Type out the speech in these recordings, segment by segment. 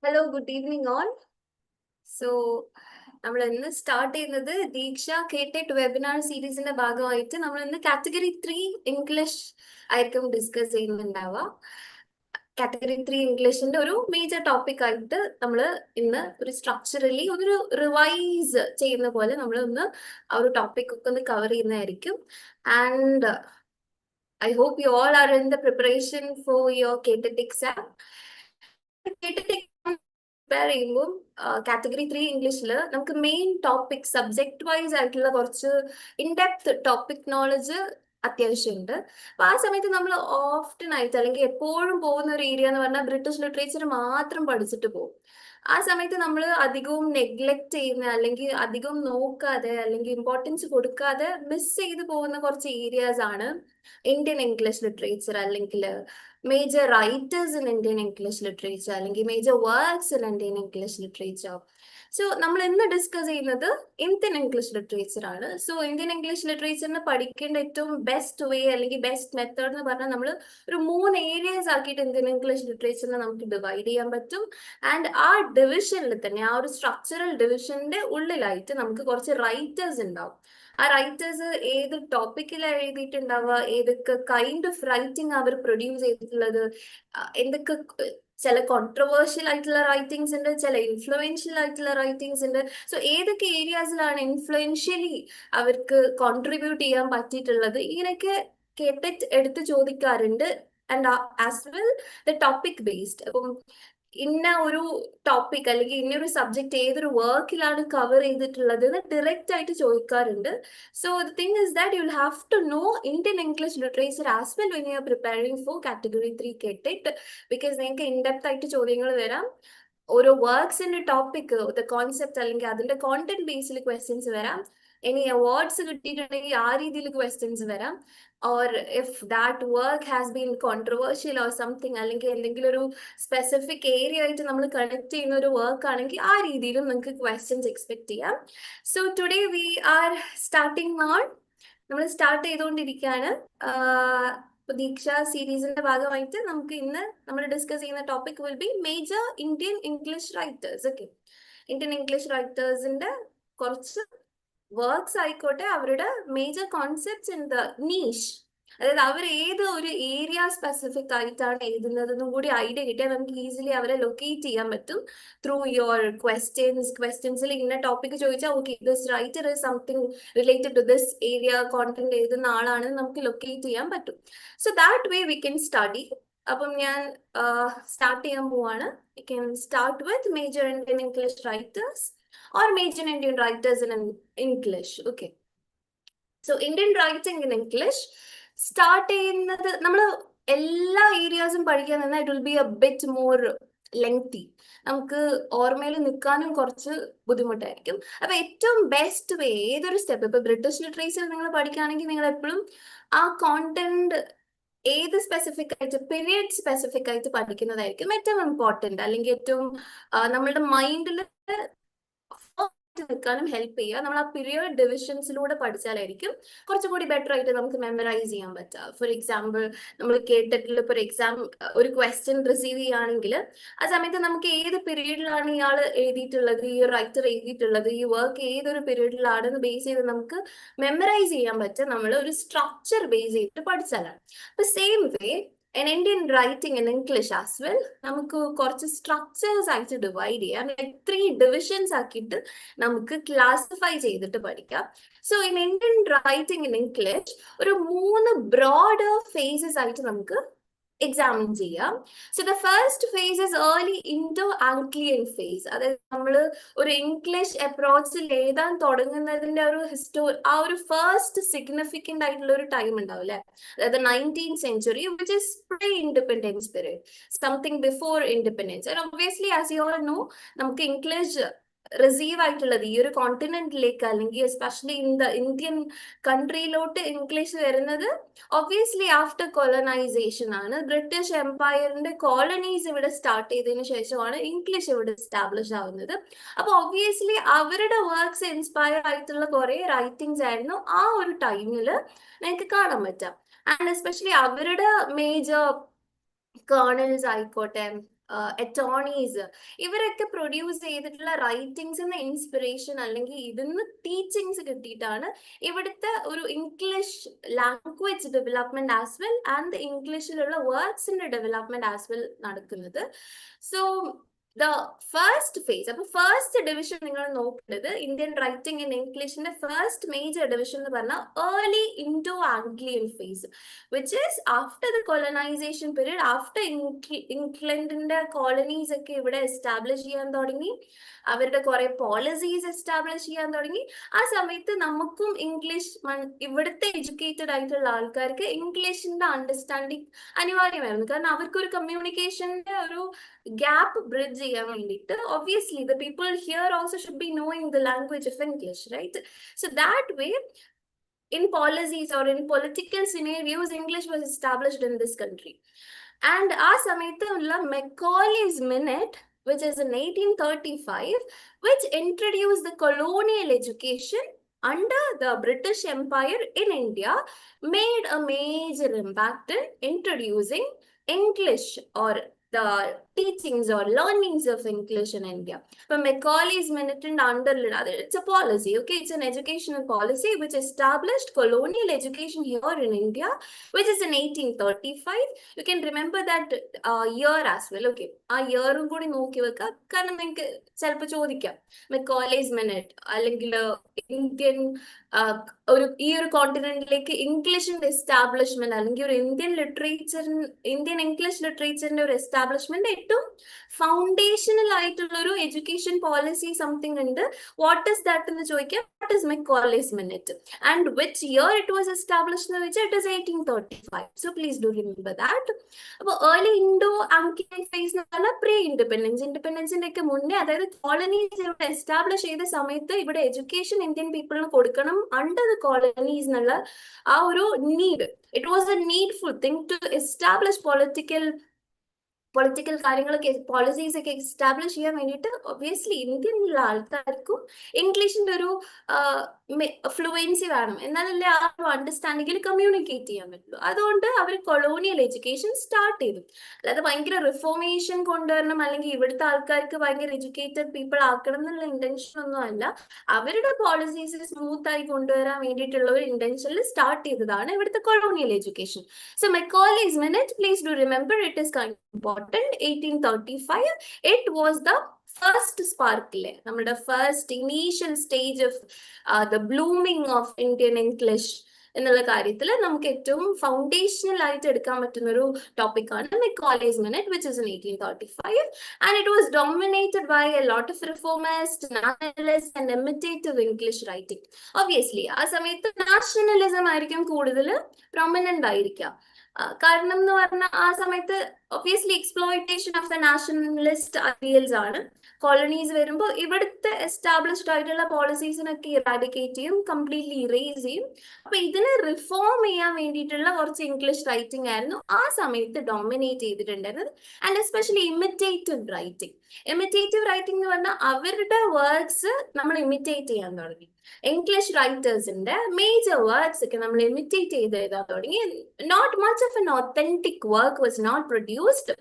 Hello, good evening all. So നമ്മൾ ഇന്ന് start ചെയ്യുന്നത് ദീക്ഷ KTET വെബിനാർ സീരീസിന്റെ ഭാഗമായിട്ട് നമ്മൾ ഇന്ന് കാറ്റഗറി 3 ഇംഗ്ലീഷ് ആയിരിക്കും ഡിസ്കസ് ചെയ്യുന്നുണ്ടാവുക. കാറ്റഗറി 3 ഇംഗ്ലീഷിന്റെ ഒരു മേജർ ടോപ്പിക് ആയിട്ട് നമ്മൾ ഇന്ന് ഒരു സ്ട്രക്ചറലി ഒരു റിവൈസ് ചെയ്യുന്ന പോലെ നമ്മൾ ഒന്ന് ആ ഒരു ടോപ്പിക് ഒക്കെ ഒന്ന് കവർ ചെയ്യുന്നതായിരിക്കും. And I hope you all are in the preparation for your KTET exam. Prepare ചെയ്യുമ്പോൾ കാറ്റഗറി 3 ഇംഗ്ലീഷിൽ നമുക്ക് മെയിൻ ടോപ്പിക് സബ്ജക്ട് വൈസ് ആയിട്ടുള്ള കുറച്ച് ഇൻഡെപ്ത് ടോപ്പിക് നോളജ് അത്യാവശ്യമുണ്ട്. അപ്പൊ ആ സമയത്ത് നമ്മൾ ഓഫ്റ്റൻ ആയിട്ട് അല്ലെങ്കിൽ എപ്പോഴും പോകുന്ന ഒരു ഏരിയ എന്ന് പറഞ്ഞാൽ ബ്രിട്ടീഷ് ലിറ്ററേച്ചർ മാത്രം പഠിച്ചിട്ട് പോകും. ആ സമയത്ത് നമ്മൾ അധികവും നെഗ്ലക്ട് ചെയ്യുന്ന അല്ലെങ്കിൽ അധികം നോക്കാതെ അല്ലെങ്കിൽ ഇമ്പോർട്ടൻസ് കൊടുക്കാതെ മിസ് ചെയ്ത് പോകുന്ന കുറച്ച് ഏരിയാസ് ആണ് ഇന്ത്യൻ ഇംഗ്ലീഷ് ലിറ്ററേച്ചർ, അല്ലെങ്കിൽ major writers in Indian English literature, അല്ലെങ്കിൽ major works in Indian English literature. So നമ്മൾ ഇന്ന് ഡിസ്കസ് ചെയ്യുന്നത് ഇന്ത്യൻ ഇംഗ്ലീഷ് ലിറ്ററേച്ചർ ആണ്. സോ ഇന്ത്യൻ ഇംഗ്ലീഷ് ലിറ്ററേച്ചറിന് പഠിക്കേണ്ട ഏറ്റവും ബെസ്റ്റ് വേ അല്ലെങ്കിൽ ബെസ്റ്റ് മെത്തേഡ് എന്ന് പറഞ്ഞാൽ നമ്മൾ ഒരു 3 ഏരിയാസ് ആക്കിയിട്ട് ഇന്ത്യൻ ഇംഗ്ലീഷ് ലിറ്ററേച്ചറിനെ നമുക്ക് ഡിവൈഡ് ചെയ്യാൻ പറ്റും. ആൻഡ് ആ ഡിവിഷനിൽ തന്നെ ആ ഒരു സ്ട്രക്ചറൽ ഡിവിഷന്റെ ഉള്ളിലായിട്ട് നമുക്ക് കുറച്ച് റൈറ്റേഴ്സ് ഉണ്ടാവും. ആ റൈറ്റേഴ്സ് ഏത് ടോപ്പിക്കിലാണ് എഴുതിയിട്ടുണ്ടാവുക, ഏതൊക്കെ കൈൻഡ് ഓഫ് റൈറ്റിംഗ് അവർ പ്രൊഡ്യൂസ് ചെയ്തിട്ടുള്ളത്, എന്തൊക്കെ ചില കോൺട്രവേഴ്ഷ്യൽ ആയിട്ടുള്ള റൈറ്റിംഗ്സ് ഉണ്ട്, ചില ഇൻഫ്ലുവൻഷ്യൽ ആയിട്ടുള്ള റൈറ്റിംഗ്സ് ഉണ്ട്. സോ ഏതൊക്കെ ഏരിയാസിലാണ് ഇൻഫ്ലുവൻഷ്യലി അവർക്ക് കോൺട്രിബ്യൂട്ട് ചെയ്യാൻ പറ്റിയിട്ടുള്ളത്, ഇങ്ങനെയൊക്കെ കേട്ടിട്ട് എടുത്ത് ചോദിക്കാറുണ്ട്. And as well the topic based. അപ്പം ഇന്ന ഒരു ടോപ്പിക് അല്ലെങ്കിൽ ഇന്നൊരു സബ്ജക്ട് ഏതൊരു വർക്കിലാണ് കവർ ചെയ്തിട്ടുള്ളത് എന്ന് ഡയറക്റ്റ് ആയിട്ട് ചോദിക്കാറുണ്ട്. So the thing is that you will have to know Indian English literature as well when you are preparing for category 3 KTET, because നിങ്ങൾക്ക് ഇൻഡെപ്ത് ആയിട്ട് ചോദ്യങ്ങൾ വരാം. ഓരോ വർക്ക്സിന്റെ ടോപ്പിക്, ദ കോൺസെപ്റ്റ് അല്ലെങ്കിൽ അതിന്റെ കോണ്ടന്റ് ബേസിൽ ക്വസ്റ്റ്യൻസ് വരാം. ഇനി അവാർഡ്സ് കിട്ടിയിട്ടുണ്ടെങ്കിൽ ആ രീതിയിൽ ക്വസ്റ്റ്യൻസ് വരാം. Or if that work has been controversial or something, അല്ലെങ്കിൽ എന്തെങ്കിലും ഒരു സ്പെസിഫിക് ഏരിയ ആയിട്ട് നമ്മൾ കണക്ട് ചെയ്യുന്ന ഒരു വർക്ക് ആണെങ്കിൽ ആ രീതിയിലും നിങ്ങൾക്ക് ക്വസ്റ്റ്യൻസ് എക്സ്പെക്ട് ചെയ്യാം. So today we are starting on. നമ്മൾ സ്റ്റാർട്ട് ചെയ്തുകൊണ്ടിരിക്കുകയാണ്. ദീക്ഷ സീരീസിന്റെ ഭാഗമായിട്ട് നമുക്ക് ഇന്ന് നമ്മൾ ഡിസ്കസ് ചെയ്യുന്ന topic will be major Indian English writers. Okay, Indian English റൈറ്റേഴ്സിന്റെ കുറച്ച് വർക്ക്സ് ആയിക്കോട്ടെ, അവരുടെ major concepts in the niche, അതായത് അവർ ഏത് ഒരു ഏരിയ സ്പെസിഫിക് ആയിട്ടാണ് എഴുതുന്നതെന്നും കൂടി ഐഡിയ കിട്ടിയാൽ നമുക്ക് ഈസിലി അവരെ ലൊക്കേറ്റ് ചെയ്യാൻ പറ്റും ത്രൂ യുവർ ക്വസ്റ്റ്യൻസിൽ ഇന്ന ടോപ്പിക് ചോദിച്ചാൽ okay this writer is something related to this area content എഴുതുന്ന ആളാണെന്ന് നമുക്ക് ലൊക്കേറ്റ് ചെയ്യാൻ പറ്റും. So that way we can study. അപ്പം ഞാൻ സ്റ്റാർട്ട് ചെയ്യാൻ പോവാണ്. We can start with major Indian English writers or major Indian writers in English. Okay. So Indian writing in English start ചെയ്യുന്നത് നമ്മൾ എല്ലാ ഏരിയാസും പഠിക്കാൻ നിന്നാൽ it will be A bit more lengthy. നമുക്ക് ഓർമ്മയിൽ നിൽക്കാനും കുറച്ച് ബുദ്ധിമുട്ടായിരിക്കും. അപ്പൊ ഏറ്റവും ബെസ്റ്റ് വേ ഏതൊരു സ്റ്റെപ്പ്, ഇപ്പൊ ബ്രിട്ടീഷ് ലിറ്ററേച്ചർ നിങ്ങൾ പഠിക്കുകയാണെങ്കിൽ നിങ്ങൾ എപ്പോഴും ആ കോണ്ടന്റ് ഏത് സ്പെസിഫിക് ആയിട്ട് പീരിയഡ് സ്പെസിഫിക് ആയിട്ട് പഠിക്കുന്നതായിരിക്കും ഏറ്റവും ഇമ്പോർട്ടന്റ്, അല്ലെങ്കിൽ ഏറ്റവും നമ്മളുടെ മൈൻഡിൽ നിൽക്കാനും ഹെൽപ്പ് ചെയ്യുക. നമ്മൾ ആ പീരിയഡ് ഡിവിഷൻസിലൂടെ പഠിച്ചാലായിരിക്കും കുറച്ചുകൂടി ബെറ്റർ ആയിട്ട് നമുക്ക് മെമ്മറൈസ് ചെയ്യാൻ പറ്റുക. ഫോർ എക്സാമ്പിൾ നമ്മൾ കേട്ടിട്ടുള്ള ഇപ്പോൾ എക്സാം ഒരു ക്വസ്റ്റ്യൻ റിസീവ് ചെയ്യുകയാണെങ്കിൽ ആ സമയത്ത് നമുക്ക് ഏത് പീരീഡിലാണ് ഇയാൾ എഴുതിയിട്ടുള്ളത്, ഈ റൈറ്റർ എഴുതിയിട്ടുള്ളത്, ഈ വർക്ക് ഏതൊരു പീരീഡിലാണെന്ന് ബേസ് ചെയ്ത് നമുക്ക് മെമ്മറൈസ് ചെയ്യാൻ പറ്റുക നമ്മൾ ഒരു സ്ട്രക്ചർ ബേസ് ചെയ്തിട്ട് പഠിച്ചാലാണ്. അപ്പൊ same way in Indian writing in English as well, നമുക്ക് കുറച്ച് സ്ട്രക്ചേഴ്സ് ആയിട്ട് ഡിവൈഡ് ചെയ്യാം. ലൈക്ക് 3 ഡിവിഷൻസ് ആക്കിയിട്ട് നമുക്ക് ക്ലാസിഫൈ ചെയ്തിട്ട് പഠിക്കാം. So in Indian writing in English ഒരു 3 ബ്രോഡ് ഫേസസ് ആയിട്ട് നമുക്ക് എക്സാമിൻ ചെയ്യാം. So the first phase is early Indo Anglian phase. അതായത് നമ്മൾ ഒരു ഇംഗ്ലീഷ് അപ്രോച്ചിൽ എഴുതാൻ തുടങ്ങുന്നതിന്റെ ഒരു ആ ഒരു ഫസ്റ്റ് സിഗ്നിഫിക്കന്റ് ആയിട്ടുള്ള ഒരു ടൈം ഉണ്ടാവും അല്ലെ, അതായത് 19th century, which is pre-independence period, something before independence. And obviously as you all know, നമുക്ക് ഇംഗ്ലീഷ് റിസീവ് ആയിട്ടുള്ളത് ഈ ഒരു കോണ്ടിനെന്റിലേക്ക് അല്ലെങ്കിൽ എസ്പെഷ്യലി ഇൻ ദ ഇന്ത്യൻ കൺട്രിയിലോട്ട് ഇംഗ്ലീഷ് വരുന്നത് ഒബ്വിയസ്ലി ആഫ്റ്റർ കൊളനൈസേഷൻ ആണ്. ബ്രിട്ടീഷ് എംപയറിന്റെ കോളനീസ് ഇവിടെ സ്റ്റാർട്ട് ചെയ്തതിനു ശേഷമാണ് ഇംഗ്ലീഷ് ഇവിടെ എസ്റ്റാബ്ലിഷ് ആവുന്നത്. അപ്പൊ ഒബ്വിയസ്ലി അവരുടെ വർക്ക്സ് ഇൻസ്പയർ ആയിട്ടുള്ള കുറെ റൈറ്റിംഗ്സ് ആയിരുന്നു ആ ഒരു ടൈമിൽ നിങ്ങൾക്ക് കാണാൻ പറ്റാം. ആൻഡ് എസ്പെഷ്യലി അവരുടെ മേജർ കേർണൽസ് ആയിക്കോട്ടെ, അറ്റോർണീസ്, ഇവരൊക്കെ പ്രൊഡ്യൂസ് ചെയ്തിട്ടുള്ള റൈറ്റിംഗ്സിന് ഇൻസ്പിറേഷൻ അല്ലെങ്കിൽ ഇതിന്ന് ടീച്ചിങ്സ് കിട്ടിയിട്ടാണ് ഇവിടുത്തെ ഒരു English language development as well and ഇംഗ്ലീഷിലുള്ള വേർഡ്സിന്റെ ഡെവലപ്മെന്റ് ആസ് വെൽ നടക്കുന്നത്. സോ ദ ഫസ്റ്റ് ഫേസ്, അപ്പൊ ഫസ്റ്റ് ഡിവിഷൻ നിങ്ങൾ നോക്കേണ്ടത് ഇന്ത്യൻ റൈറ്റിംഗ് ഇൻ ഇംഗ്ലീഷിന്റെ ഫസ്റ്റ് മേജർ ഡിവിഷൻ എന്ന് പറഞ്ഞാൽ early Indo Anglian phase, which is after the colonisation period, after ഇംഗ്ലണ്ടിന്റെ കോളനീസ് ഒക്കെ ഇവിടെ എസ്റ്റാബ്ലിഷ് ചെയ്യാൻ തുടങ്ങി, അവരുടെ കുറെ പോളിസീസ് എസ്റ്റാബ്ലിഷ് ചെയ്യാൻ തുടങ്ങി. ആ സമയത്ത് നമുക്കും ഇംഗ്ലീഷ്, ഇവിടുത്തെ എഡ്യൂക്കേറ്റഡ് ആയിട്ടുള്ള ആൾക്കാർക്ക് ഇംഗ്ലീഷിന്റെ അണ്ടർസ്റ്റാൻഡിങ് അനിവാര്യമായിരുന്നു. കാരണം അവർക്കൊരു കമ്മ്യൂണിക്കേഷന്റെ ഒരു ഗ്യാപ്പ് ബ്രിഡ്ജ് ചെയ്യാൻ വേണ്ടിയിട്ട് obviously the people here also should be knowing the language of English, right? So that way in policies or in political scenarios English was established in this country. And ആ സമയത്തുള്ള Macaulay's Minute, which is in 1835, which introduced the colonial education under the British Empire in India, made a major impact in introducing English or the teachings or learnings of English in India. But Macaulay's Minute and under, it's a policy, okay? It's an educational policy which established colonial education here in India, which is in 1835. You can remember that year as well, okay? ആ ഇയറും കൂടി നോക്കി വെക്കുക, കാരണം നിങ്ങൾക്ക് ചിലപ്പോൾ ചോദിക്കാം Macaulay's Minute അല്ലെങ്കിൽ Indian ഈ ഒരു കോണ്ടിനെന്റിലേക്ക് ഇംഗ്ലീഷിന്റെ എസ്റ്റാബ്ലിഷ്മെന്റ് അല്ലെങ്കിൽ ഒരു ഇന്ത്യൻ ഇംഗ്ലീഷ് ലിറ്ററേച്ചറിന്റെ ഒരു എസ്റ്റാബ്ലിഷ്മെന്റ് ഏറ്റവും ഫൗണ്ടേഷണൽ ആയിട്ടുള്ള ഒരു എഡ്യൂക്കേഷൻ പോളിസി സംതിങ് ഉണ്ട്. വാട്ട് ഇസ് ദാറ്റ് എന്ന് ചോദിക്കാം. What is Macaulay's Minute and which year it was established എന്ന് വെച്ചാൽ it is 1835. So please do remember that. അപ്പോൾ ഏർലി ഇൻഡോ ആംഗ്ലിയൻ ഫേസ് എന്ന് പറഞ്ഞാൽ പ്രീ ഇൻഡിപെൻഡൻസിന്റെ ഒക്കെ മുന്നേ, അതായത് കോളനീസ് ഇവിടെ എസ്റ്റാബ്ലിഷ് ചെയ്ത സമയത്ത് ഇവിടെ എഡ്യൂക്കേഷൻ ഇന്ത്യൻ പീപ്പിളിന് കൊടുക്കണം അണ്ടർ ദ കോളനീസ് എന്നുള്ള ആ ഒരു need. It was a needful thing to establish political കാര്യങ്ങളൊക്കെ പോളിസീസ് ഒക്കെ എസ്റ്റാബ്ലിഷ് ചെയ്യാൻ വേണ്ടിയിട്ട് ഒബ്വിയസ്ലി ഇന്ത്യയിലുള്ള ആൾക്കാർക്കും ഇംഗ്ലീഷിന്റെ ഒരു ഫ്ലുവൻസി വേണം, എന്നാലല്ലേ ആ ഒരു അണ്ടർസ്റ്റാൻഡിങ്ങിൽ കമ്മ്യൂണിക്കേറ്റ് ചെയ്യാൻ പറ്റുള്ളൂ. അതുകൊണ്ട് അവർ കൊളോണിയൽ എഡ്യൂക്കേഷൻ സ്റ്റാർട്ട് ചെയ്തു. അതായത് ഭയങ്കര റിഫോർമേഷൻ കൊണ്ടുവരണം അല്ലെങ്കിൽ ഇവിടുത്തെ ആൾക്കാർക്ക് ഭയങ്കര എഡ്യൂക്കേറ്റഡ് പീപ്പിൾ ആക്കണം എന്നുള്ള ഇന്റൻഷൻ ഒന്നും അല്ല, അവരുടെ പോളിസീസ് സ്മൂത്ത് ആയി കൊണ്ടുവരാൻ വേണ്ടിയിട്ടുള്ള ഒരു ഇന്റൻഷനിൽ സ്റ്റാർട്ട് ചെയ്തതാണ് ഇവിടുത്തെ colonial education. So Macaulay's Minute, please do remember, it is kind of important. 1835, it was the first spark, നമ്മുടെ first initial stage of the blooming of Indian English എന്നുള്ള കാര്യത്തിൽ നമുക്ക് ഏറ്റവും ഫൗണ്ടേഷണൽ ആയിട്ട് എടുക്കാൻ പറ്റുന്ന ഒരു ടോപ്പിക്കാണ് Macaulay's Minute, which is in 1835, and it was dominated by a lot of reformists, nationalists and imitative English writing. Obviously ആ സമയത്ത് നാഷണലിസം ആയിരിക്കും കൂടുതൽ പ്രൊമിനന്റ് ആയിരിക്കുക. കാരണം എന്ന് പറഞ്ഞാൽ ആ സമയത്ത് obviously exploitation of the nationalist ideals ആണ്. കോളനീസ് വരുമ്പോൾ ഇവിടുത്തെ എസ്റ്റാബ്ലിഷ്ഡ് ആയിട്ടുള്ള പോളിസീസിനൊക്കെ ഇറാഡിക്കേറ്റ് ചെയ്യും, കംപ്ലീറ്റ്ലി ഇറേസ് ചെയ്യും. അപ്പൊ ഇതിനെ റിഫോം ചെയ്യാൻ വേണ്ടിയിട്ടുള്ള കുറച്ച് ഇംഗ്ലീഷ് റൈറ്റിംഗ് ആയിരുന്നു ആ സമയത്ത് ഡോമിനേറ്റ് ചെയ്തിട്ടുണ്ടായിരുന്നത്. And especially imitative writing. Imitative writing എന്ന് പറഞ്ഞാൽ അവരുടെ വർക്ക്സ് നമ്മൾ ഇമിറ്റേറ്റ് ചെയ്യാൻ തുടങ്ങി. ഇംഗ്ലീഷ് റൈറ്റേഴ്സിന്റെ മേജർ വർക്ക്സ് ഒക്കെ നമ്മൾ ഇമിറ്റേറ്റ് ചെയ്ത് എഴുതാൻ തുടങ്ങി. Not much of an authentic work was not produced.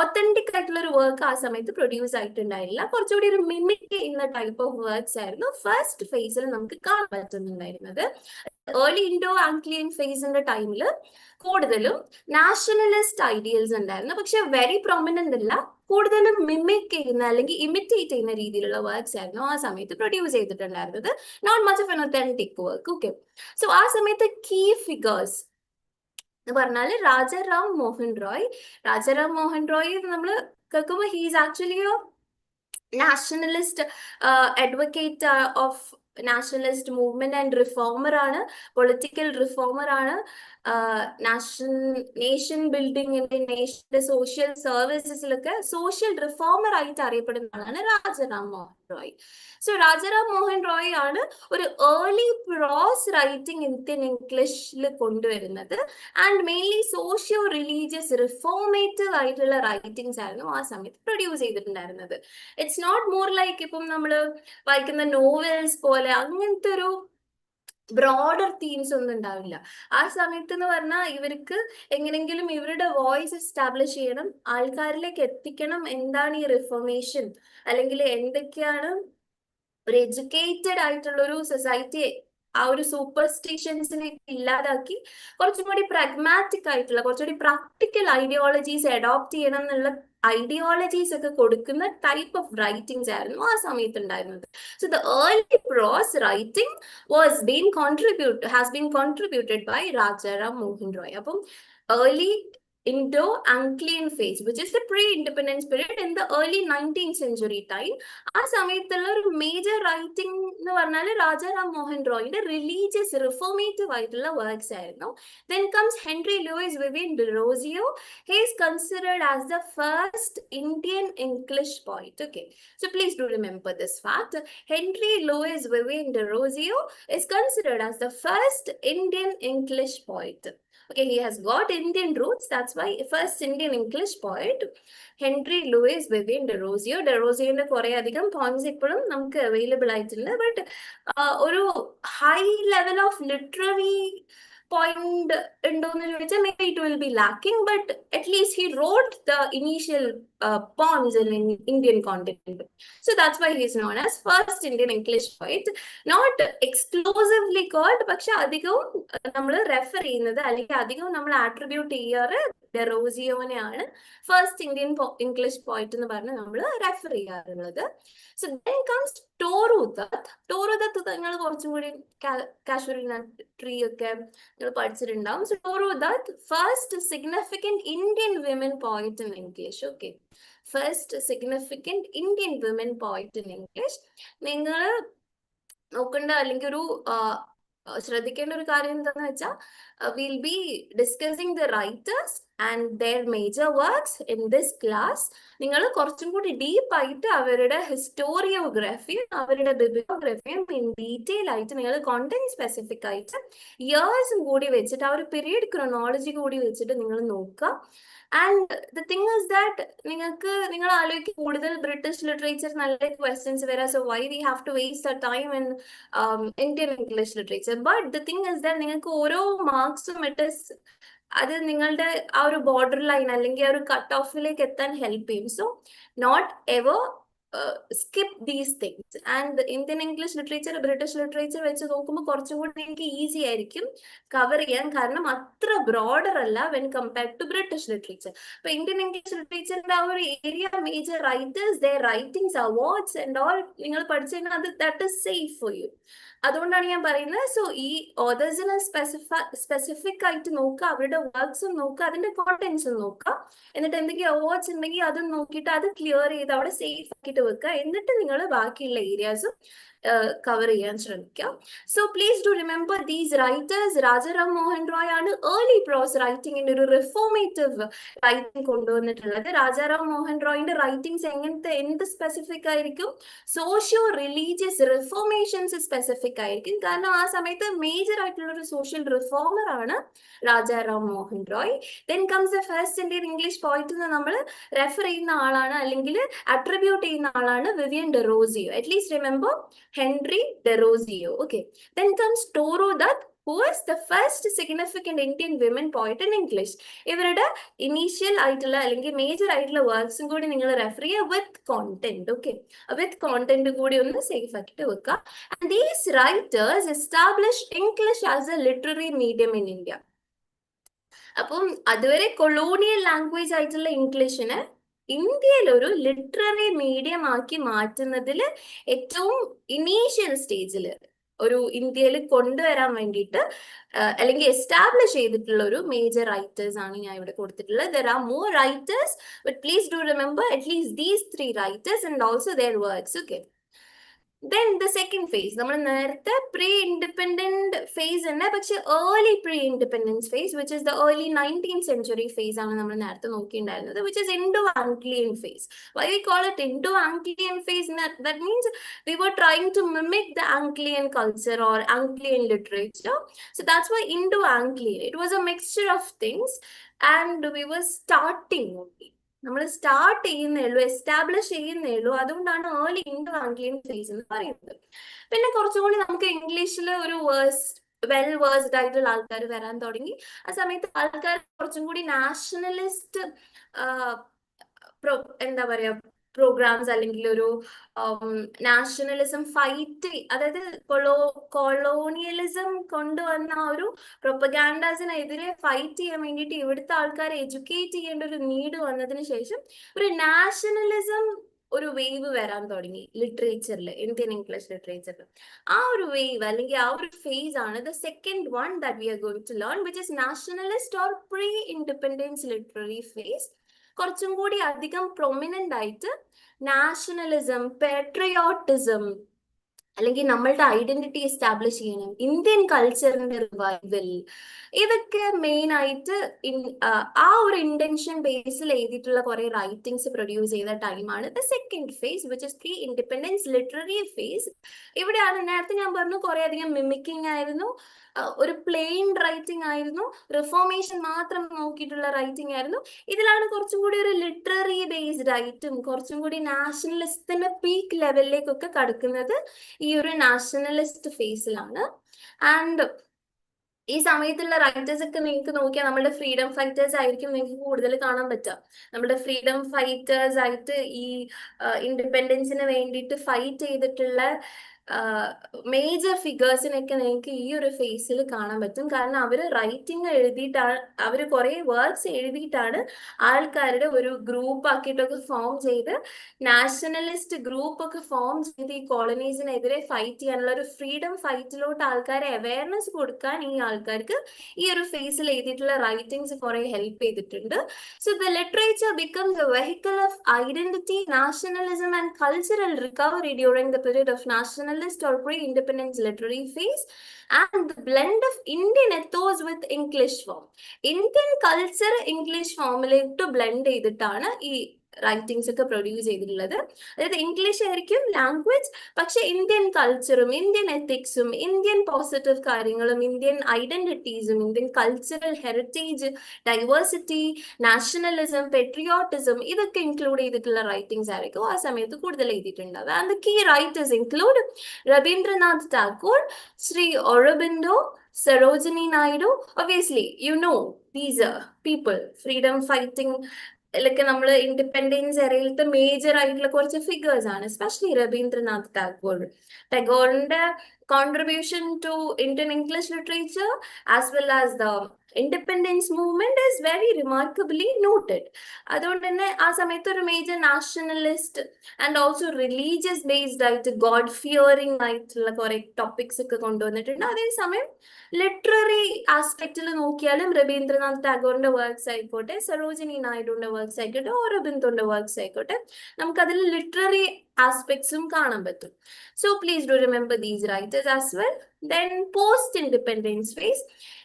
Authentic ആയിട്ടുള്ള ഒരു വർക്ക് ആ സമയത്ത് പ്രൊഡ്യൂസ് ആയിട്ടുണ്ടായില്ല. കുറച്ചുകൂടി ഒരു മിമിക് ചെയ്യുന്ന ടൈപ്പ് ഓഫ് വർക്ക്സ് ആയിരുന്നു ഫസ്റ്റ് ഫേസിൽ നമുക്ക് കാണാൻ പറ്റുന്നുണ്ടായിരുന്നത്. ഏർലി ഇൻഡോ ആംഗ്ലിയൻ ഫേസിന്റെ ടൈമിൽ കൂടുതലും നാഷണലിസ്റ്റ് ഐഡിയൽസ് ഉണ്ടായിരുന്നു, പക്ഷെ വെരി പ്രൊമിനന്റ് അല്ല, കൂടുതലും മിമിക് ചെയ്യുന്ന അല്ലെങ്കിൽ ഇമിറ്റേറ്റ് ചെയ്യുന്ന രീതിയിലുള്ള വർക്ക്സ് ആയിരുന്നു ആ സമയത്ത് പ്രൊഡ്യൂസ് ചെയ്തിട്ടുണ്ടായിരുന്നത്. Not much of an authentic work. Okay, so ആ സമയത്ത് കീ ഫിഗേഴ്സ് എന്ന് പറഞ്ഞാല് രാജാറാം മോഹൻ റോയ് നമ്മൾ കേൾക്കുമ്പോൾ he's actually nationalist advocate of nationalist movement and reformer ആണ്, പൊളിറ്റിക്കൽ റിഫോമർ ആണ്. നേഷൻ ബിൽഡിങ്ങിന്റെ, നേഷന്റെ സോഷ്യൽ സർവീസസിലൊക്കെ സോഷ്യൽ റിഫോമർ ആയിട്ട് അറിയപ്പെടുന്ന ആളാണ് രാജാറാം മോഹൻ റോയ്. സോ രാജാറാം മോഹൻ റോയ് ആണ് ഒരു ഏർലി പ്രോസ് റൈറ്റിംഗ് ഇന്ത്യൻ ഇംഗ്ലീഷിൽ കൊണ്ടുവരുന്നത്. And mainly socio religious reformative ആയിട്ടുള്ള റൈറ്റിംഗ്സ് ആയിരുന്നു ആ സമയത്ത് പ്രൊഡ്യൂസ് ചെയ്തിട്ടുണ്ടായിരുന്നത്. ഇറ്റ്സ് നോട്ട് മോർ ലൈക്ക് ഇപ്പം നമ്മൾ വായിക്കുന്ന നോവൽസ് പോലെ അങ്ങനത്തെ ഒരു ബ്രോഡർ തീംസ് ഒന്നും ഉണ്ടാവില്ല. ആ സമയത്ത് എന്ന് പറഞ്ഞാൽ ഇവർക്ക് എങ്ങനെങ്കിലും ഇവരുടെ വോയിസ് എസ്റ്റാബ്ലിഷ് ചെയ്യണം, ആൾക്കാരിലേക്ക് എത്തിക്കണം എന്താണ് ഈ റിഫോർമേഷൻ, അല്ലെങ്കിൽ എന്തൊക്കെയാണ് ഒരു എഡ്യൂക്കേറ്റഡ് ആയിട്ടുള്ള ഒരു സൊസൈറ്റി ആ ഒരു സൂപ്പർസ്റ്റിഷൻസിനെ ഇല്ലാതാക്കി കുറച്ചും കൂടി പ്രാഗ്മാറ്റിക് ആയിട്ടുള്ള കുറച്ചുകൂടി പ്രാക്ടിക്കൽ ഐഡിയോളജീസ് അഡോപ്റ്റ് ചെയ്യണം എന്നുള്ള ഐഡിയോളജീസ് ഒക്കെ കൊടുക്കുന്ന ടൈപ്പ് ഓഫ് റൈറ്റിംഗ്സ് ആയിരുന്നു ആ സമയത്ത് ഉണ്ടായിരുന്നത്. So the early prose writing has been contributed by Rajaram Mohan Roy. അപ്പം early Indo-Anglian phase, which is the pre-independence period in the early 19th century time. ആ സമയത്തുള്ള ഒരു മേജർ റൈറ്റിംഗ് എന്ന് പറഞ്ഞാൽ രാജാറാം മോഹൻ റോയിന്റെ റിലീജിയസ് റിഫോർമേറ്റീവ് ആയിട്ടുള്ള വർക്ക്സ് ആയിരുന്നു. Then comes Henry Louis Vivian de Rosio. He is considered as the first Indian English poet. Okay, so please do remember this fact. Henry Louis Vivian de Rosio is considered as the first Indian English poet. Okay, he has got Indian roots. That's why first Indian English poet, Henry Louis Vivian de Rosio. De Rosioന്റെ കുറെ അധികം points ഇപ്പോഴും നമുക്ക് available ആയിട്ടുണ്ട്. But ഒരു high level of literary point ഉണ്ടോന്ന് ചോദിച്ചാൽ may be it will be lacking, but at least he wrote the initial poems in Indian continent. So that's why he is known as first Indian English poet. Not exclusively called, പക്ഷെ അധികവും നമ്മൾ refer ചെയ്യുന്നത് അല്ലെങ്കിൽ അധികവും നമ്മൾ attribute ചെയ്യാറ് de Rosioനെയാണ് first Indian English poet എന്ന് പറഞ്ഞ് നമ്മൾ റെഫർ ചെയ്യാറുള്ളത്. So then comes Toru Dutt. Toru Dutt നിങ്ങൾ കുറച്ചും കൂടി കാഷ്വൽ ട്രീ ഒക്കെ നിങ്ങൾ പഠിച്ചിട്ടുണ്ടാവും. So Toru Dutt first significant Indian women poet in English. Okay, first significant Indian women poet in English. നിങ്ങൾ നോക്കേണ്ട അല്ലെങ്കിൽ ഒരു ശ്രദ്ധിക്കേണ്ട ഒരു കാര്യം എന്താണെന്ന് വെച്ചാൽ will be discussing the writers and their major works in this class. നിങ്ങൾ കുറച്ചും കൂടി ഡീപ്പായിട്ട് അവരുടെ ഹിസ്റ്റോറിയോഗ്രഫിയും അവരുടെ ബിബ്ലിയോഗ്രഫിയും ഇൻ ഡീറ്റെയിൽ ആയിട്ട് നിങ്ങൾ കോണ്ടന്റ് സ്പെസിഫിക് ആയിട്ട് ഇയേഴ്സും കൂടി വെച്ചിട്ട് ആ ഒരു പീരീഡ് ക്രോണോളജി കൂടി വെച്ചിട്ട് നിങ്ങൾ നോക്കുക. And the thing is that നിങ്ങൾ ആലോചിക്കും കൂടുതൽ ബ്രിട്ടീഷ് ലിറ്ററേച്ചർ നല്ല ക്വസ്റ്റ്യൻസ് വരാം. So why we have to waste the time in Indian English literature. But the thing is that നിങ്ങൾക്ക് ഓരോ മാർക്സും അത് നിങ്ങളുടെ ആ ഒരു ബോർഡർ ലൈൻ അല്ലെങ്കിൽ ആ ഒരു കട്ട് ഓഫിലേക്ക് എത്താൻ ഹെൽപ്പ് ചെയ്യും. So not ever skip these things. And Indian English literature British literature വെച്ച് നോക്കുമ്പോൾ കുറച്ചും കൂടി നിങ്ങൾക്ക് ഈസി ആയിരിക്കും കവർ ചെയ്യാൻ, കാരണം അത്ര ബ്രോഡർ അല്ല when compared to British literature. അപ്പൊ ഇന്ത്യൻ ഇംഗ്ലീഷ് ലിറ്ററേച്ചറിന്റെ ആ ഒരു area major writers, their writings, awards and all നിങ്ങൾ പഠിച്ചു കഴിഞ്ഞാൽ അത് that is safe for you. അതുകൊണ്ടാണ് ഞാൻ പറയുന്നത്. സോ ഈ ഓതേഴ്സിനെ സ്പെസിഫിക് ആയിട്ട് നോക്കുക, അവരുടെ വർക്ക്സും നോക്കുക, അതിന്റെ കോണ്ടന്റ്സും നോക്കുക, എന്നിട്ട് എന്തെങ്കിലും അവാർഡ്സ് ഉണ്ടെങ്കിൽ അതും നോക്കിയിട്ട് അത് ക്ലിയർ ചെയ്ത് അവിടെ സേഫ് ആക്കിയിട്ട് വെക്കുക. എന്നിട്ട് നിങ്ങൾ ബാക്കിയുള്ള ഏരിയാസും കവർ ചെയ്യാൻ ശ്രമിക്കാം. So please do remember these writers. Rajaram Mohan Roy ആണ് ഏർലി പ്രോസ് റൈറ്റിംഗിന്റെ ഒരു റിഫോർമേറ്റീവ് റൈറ്റിംഗ് കൊണ്ടുവന്നിട്ടുള്ളത്. രാജാറാം മോഹൻ റോയിന്റെ റൈറ്റിംഗ്സ് എന്ത് സ്പെസിഫിക് ആയിരിക്കും? സോഷ്യോ റിലീജിയസ് റിഫോർമേഷൻസ് സ്പെസിഫിക് ആയിരിക്കും. കാരണം ആ സമയത്ത് മേജർ ആയിട്ടുള്ള ഒരു സോഷ്യൽ റിഫോമർ ആണ് Rajaram Mohan Roy. Then comes the first Indian English poet എന്ന് നമ്മൾ റെഫർ ചെയ്യുന്ന ആളാണ് അല്ലെങ്കിൽ അട്രിബ്യൂട്ട് ചെയ്യുന്ന ആളാണ് Vivian Derozio. At least remember Henry de Rosio. Okay. Then comes Toru Dutt, who is the first significant Indian women poet in English. ഇവരുടെ initial ആയിട്ടുള്ള അല്ലെങ്കിൽ മേജർ ആയിട്ടുള്ള വർക്ക്സും കൂടി നിങ്ങൾ റെഫർ ചെയ്യുക വിത്ത് കോണ്ടന്റ്. ഓക്കെ, വിത്ത് കോണ്ടന്റ് കൂടി ഒന്ന് സേഫ് ആക്കിയിട്ട് വെക്കുക. And these writers establish English as A literary medium in India. അപ്പം അതുവരെ കൊളോണിയൽ ലാംഗ്വേജ് ആയിട്ടുള്ള ഇംഗ്ലീഷിനെ ഇന്ത്യയിൽ ഒരു ലിറ്റററി മീഡിയം ആക്കി മാറ്റുന്നതിൽ ഏറ്റവും ഇനീഷ്യൽ സ്റ്റേജിൽ ഒരു ഇന്ത്യയിൽ കൊണ്ടുവരാൻ വേണ്ടിയിട്ട് അല്ലെങ്കിൽ എസ്റ്റാബ്ലിഷ് ചെയ്തിട്ടുള്ള ഒരു മേജർ റൈറ്റേഴ്സ് ആണ് ഞാൻ ഇവിടെ കൊടുത്തിട്ടുള്ളത്. There are more writers, but please do remember at least these 3 writers and also their works. Okay, then the second phase, നമ്മൾ നേരത്തെ പ്രീ ഇൻഡിപെൻഡന്റ് ഫേസ് ഉണ്ട്, പക്ഷെ early pre independence phase which is the early 19th century phase ആണ് നമ്മൾ നേരത്തെ നോക്കിയിട്ടുണ്ടായിരുന്നത്, which is Indo-Anglian phase. Why we call it Indo-Anglian phase? That means we were trying to mimic the Anglian culture or Anglian literature. So that's why Indo-Anglian. It was a mixture of things and we were starting only. നമ്മൾ start ചെയ്യുന്നേ ഉള്ളൂ, establish ചെയ്യുന്നേ ഉള്ളൂ. അതുകൊണ്ടാണ് early ഇന്റർആംഗ്ലിയൻ face എന്ന് പറയുന്നത്. പിന്നെ കുറച്ചുകൂടി നമുക്ക് ഇംഗ്ലീഷിൽ ഒരു വെൽ വേഴ്സ്ഡ് ആയിട്ടുള്ള ആൾക്കാർ വരാൻ തുടങ്ങി. ആ സമയത്ത് ആൾക്കാർ കുറച്ചും കൂടി നാഷണലിസ്റ്റ് എന്താ പറയാ പ്രോഗ്രാംസ്, അല്ലെങ്കിൽ ഒരു നാഷണലിസം ഫൈറ്റ്, അതായത് കൊളോണിയലിസം കൊണ്ടുവന്ന ആ ഒരു പ്രൊപ്പഗാൻഡാസിനെതിരെ ഫൈറ്റ് ചെയ്യാൻ വേണ്ടിയിട്ട് ഇവിടുത്തെ ആൾക്കാരെ എഡ്യൂക്കേറ്റ് ചെയ്യേണ്ട ഒരു നീഡ് വന്നതിന് ശേഷം ഒരു നാഷണലിസം ഒരു വേവ് വരാൻ തുടങ്ങി ലിറ്ററേച്ചറിൽ, ഇന്ത്യൻ ഇംഗ്ലീഷ് ലിറ്ററേച്ചറിൽ. ആ ഒരു വേവ് അല്ലെങ്കിൽ ആ ഒരു ഫേസ് ആണ് the second one that we are going to learn, which is nationalist or pre independence literary phase. കുറച്ചും കൂടി അധികം പ്രൊമിനന്റ് ആയിട്ട് നാഷണലിസം, പാട്രിയോട്ടിസം, അല്ലെങ്കിൽ നമ്മളുടെ ഐഡന്റിറ്റി എസ്റ്റാബ്ലിഷ് ചെയ്യണം, ഇന്ത്യൻ കൾച്ചറിന്റെ റിവൈവൽ, ഇതൊക്കെ മെയിൻ ആയിട്ട് ആ ഒരു ഇന്റൻഷൻ ബേസിൽ എഴുതിയിട്ടുള്ള കുറെ റൈറ്റിംഗ്സ് പ്രൊഡ്യൂസ് ചെയ്ത ടൈമാണ് the second phase, which is pre independence literary phase. ഇവിടെയാണ് നേരത്തെ ഞാൻ പറഞ്ഞു കുറെ അധികം മിമിക്കിംഗ് ആയിരുന്നു, ഒരു പ്ലെയിൻ റൈറ്റിംഗ് ആയിരുന്നു, റിഫോർമേഷൻ മാത്രം നോക്കിയിട്ടുള്ള റൈറ്റിംഗ് ആയിരുന്നു. ഇതിലാണ് കുറച്ചും കൂടി ഒരു ലിറ്റററി ബേസ്ഡ് ആയിട്ടും കുറച്ചും കൂടി നാഷണലിസത്തിന്റെ പീക്ക് ലെവലിലേക്കൊക്കെ കടക്കുന്നത് ഈ ഒരു നാഷണലിസ്റ്റ് ഫേസിലാണ്. ആൻഡ് ഈ സമയത്തുള്ള റൈറ്റേഴ്സ് ഒക്കെ നിങ്ങൾക്ക് നോക്കിയാൽ നമ്മുടെ ഫ്രീഡം ഫൈറ്റേഴ്സ് ആയിരിക്കും നിങ്ങൾക്ക് കൂടുതൽ കാണാൻ പറ്റുക. നമ്മുടെ ഫ്രീഡം ഫൈറ്റേഴ്സ് ആയിട്ട് ഈ ഇൻഡിപെൻഡൻസിന് വേണ്ടിയിട്ട് ഫൈറ്റ് ചെയ്തിട്ടുള്ള മേജർ ഫിഗേഴ്സിനൊക്കെ നിങ്ങൾക്ക് ഈ ഒരു ഫേസിൽ കാണാൻ പറ്റും. കാരണം അവര് റൈറ്റിംഗ് എഴുതിയിട്ടാണ്, അവർ കുറെ വർക്ക്സ് എഴുതിയിട്ടാണ് ആൾക്കാരുടെ ഒരു ഗ്രൂപ്പ് ആക്കിയിട്ടൊക്കെ ഫോം ചെയ്ത്, നാഷണലിസ്റ്റ് ഗ്രൂപ്പ് ഒക്കെ ഫോം ചെയ്ത് ഈ കോളനീസിനെതിരെ ഫൈറ്റ് ചെയ്യാനുള്ള ഒരു ഫ്രീഡം ഫൈറ്റിലോട്ട് ആൾക്കാരെ അവയർനെസ് കൊടുക്കാൻ ഈ ആൾക്കാർക്ക് ഈ ഒരു ഫേസിൽ എഴുതിയിട്ടുള്ള റൈറ്റിംഗ്സ് കുറെ ഹെൽപ്പ് ചെയ്തിട്ടുണ്ട്. So the literature becomes A vehicle of identity, nationalism and cultural recovery during the period of nationalist or pre-independence literary phase, and the blend of Indian ethos with English form. Indian culture English ഫോമിലേക്ക് blend ചെയ്തിട്ടാണ് ഈ writings ഒക്കെ produce ചെയ്തിട്ടുള്ളത്. അതായത് English ആയിരിക്കും language, പക്ഷെ Indian കൾച്ചറും Indian എത്തിക്സും ഇന്ത്യൻ പോസിറ്റീവ് കാര്യങ്ങളും ഇന്ത്യൻ ഐഡന്റിറ്റീസും Indian cultural heritage, diversity, nationalism, patriotism, ഇതൊക്കെ ഇൻക്ലൂഡ് ചെയ്തിട്ടുള്ള റൈറ്റിംഗ്സ് ആയിരിക്കും ആ സമയത്ത് കൂടുതൽ എഴുതിയിട്ടുണ്ടാവുക. And the key writers include Rabindranath Tagore, Sri Aurobindo, Sarojini Naidu. Obviously, you know these people, freedom fighting, like നമ്മള് ഇൻഡിപെൻഡൻസ് എറയിലത്തെ മേജർ ആയിട്ടുള്ള കുറച്ച് ഫിഗേഴ്സ് ആണ്, എസ്പെഷ്യലി രവീന്ദ്രനാഥ് ടാഗോറിന്റെ contribution to Indian English literature as well as the independence movement is very remarkably noted. അതുകൊണ്ട് തന്നെ ആ സമയത്ത് ഒരു major nationalist and also religious based ആയിട്ട് ഗോഡ് ഫിയറിംഗ് ആയിട്ടുള്ള കുറെ ടോപ്പിക്സ് ഒക്കെ കൊണ്ടുവന്നിട്ടുണ്ട്. അതേസമയം ലിറ്റററി ആസ്പെക്റ്റിൽ നോക്കിയാലും രവീന്ദ്രനാഥ് ടാഗോറിന്റെ വർക്ക്സ് ആയിക്കോട്ടെ, സരോജിനി നായിഡുവിന്റെ വർക്ക്സ് ആയിക്കോട്ടെ, ഓറബിന്ദോന്റെ വർക്ക്സ് ആയിക്കോട്ടെ, നമുക്കതിൽ ലിറ്റററി ആസ്പെക്ട്സും കാണാൻ പറ്റും. So please do remember these writers as well. Then post independence phase.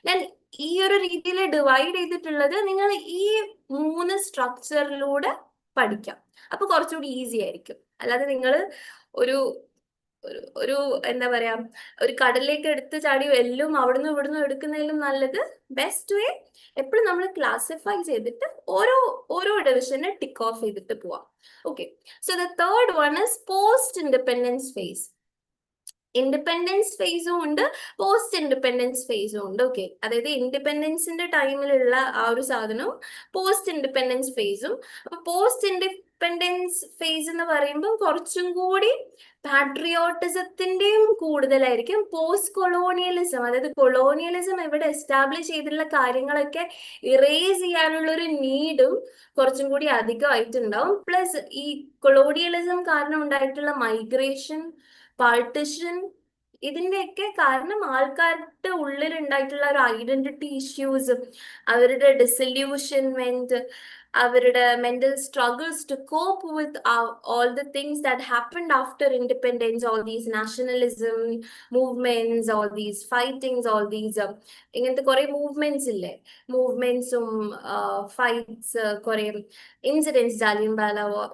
Then ഈ ഒരു രീതിയിൽ ഡിവൈഡ് ചെയ്തിട്ടുള്ളത് നിങ്ങൾ ഈ 3 സ്ട്രക്ചറിലൂടെ പഠിക്കാം. അപ്പൊ കുറച്ചുകൂടി ഈസി ആയിരിക്കും. അല്ലാതെ നിങ്ങൾ ഒരു ഒരു എന്താ പറയാ ഒരു കടലിലേക്ക് എടുത്ത് ചാടി എല്ലാം അവിടുന്ന് ഇവിടുന്ന് എടുക്കുന്നതിലും നല്ലത് ബെസ്റ്റ് വേ എപ്പോഴും നമ്മൾ ക്ലാസിഫൈ ചെയ്തിട്ട് ഓരോ ഡിവിഷനെ ടിക്ക് ഓഫ് ചെയ്തിട്ട് പോവാം. Okay, so the third one is post independence phase. Independence ഫേസും ഉണ്ട്, പോസ്റ്റ് ഇൻഡിപെൻഡൻസ് ഫേസും ഉണ്ട്. ഓക്കെ, അതായത് ഇൻഡിപെൻഡൻസിന്റെ ടൈമിലുള്ള ആ ഒരു സാധനവും പോസ്റ്റ് ഇൻഡിപെൻഡൻസ് ഫേസും. അപ്പൊ പോസ്റ്റ് ഇൻഡിപെൻഡൻസ് ഫേസ് എന്ന് പറയുമ്പോൾ കുറച്ചും കൂടി പാട്രിയോട്ടിസത്തിന്റെയും കൂടുതലായിരിക്കും. പോസ്റ്റ് കൊളോണിയലിസം, അതായത് കൊളോണിയലിസം ഇവിടെ എസ്റ്റാബ്ലിഷ് ചെയ്തിട്ടുള്ള കാര്യങ്ങളൊക്കെ ഇറേസ് ചെയ്യാനുള്ള ഒരു നീഡും കുറച്ചും കൂടി അധികമായിട്ടുണ്ടാവും. പ്ലസ് ഈ കൊളോണിയലിസം കാരണം ഉണ്ടായിട്ടുള്ള മൈഗ്രേഷൻ, പാർട്ടിഷൻ, ഇതിന്റെയൊക്കെ കാരണം ആൾക്കാരുടെ ഉള്ളിൽ ഉണ്ടായിട്ടുള്ള ഒരു ഐഡന്റിറ്റി ഇഷ്യൂസ്, അവരുടെ ഡിസല്യൂഷൻമെന്റ്, അവരുടെ mental struggles to cope with all the things that happened after independence, all these nationalism movements, all these fightings, all these ഇങ്ങനത്തെ കുറെ മൂവ്മെന്റ്സ് ഇല്ലേ, മൂവ്മെന്റ്സും ഫൈറ്റ്സ്, കുറെ ഇൻസിഡൻസ്, ജാലിയൻ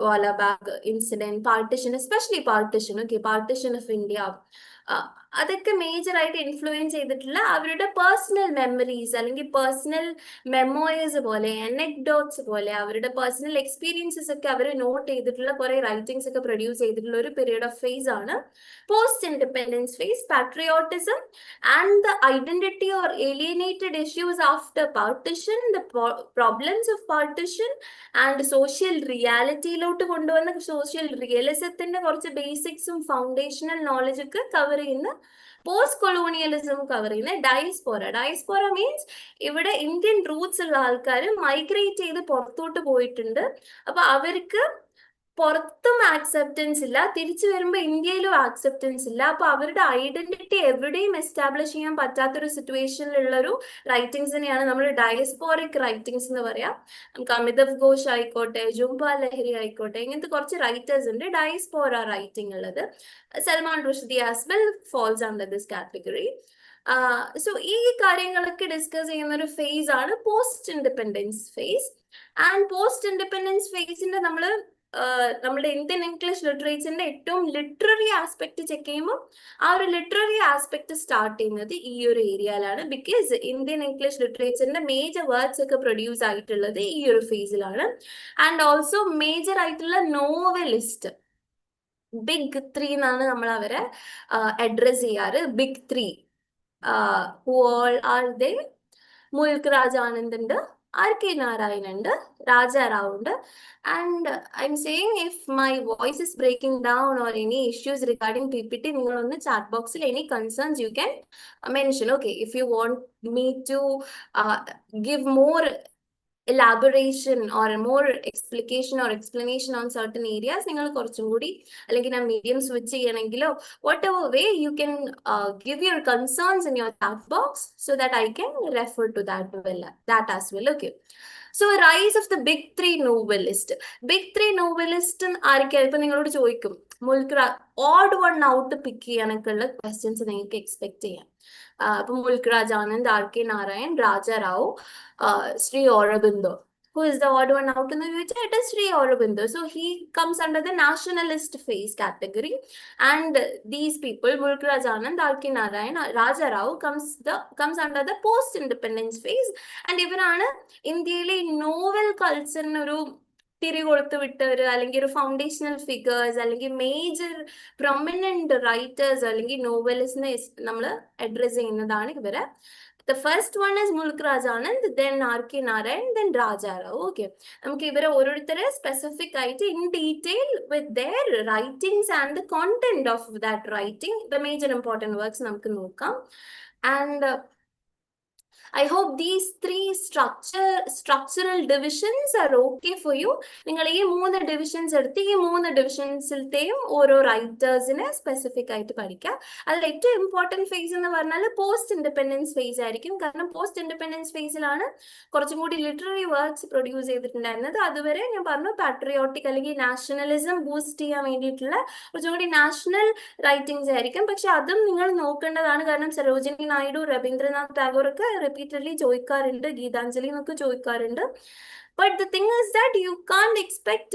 വാലാബാഗ് incident, partition, especially partition, okay, partition of India, അതൊക്കെ major ആയിട്ട് influence ചെയ്തിട്ടുള്ള അവരുടെ പേഴ്സണൽ മെമ്മറീസ് അല്ലെങ്കിൽ പേഴ്സണൽ മെമ്മോയേഴ്സ് പോലെ അനെക്ഡോട്ട്സ് പോലെ അവരുടെ പേഴ്സണൽ എക്സ്പീരിയൻസസ് ഒക്കെ അവർ നോട്ട് ചെയ്തിട്ടുള്ള കുറെ റൈറ്റിംഗ്സ് ഒക്കെ പ്രൊഡ്യൂസ് ചെയ്തിട്ടുള്ള ഒരു പീരീഡ് ഓഫ് ഫേസ് ആണ് post independence phase. Patriotism and the identity or alienated issues after partition, the problems of partition and social reality ലോട്ട് കൊണ്ടുവന്ന സോഷ്യൽ റിയലിസത്തിന്റെ കുറച്ച് ബേസിക്സും ഫൗണ്ടേഷണൽ നോളജ് ഒക്കെ കവർ ചെയ്യുന്ന പോസ്റ്റ് കൊളോണിയലിസം കവർ ചെയ്യുന്ന diaspora means ഇവിടെ Indian Roots ഉള്ള ആൾക്കാർ migrate ചെയ്ത് പുറത്തോട്ട് പോയിട്ടുണ്ട്. അപ്പൊ അവർക്ക് പുറത്തും ആക്സെപ്റ്റൻസ് ഇല്ല, തിരിച്ചു വരുമ്പോൾ ഇന്ത്യയിലും ആക്സെപ്റ്റൻസ് ഇല്ല. അപ്പൊ അവരുടെ ഐഡന്റിറ്റി എവിടെയും എസ്റ്റാബ്ലിഷ് ചെയ്യാൻ പറ്റാത്തൊരു സിറ്റുവേഷനിലുള്ള ഒരു റൈറ്റിംഗ്സിനെയാണ് നമ്മൾ ഡയസ്പോറിക് റൈറ്റിംഗ്സ് എന്ന് പറയാം. നമുക്ക് അമിതാഭ് ഘോഷ് ആയിക്കോട്ടെ, ജുംബ ലഹരി ആയിക്കോട്ടെ, ഇങ്ങനത്തെ കുറച്ച് റൈറ്റേഴ്സ് ഉണ്ട് ഡയസ്പോറ റൈറ്റിംഗ് ഉള്ളത്. Salman Rushdie as well falls under this category. So ഈ കാര്യങ്ങളൊക്കെ ഡിസ്കസ് ചെയ്യുന്ന ഒരു ഫേസ് ആണ് post independence phase. And post independence ഫേസിന്റെ നമ്മുടെ ഇന്ത്യൻ ഇംഗ്ലീഷ് ലിറ്ററേച്ചറിന്റെ ഏറ്റവും ലിറ്റററി ആസ്പെക്ട് ചെക്ക് ചെയ്യുമ്പോൾ ആ ഒരു ലിറ്റററി ആസ്പെക്ട് സ്റ്റാർട്ട് ചെയ്യുന്നത് ഈ ഒരു ഏരിയയിലാണ്. ബിക്കോസ് ഇന്ത്യൻ ഇംഗ്ലീഷ് ലിറ്ററേച്ചറിന്റെ മേജർ വേർഡ്സ് ഒക്കെ പ്രൊഡ്യൂസ് ആയിട്ടുള്ളത് ഈ ഒരു ഫേസിലാണ്. ആൻഡ് ഓൾസോ മേജർ ആയിട്ടുള്ള നോവലിസ്റ്റ് ബിഗ് 3 എന്നാണ് നമ്മൾ അവരെ അഡ്രസ് ചെയ്യാറ്. Big 3 who all are they? Mulk Raj Anand ഉണ്ട്, R.K. നാരായൺ ഉണ്ട്, രാജാറാവ് ഉണ്ട്. And I'm saying if my voice is breaking down or any issues regarding PPT, നിങ്ങൾ ഒന്ന് chat box ൽ any concerns you can mention. Okay, if you want me to give more elaboration or more explication or explanation on certain areas, നിങ്ങൾ കുറച്ചും കൂടി അല്ലെങ്കിൽ ഞാൻ medium switch ചെയ്യണമെങ്കിലോ whatever way you can give your concerns in your chat box so that I can refer to that as well. Okay, so rise of the big 3 novelist. Big 3 novelist ആരൊക്കെയാണ്? ഇപ്പൊ നിങ്ങളോട് ചോദിക്കും odd one out പിക്ക് ചെയ്യാനൊക്കെയുള്ള questions നിങ്ങൾക്ക് expect ചെയ്യാം. അപ്പൊ മുൽക്ക് Raj Anand, R.K. Narayan, രാജാറാവ്, Sri Aurobindo. Who is the odd one out in the future? It is Sri Aurobindo. So he comes under the nationalist phase category. And these people, Mulk Raj Anand, R.K. Narayan, Raja Rao comes under the post-independence phase. And ഇവരാണ് ഇന്ത്യയിലെ novel കൾച്ചറിനൊരു തിരികൊളുത്ത് വിട്ടവര്, അല്ലെങ്കിൽ ഒരു foundational figures, അല്ലെങ്കിൽ major prominent writers, അല്ലെങ്കിൽ നോവലിസ്റ്റിനെ നമ്മൾ address ചെയ്യുന്നതാണ് ഇവരെ. The first one is Mulk Raj Anand, then R.K. Narayan, then Raja Rao. Okay, നമുക്ക് ഇവരെ ഓരോരുത്തരെ സ്പെസിഫിക് ആയിട്ട് in detail with their writings and the content of that writing, the major important works നമുക്ക് നോക്കാം. And I hope these 3 structural divisions are okay for you. നിങ്ങൾ ഈ 3 divisions എടുത്ത് ഈ 3 ഡിവിഷൻസിലത്തെയും ഓരോ റൈറ്റേഴ്സിനെ സ്പെസിഫിക് ആയിട്ട് പഠിക്കാം. അതിൽ ഏറ്റവും ഇമ്പോർട്ടൻറ്റ് ഫേസ് എന്ന് പറഞ്ഞാൽ പോസ്റ്റ് ഇൻഡിപെൻഡൻസ് ഫേസ് ആയിരിക്കും. കാരണം പോസ്റ്റ് ഇൻഡിപെൻഡൻസ് ഫേസിലാണ് കുറച്ചും കൂടി ലിറ്റററി വർക്ക്സ് പ്രൊഡ്യൂസ് ചെയ്തിട്ടുണ്ടായിരുന്നത്. അതുവരെ ഞാൻ പറഞ്ഞു പാട്രിയോട്ടിക് അല്ലെങ്കിൽ നാഷണലിസം ബൂസ്റ്റ് ചെയ്യാൻ വേണ്ടിയിട്ടുള്ള കുറച്ചും കൂടി നാഷണൽ റൈറ്റിംഗ്സ് ആയിരിക്കും. പക്ഷെ അതും നിങ്ങൾ നോക്കേണ്ടതാണ്. കാരണം സരോജിനി നായിഡു, രവീന്ദ്രനാഥ് ടാഗോർ ഒക്കെ repeatedly ചോദിക്കാറുണ്ട്, ഗീതാഞ്ജലി എന്നൊക്കെ ചോദിക്കാറുണ്ട്. But the thing is that you can't expect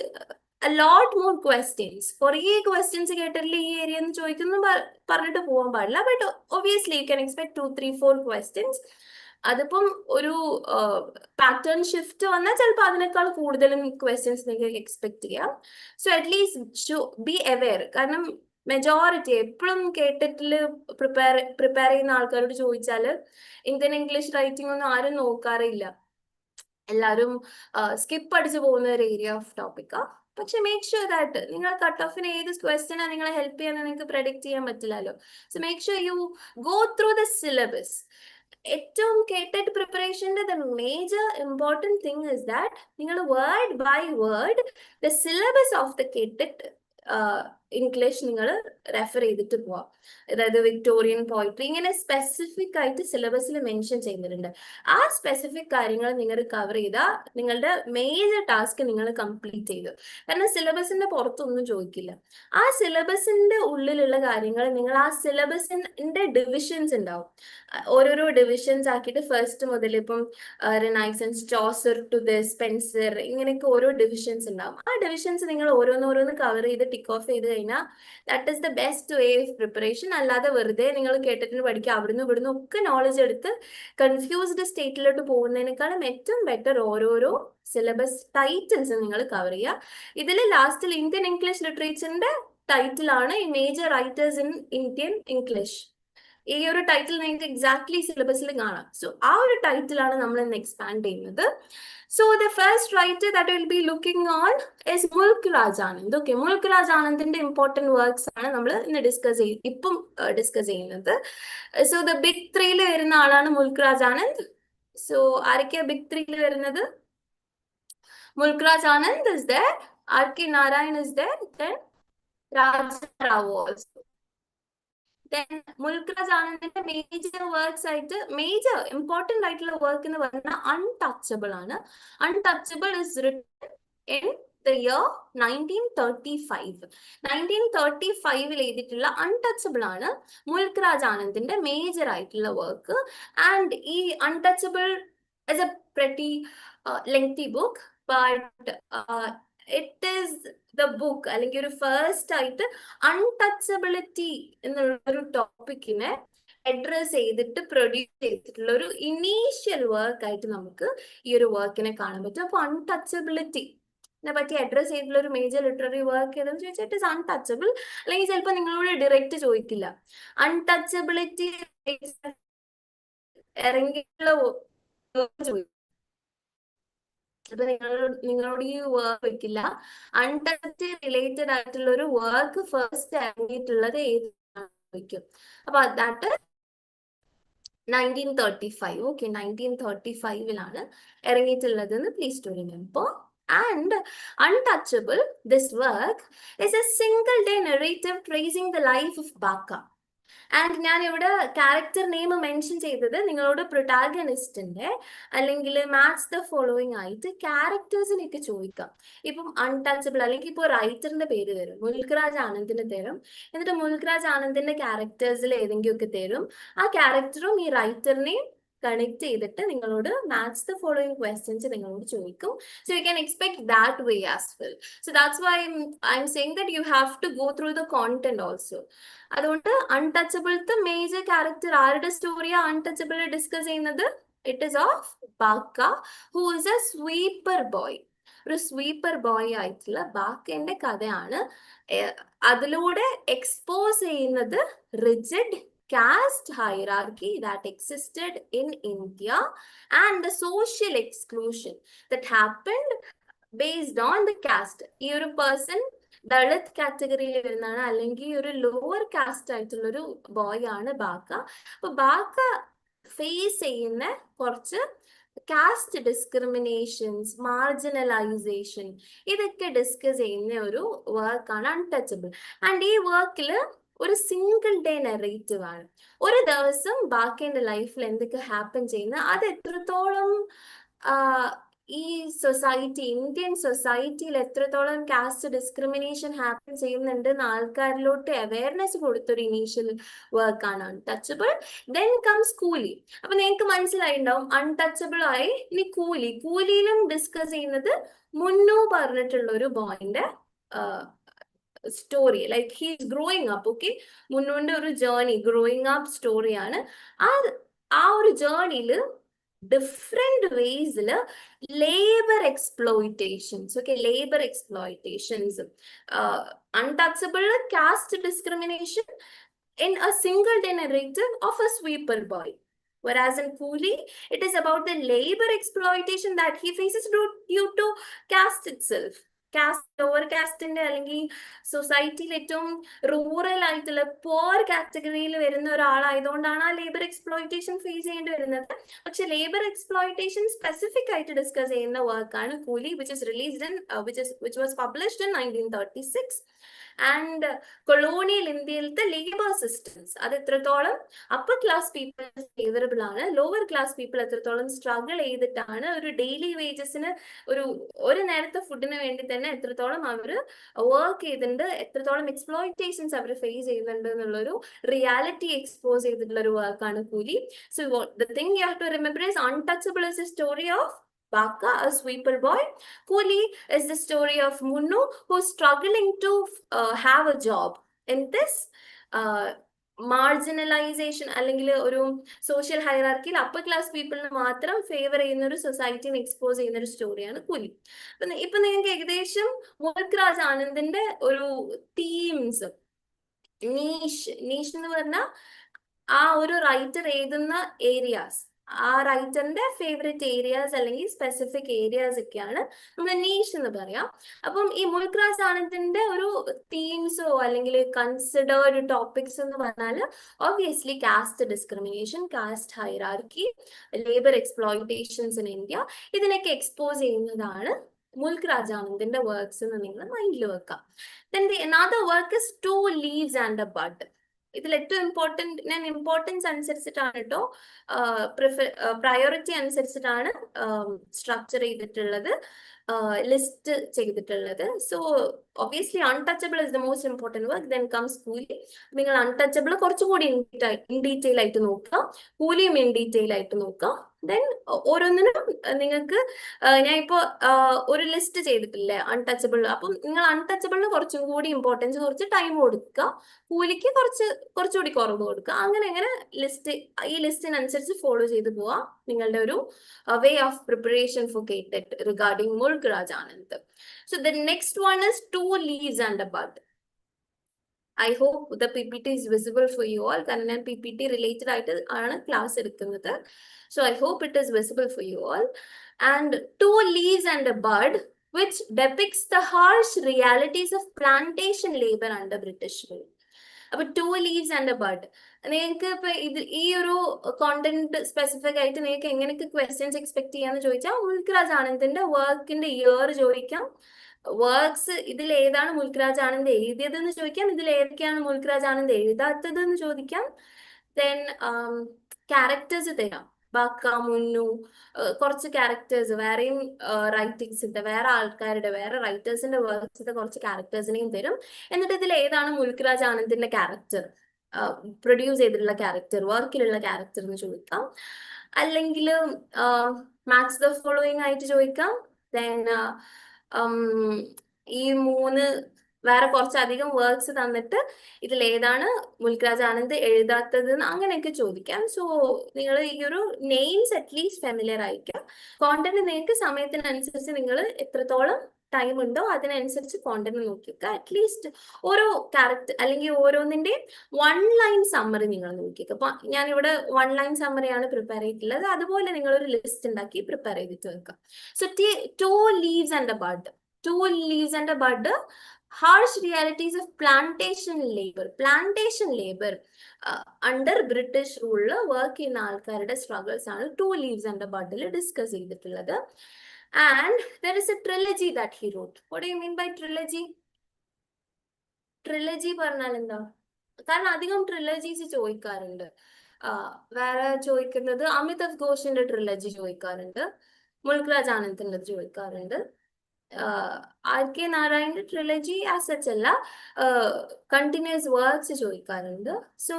a lot more questions. കുറേ questions കേട്ടിട്ടില്ല ഈ ഏരിയ എന്ന് ചോദിക്കുന്നു പറഞ്ഞിട്ട് പോകാൻ പാടില്ല. But obviously you can expect 2, 3, 4 questions. അതിപ്പം ഒരു പാറ്റേൺ ഷിഫ്റ്റ് വന്നാൽ ചിലപ്പോൾ അതിനേക്കാൾ കൂടുതലും ക്വസ്റ്റ്യൻസ് നിങ്ങൾക്ക് എക്സ്പെക്ട് ചെയ്യാം. So at least be aware. കാരണം മെജോറിറ്റി എപ്പോഴും കേട്ടിട്ടില് പ്രിപ്പയർ ചെയ്യുന്ന ആൾക്കാരോട് ചോദിച്ചാൽ ഇന്ത്യൻ ഇംഗ്ലീഷ് റൈറ്റിംഗ് ഒന്നും ആരും നോക്കാറില്ല. എല്ലാവരും സ്കിപ്പ് അടിച്ചു പോകുന്ന ഒരു ഏരിയ ഓഫ് ടോപ്പിക്കാ. പക്ഷെ മേക്ക് ഷുവർ ദാറ്റ് നിങ്ങൾ കട്ട് ഓഫിന് ഏത് ക്വസ്റ്റ്യനാണ് നിങ്ങളെ ഹെൽപ്പ് ചെയ്യാൻ നിങ്ങൾക്ക് പ്രഡിക്റ്റ് ചെയ്യാൻ പറ്റില്ലല്ലോ. So make sure you go through the syllabus. ഏറ്റവും KTET പ്രിപ്പറേഷന്റെ the major important thing is that നിങ്ങൾ word by word the syllabus of the KTET English നിങ്ങൾ റെഫർ ചെയ്തിട്ട് പോവാം. അതായത് വിക്ടോറിയൻ പോയിട്രി ഇങ്ങനെ സ്പെസിഫിക് ആയിട്ട് സിലബസിൽ മെൻഷൻ ചെയ്യുന്നുണ്ട്. ആ സ്പെസിഫിക് കാര്യങ്ങൾ നിങ്ങൾ കവർ ചെയ്താൽ നിങ്ങളുടെ മേജർ ടാസ്ക് നിങ്ങൾ കംപ്ലീറ്റ് ചെയ്തു. കാരണം സിലബസിന്റെ പുറത്തൊന്നും ചോദിക്കില്ല. ആ സിലബസിന്റെ ഉള്ളിലുള്ള കാര്യങ്ങൾ നിങ്ങൾ ആ സിലബസിന്റെ ഡിവിഷൻസ് ഉണ്ടാവും. ഓരോരോ ഡിവിഷൻസ് ആക്കിയിട്ട് ഫസ്റ്റ് മുതൽ ഇപ്പം റിനൈസൻസ്, ചോസർ ടു സ്പെൻസർ, ഇങ്ങനെയൊക്കെ ഓരോ ഡിവിഷൻസ് ഉണ്ടാവും. ആ ഡിവിഷൻസ് നിങ്ങൾ ഓരോന്നോരോന്ന് കവർ ചെയ്ത് ടിക്ക് ഓഫ് ചെയ്ത് കഴിഞ്ഞാൽ that is the best way of preparation. അല്ലാതെ വെറുതെ നിങ്ങൾ കേട്ടിട്ട് പഠിക്കുക, അവിടുന്ന് ഇവിടുന്ന് ഒക്കെ നോളജ് എടുത്ത് കൺഫ്യൂസ്ഡ് സ്റ്റേറ്റിലോട്ട് പോകുന്നതിനേക്കാളും ഏറ്റവും ബെറ്റർ ഓരോരോ സിലബസ് ടൈറ്റിൽസ് നിങ്ങൾ കവർ ചെയ്യുക. ഇതിൽ ലാസ്റ്റിൽ ഇന്ത്യൻ ഇംഗ്ലീഷ് ലിറ്ററേച്ചറിന്റെ ടൈറ്റിലാണ് ഈ major writers in Indian English. ഈ ഒരു ടൈറ്റിൽ നിങ്ങൾക്ക് എക്സാക്ട്ലി സിലബസിൽ കാണാം. സോ ആ ഒരു ടൈറ്റിലാണ് നമ്മൾ ഇന്ന് എക്സ്പാൻഡ് ചെയ്യുന്നത്. So the first writer that will be looking on is മുൽക്ക് രാജ് ആനന്ദ്. ഓക്കെ, മുൽക്ക് രാജ് ആനന്ദിന്റെ ഇമ്പോർട്ടന്റ് വർക്ക്സ് ആണ് നമ്മൾ ഇന്ന് ഡിസ്കസ് ചെയ്യുന്നത്. സോ ദ ബിഗ് ത്രീയിൽ വരുന്ന ആളാണ് മുൽക്ക് രാജ് ആനന്ദ്. സോ ആരൊക്കെയാ ബിഗ് ത്രീയിൽ വരുന്നത്? മുൽക്ക് Raj Anand is there, RK. Narayan is there, then Raja Rao also. Then മുൽക്ക് രാജ് ആനന്ദിന്റെ മേജർ വർക്ക്സ് ആയിട്ട് മേജർ ഇമ്പോർട്ടന്റ് ആയിട്ടുള്ള വർക്ക് എന്ന് പറഞ്ഞാൽ അൺടച്ചബിൾ ആണ്. Untouchable is written in the year 1935. 1935 എഴുതിയിട്ടുള്ള അൺടച്ചബിൾ ആണ് മുൽക്ക് രാജ് ആനന്ദിന്റെ മേജർ ആയിട്ടുള്ള വർക്ക്. ആൻഡ് ഈ untouchable is A pretty lengthy book, but it is the book അല്ലെങ്കിൽ ഒരു ഫസ്റ്റ് ആയിട്ട് അൺടച്ചബിലിറ്റി എന്നുള്ള ഒരു ടോപ്പിക്കിനെ അഡ്രസ് ചെയ്തിട്ട് പ്രൊഡ്യൂസ് ചെയ്തിട്ടുള്ള ഒരു ഇനീഷ്യൽ വർക്ക് ആയിട്ട് നമുക്ക് ഈ ഒരു വർക്കിനെ കാണാൻ പറ്റും. അപ്പൊ അൺടച്ചബിലിറ്റി പറ്റി അഡ്രസ് ചെയ്തിട്ടുള്ള ഒരു മേജർ ലിറ്റററി വർക്ക് ഏതെന്ന് ചോദിച്ചാൽ ഇറ്റ് ഇസ് അൺടച്ചബിൾ. അല്ലെങ്കിൽ ചിലപ്പോൾ നിങ്ങളോട് ഡയറക്റ്റ് ചോദിക്കില്ല അൺടച്ചബിലിറ്റി ഇറങ്ങിയിട്ടുള്ള ചോദിക്കും. അപ്പൊ നിങ്ങളോട് ഈ വർക്ക് വെക്കില്ല. അൺടച്ച് റിലേറ്റഡ് ആയിട്ടുള്ള ഒരു വർക്ക് ഫസ്റ്റ് ഇറങ്ങിയിട്ടുള്ളത് ഏതായിരിക്കും? അപ്പൊ ദാറ്റ് 1935. ഓക്കെ, 1935 ഇറങ്ങിയിട്ടുള്ളത് എന്ന് please to remember. And Untouchable, this work is a single day narrative tracing the life of Baka. And ഞാൻ ഇവിടെ ക്യാരക്ടർ നെയിം മെൻഷൻ ചെയ്തത് നിങ്ങളോട് പ്രൊട്ടാഗണിസ്റ്റിന്റെ അല്ലെങ്കിൽ മാച്ച് ദ ഫോളോയിങ് ആയിട്ട് ക്യാരക്ടേഴ്സിനൊക്കെ ചോദിക്കാം. ഇപ്പം അൺടച്ചബിൾ അല്ലെങ്കിൽ ഇപ്പോൾ റൈറ്ററിന്റെ പേര് തരും, മുൽക്ക് രാജ് ആനന്ദിന്റെ തരും. എന്നിട്ട് മുൽക്ക് രാജ് ആനന്ദിന്റെ ക്യാരക്ടേഴ്സിൽ ഏതെങ്കിലുമൊക്കെ തരും. ആ ക്യാരക്ടറും ഈ റൈറ്ററിനെയും കണക്ട് ചെയ്തിട്ട് നിങ്ങളോട് മാച്ച് ദ ഫോളോയിങ് ക്വസ്റ്റ്യൻസ് നിങ്ങളോട് ചോദിക്കും. So you can expect that way as well. So that's why I'm saying that you have to go through the content also. അതുകൊണ്ട് അൺടച്ചബിളത്തെ മേജർ ക്യാരക്ടർ ആരുടെ സ്റ്റോറിയാ അൺടച്ചബിൾ ഡിസ്കസ് ചെയ്യുന്നത്? It is of Bakha, who is a sweeper boy. ഒരു sweeper boy ആയിട്ടുള്ള ബാക്കന്റെ കഥയാണ്. അതിലൂടെ എക്സ്പോസ് ചെയ്യുന്നത് rigid caste hierarchy that existed in India and the social exclusion that happened based on the caste. ഈ ഒരു പേഴ്സൺ ദളിത് കാറ്റഗറിയിൽ വരുന്നതാണ്, അല്ലെങ്കിൽ ഒരു ലോവർ കാസ്റ്റ് ആയിട്ടുള്ള ഒരു ബോയ് ആണ് ബാക്ക. അപ്പൊ ബാക്ക ഫേസ് ചെയ്യുന്ന കുറച്ച് കാസ്റ്റ് ഡിസ്ക്രിമിനേഷൻസ്, മാർജിനലൈസേഷൻ, ഇതൊക്കെ ഡിസ്കസ് ചെയ്യുന്ന ഒരു വർക്കാണ് അൺടച്ചബിൾ. ആൻഡ് ഈ വർക്കിൽ ഒരു സിംഗിൾ ഡേ നെറേറ്റീവ് ആണ്. ഒരു ദിവസം ബാക്കിന്റെ ലൈഫിൽ എന്തൊക്കെ ഹാപ്പൻ ചെയ്യുന്ന, അത് എത്രത്തോളം ഈ സൊസൈറ്റി, ഇന്ത്യൻ സൊസൈറ്റിയിൽ എത്രത്തോളം കാസ്റ്റ് ഡിസ്ക്രിമിനേഷൻ ഹാപ്പൻ ചെയ്യുന്നുണ്ട് എന്ന് ആൾക്കാരിലോട്ട് അവയർനെസ് കൊടുത്തൊരു ഇനീഷ്യൽ വർക്കാണ് അൺടച്ചബിൾ. ദെൻ കംസ് കൂലി. അപ്പൊ നിങ്ങൾക്ക് മനസ്സിലായിണ്ടാവും അൺടച്ചബിൾ ആയി ഇനി കൂലി. കൂലിയിലും ഡിസ്കസ് ചെയ്യുന്നത് മുന്നു പറഞ്ഞിട്ടുള്ള ഒരു ബോയിന്റെ story, like he is growing up. Okay, മുന്നോന്റെ ഒരു ജേർണി, ഗ്രോയിങ് അപ്പ് സ്റ്റോറിയാണ്. ആ ഒരു ജേർണിയിൽ ഡിഫറെന്റ് വേസിൽ labour exploitations, okay, labour exploitations. Untouchable caste discrimination in a single day narrative of a sweeper boy. Whereas in Coolie, it is about the labor exploitation that he faces due to caste itself. Lower കാസ്റ്റിന്റെ അല്ലെങ്കിൽ സൊസൈറ്റിയിൽ ഏറ്റവും rural ആയിട്ടുള്ള പോർ കാറ്റഗറിയിൽ വരുന്ന ഒരാളായതുകൊണ്ടാണ് ആ labour exploitation face ചെയ്യേണ്ടി വരുന്നത്. പക്ഷെ ലേബർ എക്സ്പ്ലോയിറ്റേഷൻ സ്പെസിഫിക് ആയിട്ട് ഡിസ്കസ് ചെയ്യുന്ന വർക്കാണ് coolie, which was published in 1936. And colonial ഇന്ത്യയിലത്തെ ലേബർ സിസ്റ്റംസ് അത് എത്രത്തോളം അപ്പർ ക്ലാസ് പീപ്പിൾ ഫേവറബിൾ ആണ്, ലോവർ ക്ലാസ് പീപ്പിൾ എത്രത്തോളം സ്ട്രഗിൾ ചെയ്തിട്ടാണ് ഒരു ഡെയിലി വേജസിന്, ഒരു നേരത്തെ ഫുഡിന് വേണ്ടി തന്നെ എത്രത്തോളം അവർ വർക്ക് ചെയ്തിട്ടുണ്ട്, എത്രത്തോളം എക്സ്പ്ലോയിറ്റേഷൻസ് അവർ ഫേസ് ചെയ്യുന്നുണ്ട് എന്നുള്ളൊരു റിയാലിറ്റി എക്സ്പോസ് ചെയ്തിട്ടുള്ള ഒരു വർക്കാണ് Coolie. So the thing you have to remember is untouchable is a story of Baka, a sweeper boy. Coolie is the story of Munnu, who's struggling to have a job in this marginalisation അല്ലെങ്കിൽ ഒരു social ഹൈറാർക്കിയിൽ upper class പീപ്പിളിന് മാത്രം favour ചെയ്യുന്ന ഒരു സൊസൈറ്റിനെ expose ചെയ്യുന്ന ഒരു സ്റ്റോറിയാണ് കൂലി. ഇപ്പൊ നിങ്ങൾക്ക് ഏകദേശം മുൽക്ക് രാജ് ആനന്ദിന്റെ ഒരു തീംസ്, നീഷ് എന്ന് പറഞ്ഞാൽ ആ ഒരു റൈറ്റർ എഴുതുന്ന ഏരിയാസ്, ആ റൈറ്ററിന്റെ ഫേവറേറ്റ് ഏരിയാസ് അല്ലെങ്കിൽ സ്പെസിഫിക് ഏരിയാസ് ഒക്കെയാണ് നമ്മൾ നീഷ് എന്ന് പറയാം. അപ്പം ഈ മുൽക്ക് രാജ് ആനന്ദിന്റെ ഒരു തീംസോ അല്ലെങ്കിൽ കൺസിഡേർഡ് ടോപ്പിക്സ് എന്ന് പറഞ്ഞാൽ obviously caste discrimination, caste hierarchy, labour exploitations in India, ഇതിനൊക്കെ എക്സ്പോസ് ചെയ്യുന്നതാണ് മുൽക്ക് രാജ് ആനന്ദിന്റെ വർക്ക്സ് എന്ന് നിങ്ങൾ മൈൻഡിൽ വെക്കാം. Then the another work is Two Leaves and a Bud. ഇതിൽ ഏറ്റവും ഇമ്പോർട്ടൻസ് അനുസരിച്ചിട്ടാണ് കേട്ടോ, പ്രയോറിറ്റി അനുസരിച്ചിട്ടാണ് സ്ട്രക്ചർ ചെയ്തിട്ടുള്ളത്, ലിസ്റ്റ് ചെയ്തിട്ടുള്ളത്. So obviously untouchable is the most important work, then comes കൂലി. നിങ്ങൾ അൺടച്ചബിൾ കുറച്ചുകൂടി ഇൻ ഡീറ്റെയിൽ ആയിട്ട് നോക്കുക, കൂലിയും ഇൻ ഡീറ്റെയിൽ ആയിട്ട് നോക്കുക. ദെൻ ഓരോന്നിനും നിങ്ങൾക്ക് ഞാൻ ഇപ്പോൾ ഒരു ലിസ്റ്റ് ചെയ്തിട്ടില്ലേ അൺടച്ചബിൾ, അപ്പം നിങ്ങൾ അൺടച്ചബിളിന് കുറച്ചും കൂടി ഇമ്പോർട്ടൻസ്, കുറച്ച് ടൈം കൊടുക്കുക, കൂലിക്ക് കുറച്ചുകൂടി കുറവ് കൊടുക്കുക. അങ്ങനെ ഈ ലിസ്റ്റിനനുസരിച്ച് ഫോളോ ചെയ്ത് പോവാ നിങ്ങളുടെ ഒരു way of preparation for KTET regarding Mulk Raj Anand. So the next one is Two Leaves and a Bud. I hope the PPT is visible for you all. കാരണം ഞാൻ PPT related ആയിട്ട് ആണ് ക്ലാസ് എടുക്കുന്നത്. So I hope it is visible for you all. And Two Leaves and a Bud, which depicts the harsh realities of plantation labor under British rule. അപ്പൊ Two Leaves and a Bud, നിങ്ങൾക്ക് ഇപ്പൊ ഈ ഒരു content specific ആയിട്ട് നിങ്ങൾക്ക് എങ്ങനെയൊക്കെ questions expect ചെയ്യാന്ന് ചോദിച്ചാൽ മുൽക്ക് രാജ് ആനന്ദിന്റെ വർക്കിന്റെ ഇയർ ചോദിക്കാം, വർക്ക്സ് ഇതിൽ ഏതാണ് മുൽക്ക് രാജ് ആനന്ദ് എഴുതിയതെന്ന് ചോദിക്കാം, ഇതിൽ ഏതൊക്കെയാണ് മുൽക്ക് രാജ് ആനന്ദ് എഴുതാത്തത് എന്ന് ചോദിക്കാം. ദെൻ ക്യാരക്ടേഴ്സ് തരാം, ബക്ക, മുന്നു, കുറച്ച് ക്യാരക്ടേഴ്സ് വേറെയും റൈറ്റിംഗ്സിന്റെ, വേറെ ആൾക്കാരുടെ, വേറെ റൈറ്റേഴ്സിന്റെ വർക്ക്സിന്റെ കുറച്ച് ക്യാരക്ടേഴ്സിനെയും തരും. എന്നിട്ട് ഇതിൽ ഏതാണ് മുൽക്ക് രാജ് ആനന്ദിന്റെ ക്യാരക്ടർ, പ്രൊഡ്യൂസ് ചെയ്തിട്ടുള്ള ക്യാരക്ടർ, വർക്കിലുള്ള ക്യാരക്ടർ എന്ന് ചോദിക്കാം. അല്ലെങ്കിൽ മാച്ച് ദ ഫോളോയിങ് ആയിട്ട് ചോദിക്കാം. ദെൻ ഈ വേറെ കുറച്ചധികം വർക്ക്സ് തന്നിട്ട് ഇതിൽ ഏതാണ് മുൽക്ക് രാജ് ആനന്ദ് എഴുതാത്തത് അങ്ങനെയൊക്കെ ചോദിക്കാം. സോ നിങ്ങൾ ഈ ഒരു നെയിംസ് അറ്റ്ലീസ്റ്റ് ഫെമിലിയർ ആയിരിക്കാം. കോണ്ടന്റ് നിങ്ങൾക്ക് സമയത്തിനനുസരിച്ച് നിങ്ങൾ എത്രത്തോളം ടൈം ഉണ്ടോ അതിനനുസരിച്ച് കോണ്ടന്റ് നോക്കിക്കുക. അറ്റ്ലീസ്റ്റ് ഓരോ ക്യാരക്ടർ അല്ലെങ്കിൽ ഓരോന്നിന്റെയും 1 ലൈൻ സമ്മറി നിങ്ങൾ നോക്കിക്കുക. അപ്പൊ ഞാനിവിടെ 1 ലൈൻ സമ്മറിയാണ് പ്രിപ്പയർ ചെയ്തിട്ടുള്ളത്, അതുപോലെ നിങ്ങൾ ഒരു ലിസ്റ്റ് ഉണ്ടാക്കി പ്രിപ്പയർ ചെയ്തിട്ട് വെക്കുക. So Two Leaves and a Bud. Two Leaves and a Bud, harsh realities of plantation labor under British rule work ചെയ്യുന്ന ആൾക്കാരുടെ സ്ട്രഗിൾസ് ആണ് Two Leaves and a Bud discuss ചെയ്തിട്ടുള്ളത്. And there is a trilogy that he wrote. What do you mean by trilogy? Trilogy പറഞ്ഞാൽ എന്താ? കാരണം അധികം ട്രിലജീസ് ചോദിക്കാറുണ്ട്. വേറെ ചോദിക്കുന്നത് അമിതാഭ് ഘോഷിന്റെ ട്രിലജി ചോദിക്കാറുണ്ട്, മുൽക്ക് രാജ് ആനന്ദിന്റെ ചോദിക്കാറുണ്ട്, RK നാരായണന്റെ ട്രിലജി ആസ് സച്ച് അല്ല, കണ്ടിന്യൂസ് വർക്ക്സ് ചോദിക്കാറുണ്ട്. So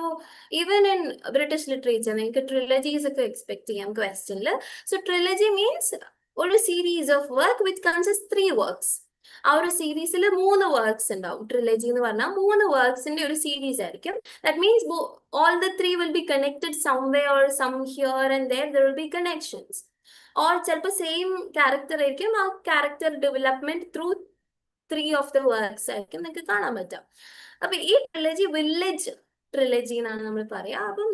even in British literature നിങ്ങൾക്ക് ട്രിലജീസ് ഒക്കെ എക്സ്പെക്ട് ചെയ്യാം ക്വസ്റ്റ്യനിൽ. സോ ട്രിലജി മീൻസ് ഒരു series of work which consist 3 works. ആ ഒരു സീരീസിൽ 3 വർക്ക്സ് ഉണ്ടാവും. ട്രിലജി എന്ന് പറഞ്ഞാൽ 3 വർക്ക്സിന്റെ ഒരു സീരീസ് ആയിരിക്കും. That means all the 3 will be connected somewhere or some here and there will be connections. Or ചിലപ്പോൾ സെയിം ക്യാരക്ടർ ആയിരിക്കും, ആ character development through 3 of the works ആയിരിക്കും നിങ്ങൾക്ക് കാണാൻ പറ്റാം. അപ്പൊ ഈ ട്രിലജി വില്ലേജ് ട്രിലജി എന്നാണ് നമ്മൾ പറയാ. അപ്പം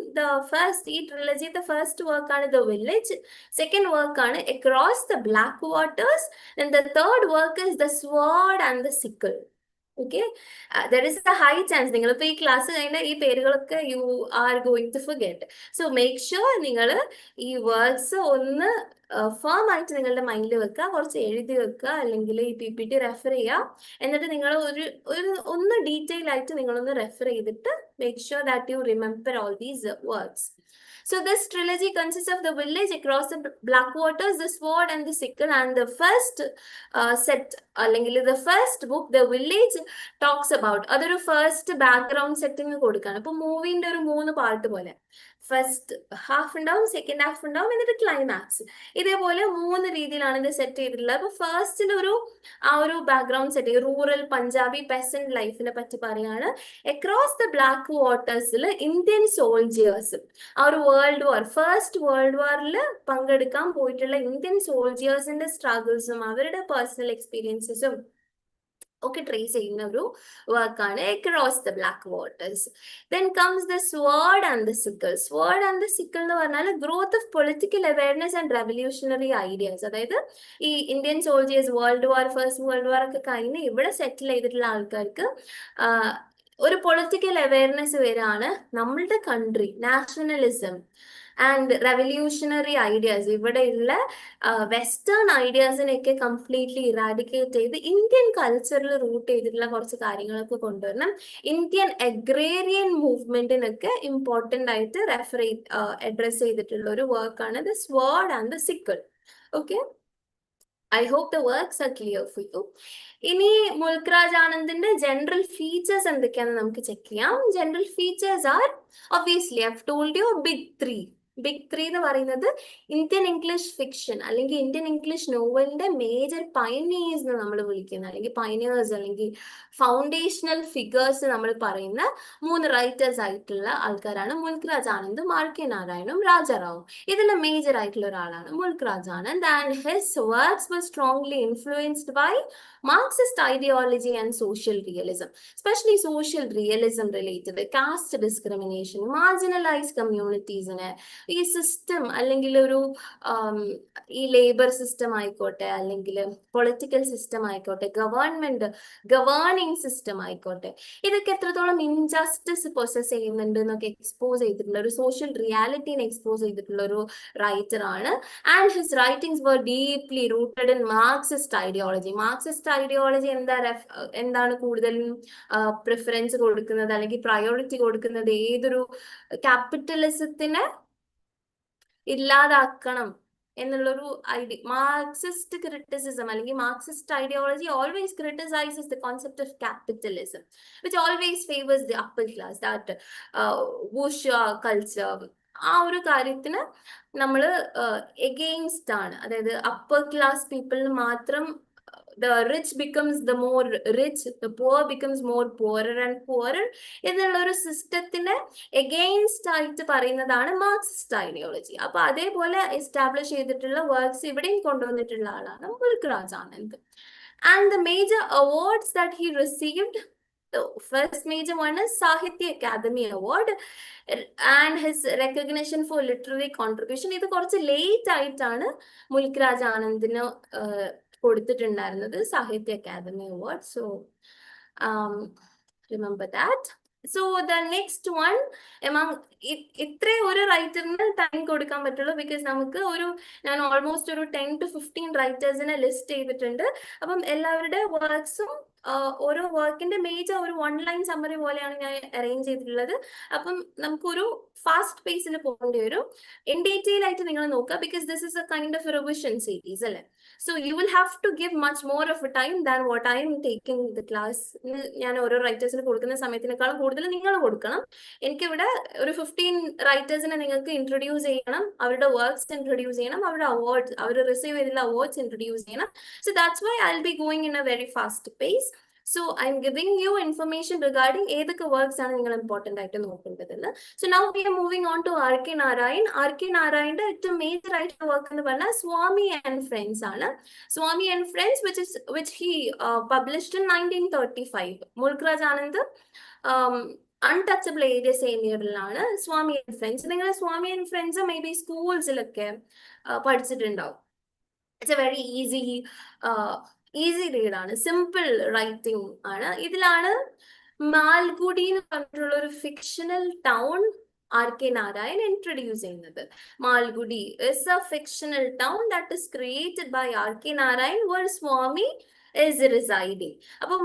ഈ ട്രിലജിയുടെ ഫസ്റ്റ് വർക്കാണ് ദ വില്ലേജ്, സെക്കൻഡ് വർക്കാണ് across the black waters, and the third work is the sword and the sickle. Okay, there is a high chance നിങ്ങളിപ്പോൾ ഈ ക്ലാസ് കഴിഞ്ഞ ഈ പേരുകളൊക്കെ you are going to forget. So make sure നിങ്ങൾ ഈ words ഒന്ന് firm ആയിട്ട് നിങ്ങളുടെ മൈൻഡിൽ വെക്കുക, കുറച്ച് എഴുതി വെക്കുക, അല്ലെങ്കിൽ ഈ PPT റെഫർ ചെയ്യുക. എന്നിട്ട് നിങ്ങൾ ഒന്ന് ഡീറ്റെയിൽ ആയിട്ട് നിങ്ങളൊന്ന് റെഫർ ചെയ്തിട്ട് make sure that you remember all these words. So this trilogy consists of the village across the black waters, the sword and the sickle, and the first set, അല്ലെങ്കിൽ the first book, the village talks about, അതൊരു first background setting കൊടുക്കാണ്. ഇപ്പൊ മൂവിന്റെ ഒരു 3 part പോലെ, first half ഉണ്ടാവും, second half ഉണ്ടാവും, എന്നിട്ട് climax. ഇതേപോലെ 3 രീതിയിലാണ് ഇത് സെറ്റ് ചെയ്തിട്ടുള്ളത്. അപ്പൊ ഫസ്റ്റിൽ ആ ഒരു background set rural Punjabi peasant ലൈഫിനെ പറ്റി പറയാണ്. അക്രോസ് ദ ബ്ലാക്ക് വാട്ടേഴ്സിൽ ഇന്ത്യൻ സോൾജിയേഴ്സ് ആ ഒരു ഫസ്റ്റ് വേൾഡ് വാറിൽ പങ്കെടുക്കാൻ പോയിട്ടുള്ള ഇന്ത്യൻ സോൾജിയേഴ്സിന്റെ സ്ട്രഗിൾസും അവരുടെ പേഴ്സണൽ എക്സ്പീരിയൻസസും ഒക്കെ ട്രേസ് ചെയ്യുന്ന ഒരു വർക്കാണ് across the black waters. Then comes the sword and the sickle. Sword and the sickle എന്ന് പറഞ്ഞാൽ growth of political awareness and revolutionary ideas. അതായത് ഈ Indian soldiers first world war ഒക്കെ കഴിഞ്ഞ് ഇവിടെ സെറ്റിൽ ചെയ്തിട്ടുള്ള ആൾക്കാർക്ക് ഒരു പൊളിറ്റിക്കൽ അവയർനെസ് വരാണ്. നമ്മളുടെ country nationalism and revolutionary ideas, ഇവിടെയുള്ള വെസ്റ്റേൺ ഐഡിയാസിനെയൊക്കെ കംപ്ലീറ്റ്ലി ഇറാഡിക്കേറ്റ് ചെയ്ത് ഇന്ത്യൻ കൾച്ചറിൽ റൂട്ട് ചെയ്തിട്ടുള്ള കുറച്ച് കാര്യങ്ങളൊക്കെ കൊണ്ടുവരണം. ഇന്ത്യൻ അഗ്രേറിയൻ മൂവ്മെന്റിനൊക്കെ ഇമ്പോർട്ടൻ്റ് ആയിട്ട് അഡ്രസ് ചെയ്തിട്ടുള്ള ഒരു വർക്കാണ് the sword and the sickle. Okay, I hope the works are clear for you. ഇനി മുൽക്ക് രാജ് ആനന്ദിന്റെ ജനറൽ ഫീച്ചേഴ്സ് എന്തൊക്കെയാണെന്ന് നമുക്ക് ചെക്ക് ചെയ്യാം. General features are obviously I have told you big three. Big three എന്ന് പറയുന്നത് ഇന്ത്യൻ ഇംഗ്ലീഷ് ഫിക്ഷൻ അല്ലെങ്കിൽ Indian English നോവലിന്റെ മേജർ പയനിയേഴ്സ് എന്ന് നമ്മൾ വിളിക്കുന്ന, അല്ലെങ്കിൽ പയനിയേഴ്സ് അല്ലെങ്കിൽ ഫൗണ്ടേഷണൽ ഫിഗേഴ്സ് നമ്മൾ പറയുന്ന 3 റൈറ്റേഴ്സ് ആയിട്ടുള്ള ആൾക്കാരാണ് മുൽക്ക് രാജ് ആനന്ദും ആർ.കെ. നാരായണും രാജാറാവും. ഇതിലെ മേജർ ആയിട്ടുള്ള ഒരാളാണ് മുൽക്ക് Raj Anand. And his works were strongly influenced by Marxist ideology and social realism, especially social realism related caste discrimination, marginalized communities ഈ സിസ്റ്റം അല്ലെങ്കിൽ ഈ ലേബർ സിസ്റ്റം ആയിക്കോട്ടെ, അല്ലെങ്കിൽ പൊളിറ്റിക്കൽ സിസ്റ്റം ആയിക്കോട്ടെ, ഗവേണിംഗ് സിസ്റ്റം ആയിക്കോട്ടെ, ഇതൊക്കെ എത്രത്തോളം ഇൻജസ്റ്റിസ് പൊസസ് ചെയ്യുന്നുണ്ട് എന്നൊക്കെ എക്സ്പോസ് ചെയ്തിട്ടുള്ള ഒരു സോഷ്യൽ റിയാലിറ്റീനെ എക്സ്പോസ് ചെയ്തിട്ടുള്ള ഒരു റൈറ്റർ ആണ്. And his writings were deeply rooted in Marxist ideology. Marxist ideology എന്താണ് കൂടുതലും പ്രിഫറൻസ് കൊടുക്കുന്നത് അല്ലെങ്കിൽ പ്രയോറിറ്റി കൊടുക്കുന്നത്? ഏതൊരു ക്യാപിറ്റലിസത്തിനെ ഇല്ലാതാക്കണം എന്നുള്ളൊരു മാർക്സിസ്റ്റ് ക്രിറ്റിസിസം അല്ലെങ്കിൽ Marxist ideology always ക്രിട്ടിസൈസസ് the concept of capitalism which always favours the upper class, that bourgeois culture. ആ ഒരു കാര്യത്തിന് നമ്മൾ എഗെയിൻസ്റ്റ് ആണ്. അതായത് അപ്പർ ക്ലാസ് പീപ്പിളിന് മാത്രം the rich becomes the more rich, the poor becomes more poorer and poorer എന്നുള്ള ഒരു സിസ്റ്റത്തിന് എഗെയിൻസ്റ്റ് ആയിട്ട് പറയുന്നതാണ് മാർക്സിസ്റ്റ് ഐഡിയോളജി. അപ്പൊ അതേപോലെ എസ്റ്റാബ്ലിഷ് ചെയ്തിട്ടുള്ള വർക്ക്സ് ഇവിടെയും കൊണ്ടുവന്നിട്ടുള്ള ആളാണ് മുൽക്ക് Raj Anand. And the major awards that he received, the first major one is Sahitya Academy Award and his recognition for literary contribution. ഇത് കുറച്ച് ലേറ്റ് ആയിട്ടാണ് മുൽക്ക് രാജ് ആനന്ദിന് കൊടുത്തിട്ടുണ്ടായിരുന്നത്, Sahitya Akademi award. So remember that. So the next one ഇത്രേ ഒരു റൈറ്ററിന് ടൈം കൊടുക്കാൻ പറ്റുള്ളൂ, ബിക്കോസ് നമുക്ക് ഞാൻ ഓൾമോസ്റ്റ് ഒരു 10 to 15 റൈറ്റേഴ്സിനെ ലിസ്റ്റ് ചെയ്തിട്ടുണ്ട്. അപ്പം എല്ലാവരുടെ വർക്ക്സും ഓരോ വർക്കിന്റെ മേജർ ഒരു 1 ലൈൻ സമ്മറി പോലെയാണ് ഞാൻ അറേഞ്ച് ചെയ്തിട്ടുള്ളത്. അപ്പം നമുക്കൊരു ഫാസ്റ്റ് പേസിൽ പോകേണ്ടി വരും. ഇൻ ഡീറ്റെയിൽ ആയിട്ട് നിങ്ങൾ നോക്കുക, because this is a kind of revision series അല്ലേ. So you will have to give much more of a time than what I'm taking the class. ഞാൻ ഓരോ റൈറ്റേഴ്സിന് കൊടുക്കുന്ന സമയത്തിനേക്കാളും കൂടുതൽ നിങ്ങൾ കൊടുക്കണം. എനിക്കിവിടെ ഒരു 15 റൈറ്റേഴ്സിനെ നിങ്ങൾക്ക് ഇൻട്രൊഡ്യൂസ് ചെയ്യണം, അവരുടെ വർക്ക്സ് ഇൻട്രൊഡ്യൂസ് ചെയ്യണം, അവരുടെ അവാർഡ്സ്, അവർ റിസീവ് ചെയ്തിട്ടുള്ള അവാർഡ്സ് ഇൻട്രൊഡ്യൂസ് ചെയ്യണം. So that's why I will be going in A very fast pace. So I'm giving you information regarding ഏതൊക്കെ വർക്ക്സ് ആണ് നിങ്ങൾ ഇമ്പോർട്ടൻ്റ് ആയിട്ട് നോക്കേണ്ടതെന്ന്. So now we are moving on to R.K. Narayan. R.K. നാരായണന്റെ ഏറ്റവും major ആയിട്ടുള്ള work എന്ന് പറഞ്ഞാൽ സ്വാമി and friends ആണ്. Swami and friends which he published in 1935. Mulk Raj Anand untouchable area same ഇയറിലാണ് സ്വാമി ആൻഡ് ഫ്രണ്ട്സ്. നിങ്ങൾ Swami and friends may be സ്കൂൾസിലൊക്കെ പഠിച്ചിട്ടുണ്ടാവും. It's a very easy read ആണ്, സിമ്പിൾ റൈറ്റിംഗ് ആണ്. ഇതിലാണ് മാൽഗുഡി എന്ന് പറഞ്ഞിട്ടുള്ള ഒരു fictional town R.K. Narayan introduce ചെയ്യുന്നത്. Malgudi is a fictional town that is created by R.K. Narayan where Swami is residing. അപ്പം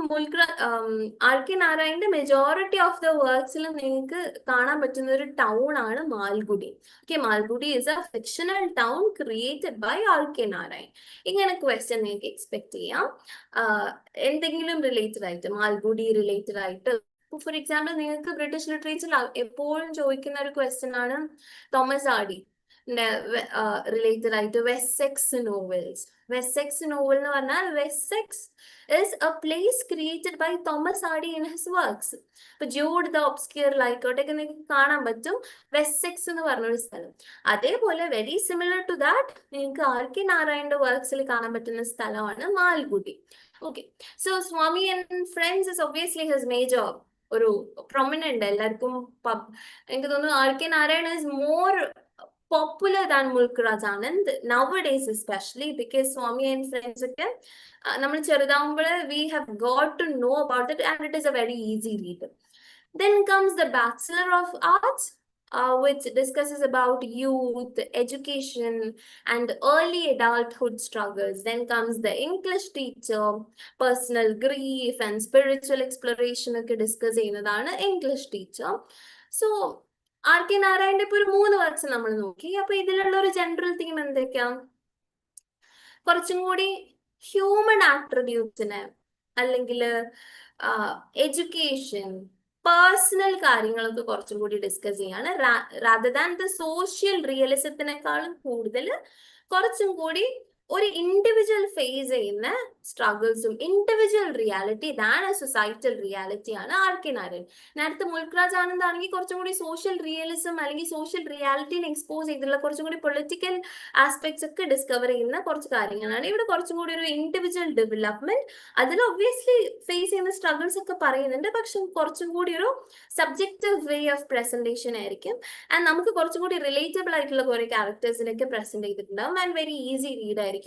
R.K. നാരായണന്റെ മെജോറിറ്റി ഓഫ് ദ വർക്ക്സിൽ നിങ്ങൾക്ക് കാണാൻ പറ്റുന്ന ഒരു ടൗൺ ആണ് Malgudi. Okay, Malgudi is a fictional town created by R.K. Narayan. ഇങ്ങനെ ക്വസ്റ്റ്യൻ നിങ്ങൾക്ക് എക്സ്പെക്ട് ചെയ്യാം. എന്തെങ്കിലും റിലേറ്റഡ് ആയിട്ട്, മാൽഗുഡി റിലേറ്റഡ് ആയിട്ട്. ഫോർ എക്സാമ്പിൾ നിങ്ങൾക്ക് ബ്രിട്ടീഷ് ലിറ്ററേച്ചറിൽ എപ്പോഴും ചോദിക്കുന്ന ഒരു ക്വസ്റ്റ്യൻ ആണ് തോമസ് ആർഡി. റിലേറ്റഡ് ആയിട്ട് വെസെക്സ് നോവൽസ്. വെസെക്സ് നോവൽ എന്ന് പറഞ്ഞാൽ Wessex is a place created by Thomas Hardy in his works. ഇപ്പൊ ജൂഡ് ദ ഒബ്സ്ക്യൂർ ആയിക്കോട്ടെ നിങ്ങൾക്ക് കാണാൻ പറ്റും വെസെക്സ് എന്ന് പറഞ്ഞൊരു സ്ഥലം. അതേപോലെ വെരി സിമിലർ ടു ദാറ്റ് നിങ്ങൾക്ക് ആർ.കെ. നാരായണന്റെ വർക്ക്സിൽ കാണാൻ പറ്റുന്ന സ്ഥലമാണ് Malgudi. Okay, so Swami and friends is obviously his major ഒരു പ്രൊമിനന്റ് എല്ലാവർക്കും. എനിക്ക് തോന്നുന്നു RK. Narayana is more popular than Mulk Raj Anand nowadays, especially because Swami and friends ഒക്കെ നമ്മൾ ചെറുതാവുമ്പോൾ we have got to know about it and it is a very easy read. Then comes the Bachelor of Arts, which discusses about youth, education, and early adulthood struggles. Then comes the English teacher, personal grief and spiritual exploration ഒക്കെ discuss ചെയ്യുന്നതാണ് English teacher. So RK. നാരായണന്റെ ഇപ്പൊ ഒരു 3 works നമ്മൾ നോക്കി. അപ്പൊ ഇതിലുള്ള ഒരു ജനറൽ തീം എന്തൊക്കെയാ? കുറച്ചും കൂടി ഹ്യൂമൻ ആട്രിബ്യൂട്ട്സിനെ അല്ലെങ്കിൽ എഡ്യൂക്കേഷൻ, പേഴ്സണൽ കാര്യങ്ങളൊക്കെ കുറച്ചും കൂടി ഡിസ്കസ് ചെയ്യാണ്. റാദർ ദാൻ ദ സോഷ്യൽ റിയലിസത്തിനേക്കാളും കൂടുതൽ കുറച്ചും കൂടി ഒരു ഇൻഡിവിജ്വൽ ഫേസ് ചെയ്യുന്ന സ്ട്രഗിൾസും individual reality than a societal reality ആണ് ആർ.കെ. നാരായൺ. നേരത്തെ മുൽക് രാജ് ആനന്ദ് ആണെങ്കിൽ കുറച്ചും കൂടി സോഷ്യൽ റിയലിസം അല്ലെങ്കിൽ സോഷ്യൽ റിയാലിറ്റിനെ എക്സ്പോസ് ചെയ്തിട്ടുള്ള കുറച്ചും കൂടി പൊളിറ്റിക്കൽ ആസ്പെക്ട്സ് ഒക്കെ ഡിസ്കവർ ചെയ്യുന്ന കുറച്ച് കാര്യങ്ങളാണ്. ഇവിടെ കുറച്ചും കൂടി ഒരു ഇൻഡിവിജ്വൽ ഡെവലപ്മെന്റ്, അതിൽ ഒബ്വിയസ്ലി ഫേസ് ചെയ്യുന്ന സ്ട്രഗിൾസ് ഒക്കെ പറയുന്നുണ്ട്, പക്ഷെ കുറച്ചും കൂടി ഒരു സബ്ജക്റ്റീവ് വേ ഓഫ് പ്രസന്റേഷൻ ആയിരിക്കും. ആൻഡ് നമുക്ക് കുറച്ചും കൂടി റിലേറ്റബിൾ ആയിട്ടുള്ള കുറെ ക്യാരക്ടേഴ്സിനൊക്കെ പ്രസന്റ് ചെയ്തിട്ടുണ്ടാവും ആൻഡ് വെരി ഈസി റീഡ് ആയിരിക്കും.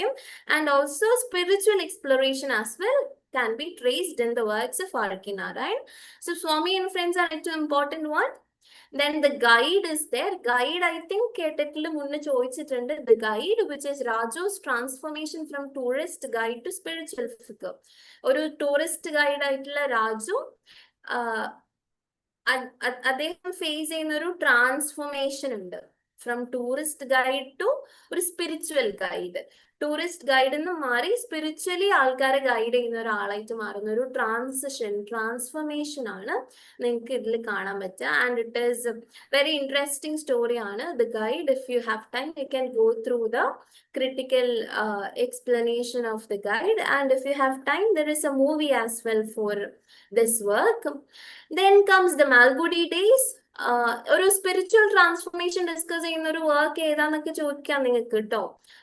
And also spiritual exploration as well can be traced in the works of R.K. Narayan. So Swami and friends are an important one. Then the guide is there. Guide, I think K TET munne choichittunde. The guide, which is Raju's transformation from tourist guide to spiritual figure. Oru tourist guide aayittulla Raju അദ്ദേഹം face ചെയ്യുന്ന ഒരു transformation ഉണ്ട്. From tourist guide to ഒരു spiritual guide. Tourist ഗൈഡിൽ നിന്ന് മാറി spiritually ആൾക്കാരെ guide ചെയ്യുന്ന ഒരാളായിട്ട് മാറുന്ന ഒരു ട്രാൻസ്ഫോർമേഷൻ ആണ് നിങ്ങൾക്ക് ഇതിൽ കാണാൻ പറ്റുക. And it is very interesting story ആണ് the guide. If you have time you can go through the critical explanation of the guide, and if you have time there is a movie as well for this work. Then comes the Malgudi days. ഒരു spiritual transformation discuss ചെയ്യുന്ന ഒരു work ഏതാന്നൊക്കെ ചോദിക്കാം നിങ്ങൾക്ക് കേട്ടോ.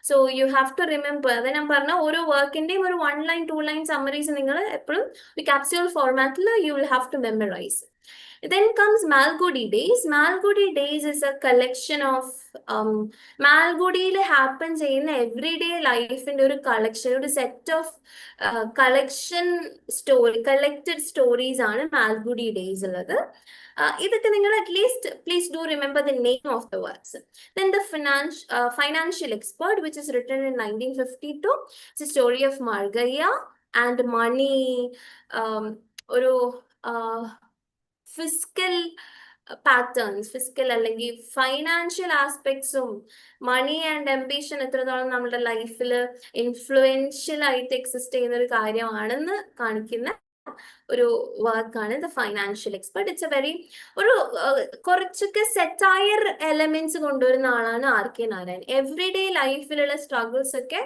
So you have to remember. അത് ഞാൻ പറഞ്ഞ ഓരോ വർക്കിന്റെയും ഒരു 1 line 2 line സമ്മറീസ് നിങ്ങൾ എപ്പോഴും ഒരു ക്യാപ്സ്യൂൾ ഫോർമാറ്റിൽ you will have to memorise. Then comes Malgudi days. Malgudi days is a collection of Malgudil happens in everyday life in ഒരു collection, ഒരു set of collected stories ആണ് Malgudi days ഉള്ളത്. ഇതൊക്കെ നിങ്ങൾ at least please do remember the name of the works. Then the financial expert, which is written in 1952. It's a story of Margaya and money, ഒരു physical patterns, physical അല്ലെങ്കിൽ financial ആസ്പെക്ട്സും money and ambition എത്രത്തോളം നമ്മുടെ ലൈഫിൽ influential ആയിട്ട് exist ചെയ്യുന്ന ഒരു കാര്യമാണെന്ന് കാണിക്കുന്ന ഒരു വർക്കാണ് the financial expert. It's a very ഒരു കുറച്ചൊക്കെ സെറ്റയർ എലമെന്റ്സ് കൊണ്ടുവരുന്ന ആളാണ് ആർ.കെ. നാരായൺ. എവറിഡേ ലൈഫിലുള്ള സ്ട്രഗിൾസ് ഒക്കെ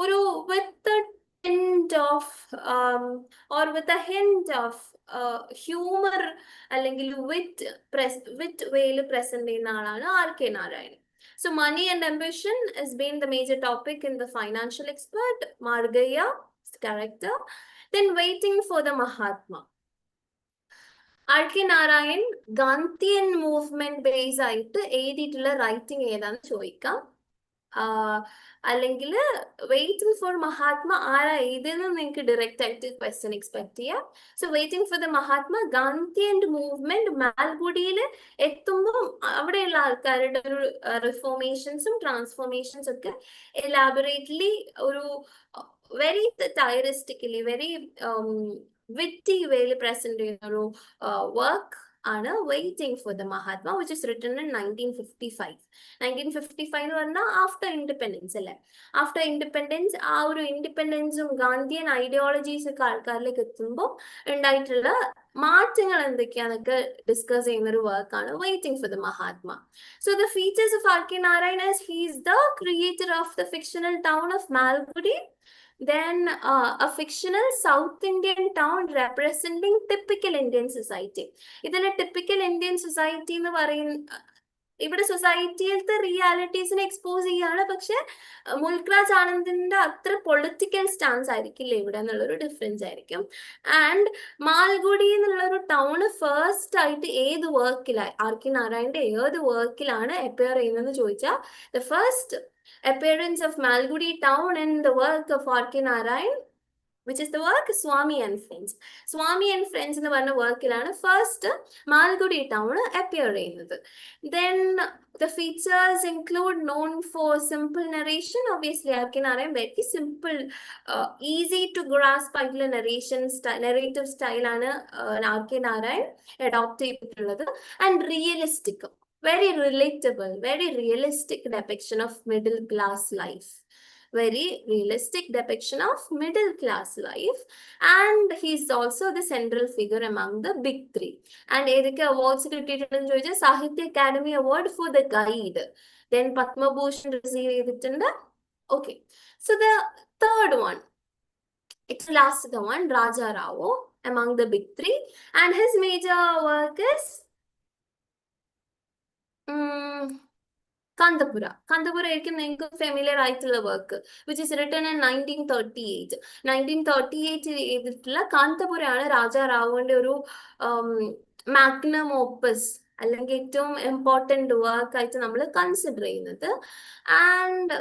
ഒരു വിത്ത് hint of or with a hint of humor അല്ലെങ്കിൽ വിത്ത് വേയിൽ പ്രസന്റ് ചെയ്യുന്ന ആളാണ് RK. Narayan. So money and ambition has been the major topic in the financial expert. Margaya character. Then waiting for the Mahatma. RK. Narayan Gandhian movement base ആയിട്ട് എഴുതിയിട്ടുള്ള writing ഏതാന്ന് ചോദിക്കാം. അല്ലെങ്കിൽ waiting for Mahatma ആരാ എഴുതിയെന്ന് നിങ്ങൾക്ക് ഡയറക്റ്റ് ആയിട്ട് ക്വസ്റ്റ്യൻ എക്സ്പെക്ട് ചെയ്യാം. So waiting for the Mahatma Gandhian movement മാൽഗുഡിയിൽ എത്തുമ്പോൾ അവിടെയുള്ള ആൾക്കാരുടെ ഒരു റിഫോർമേഷൻസും ട്രാൻസ്ഫോർമേഷൻസ് ഒക്കെ എലാബറേറ്റ്ലി ഒരു വെരി ടൈറിസ്റ്റിക്കലി വെരി വിറ്റി വേയിൽ പ്രസന്റ് ചെയ്യുന്ന ഒരു വർക്ക് ആണ് waiting for the Mahatma, which is written in 1955. 1955 എന്ന് പറഞ്ഞാൽ ആഫ്റ്റർ ഇൻഡിപെൻഡൻസ് അല്ലേ. ആഫ്റ്റർ ഇൻഡിപെൻഡൻസ് ആ ഒരു ഇൻഡിപെൻഡൻസും ഗാന്ധിയൻ ഐഡിയോളജീസ് ഒക്കെ ആൾക്കാരിലേക്ക് എത്തുമ്പോൾ ഉണ്ടായിട്ടുള്ള മാറ്റങ്ങൾ എന്തൊക്കെയാന്നൊക്കെ ഡിസ്കസ് ചെയ്യുന്ന ഒരു വർക്കാണ് waiting for the Mahatma. So the features of R K Narayan is he is the creator of the fictional town of Malgudi, then a fictional South Indian town representing typical Indian society. ഇതിൽ typical Indian society എന്ന് പറയുന്ന ഇവിടെ സൊസൈറ്റിയിലത്തെ റിയാലിറ്റീസിനെ expose ചെയ്യാണ്. പക്ഷെ മുൽക്രാജ് ആനന്ദിന്റെ അത്ര political stance ആയിരിക്കില്ല ഇവിടെ എന്നുള്ളൊരു ഡിഫറൻസ് ആയിരിക്കും. ആൻഡ് മാൽഗുഡി എന്നുള്ള ഒരു ടൗണ് ഫസ്റ്റ് ആയിട്ട് ഏത് വർക്കിലാണ്, ആർ കെ നാരായണന്റെ ഏത് വർക്കിലാണ് അപ്പിയർ ചെയ്യുന്നതെന്ന് ചോദിച്ചാൽ the first appearance of Malgudi town in the work of R K Narayan, which is the work Swami and Friends. Swami and Friends എന്ന് പറഞ്ഞ വർക്കിലാണ് ഫസ്റ്റ് മാൽഗുഡി ടൗൺ അപ്പിയർ ചെയ്യുന്നത്. Then the features include known for simple narration. Obviously R K Narayan very simple, easy to grasp ആയിട്ടുള്ള narrative style ആണ് R K Narayan adopt ചെയ്തിട്ടുള്ളത്. And realistic, very relatable, very realistic depiction of middle class life. Very realistic depiction of middle class life. And he's also the central figure among the big three. And ഏതൊക്കെ awards കിട്ടിയിട്ടുണ്ടെന്ന് ചോദിച്ചാൽ Sahitya Akademi award for the guide, then Padma Bhushan receive ചെയ്തിട്ടുണ്ട്. Okay, so the third one, it's the last the one, Raja Rao among the big three, and his major work is Kantapura. Kantapura ആയിരിക്കും നിങ്ങൾക്ക് familiar ആയിട്ടുള്ള work, which is written in 1938. 1938 ചെയ്തിട്ടുള്ള കാന്തപുരയാണ് രാജാ റാവുവിന്റെ ഒരു magnum opus അല്ലെങ്കിൽ ഏറ്റവും important work ആയിട്ട് നമ്മൾ കൺസിഡർ ചെയ്യുന്നത്. And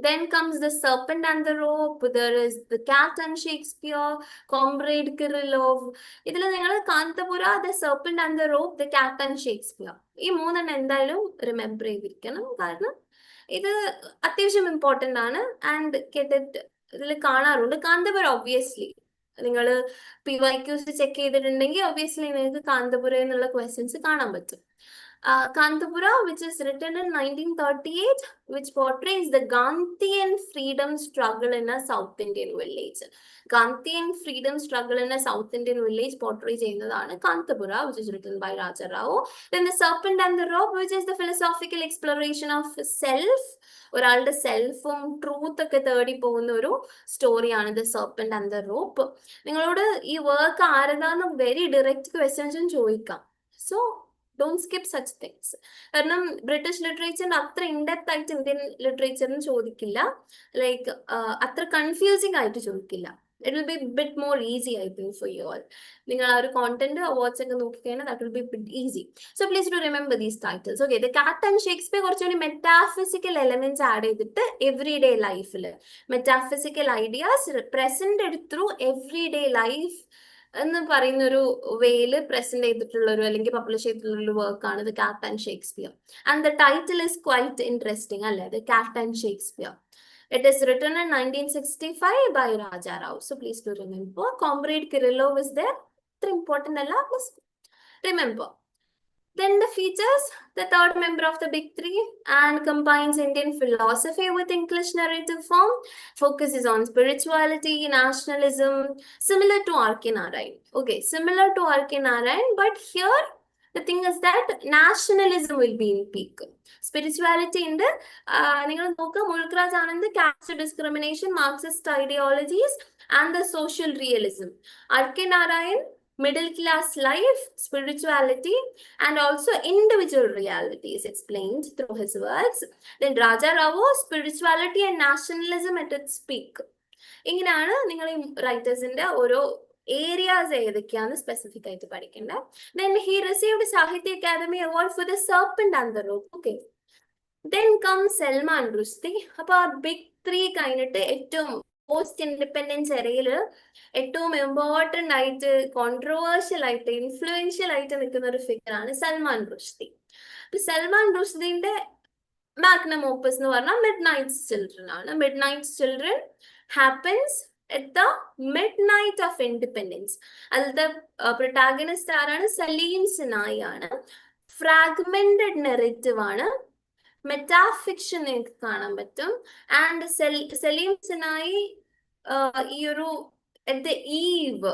then comes The Serpent and the Rope, there is The Cat and Shakespeare, Comrade Kirillov. ഇതിൽ നിങ്ങൾ Kanthapura, The Serpent and the Rope, The Cat and Shakespeare, ഈ മൂന്നെണ്ണം എന്തായാലും റിമെമ്പർ ചെയ്തിരിക്കണം. കാരണം ഇത് അത്യാവശ്യം ഇമ്പോർട്ടൻ്റ് ആണ്. ആൻഡ് KTET ഇതിൽ കാണാറുണ്ട്. കാന്തപുര ഒബ്വിയസ്ലി നിങ്ങൾ PYQs ചെക്ക് ചെയ്തിട്ടുണ്ടെങ്കിൽ ഒബ്വിയസ്ലി നിങ്ങൾക്ക് കാന്തപുര എന്നുള്ള ക്വസ്റ്റ്യൻസ് കാണാൻ പറ്റും. Kantapura, which is written in 1938, which portrays the Gandhian freedom struggle in a South Indian village. Gandhian freedom struggle in a South Indian village portrays ചെയ്യുന്നതാണ് Kantapura, which is written by Raja Rao. Then The Serpent and the Rope, which is the philosophical exploration of self. ഒരാളുടെ സെൽഫും truth ഒക്കെ തേടി പോകുന്ന ഒരു സ്റ്റോറിയാണ് The Serpent and the Rope. നിങ്ങളോട് ഈ work ആരതാന്ന് very direct ക്വസ്റ്റ്യൻസും ചോദിക്കാം. So don't skip such things. കാരണം ബ്രിട്ടീഷ് ലിറ്ററേച്ചറിന്റെ അത്ര ഇൻഡെപ്ത് ആയിട്ട് ഇന്ത്യൻ ലിറ്ററേച്ചറിന് ചോദിക്കില്ല, ലൈക്ക് അത്ര കൺഫ്യൂസിംഗ് ആയിട്ട് ചോദിക്കില്ല. It will be a bit more easy, I think, for you all. നിങ്ങൾ ആ ഒരു കോണ്ടന്റ് അവാർഡ്സ് ഒക്കെ നോക്കിക്കഴിഞ്ഞാൽ that will be a bit easy. So please do remember these titles. Okay, The Cat and Shakespeare കുറച്ചുകൂടി metaphysical elements add ചെയ്തിട്ട് every day ലൈഫിൽ metaphysical ideas presented through every day life എന്ന് പറയുന്ന ഒരു വേയില് present ചെയ്തിട്ടുള്ള ഒരു അല്ലെങ്കിൽ പബ്ലിഷ് ചെയ്തിട്ടുള്ള ഒരു വർക്കാണ് The Cat and Shakespeare. And the title is quite interesting, അല്ലേ? The Cat and Shakespeare. It is written in 1965 by Raja Rao. So please do remember. Comrade Kirillov is there. It's important, Allah. Please remember. Then the features, the third member of the big three, and combines Indian philosophy with English narrative form, focuses on spirituality, nationalism, similar to R K Narayan. Okay, similar to R K Narayan, but here the thing is that nationalism will be in peak. Spirituality in the നിങ്ങൾ നോക്കുക, Mulk Raj Anand caste discrimination, Marxist ideologies and the social realism. R K Narayan, middle class life, spirituality, and also individual reality is explained through his works. Then Raja Rao, spirituality and nationalism at its peak. ഇങ്ങനെയാണ് നിങ്ങൾ ഈ റൈറ്റേഴ്സിന്റെ ഓരോ areas ഏതൊക്കെയാന്ന് specific ആയിട്ട് പഠിക്കേണ്ടത്. Then he received Sahitya Academy Award for The Serpent and the Rope. Okay. Then comes Salman Rushdie. അപ്പൊ ആ big three കഴിഞ്ഞിട്ട് ഏറ്റവും പോസ്റ്റ് ഇൻഡിപെൻഡൻസ് എറയിൽ ഏറ്റവും ഇമ്പോർട്ടൻ്റ് ആയിട്ട് കോൺട്രവേഴ്ഷ്യൽ ആയിട്ട് ഇൻഫ്ലുവൻഷ്യൽ ആയിട്ട് നിൽക്കുന്ന ഒരു ഫിഗറാണ് സൽമാൻ റുഷ്ദി. അപ്പൊ സൽമാൻ റുഷ്ദിന്റെ മാഗ്നം ഓപ്പസ് എന്ന് പറഞ്ഞാൽ മിഡ് നൈറ്റ്സ് ചിൽഡ്രൻ ആണ്. Midnight's children happens at the midnight of independence. അതിലത്തെ പ്രൊട്ടാഗണിസ്റ്റ് ആരാണ്? സലീം സിനായി ആണ്. ഫ്രാഗ്മെന്റഡ് നെറേറ്റീവ് ആണ്, മെറ്റാഫിക്ഷൻ നിങ്ങൾക്ക് കാണാൻ പറ്റും. ആൻഡ് സലീം സിനായി ഈ ഒരു at the eve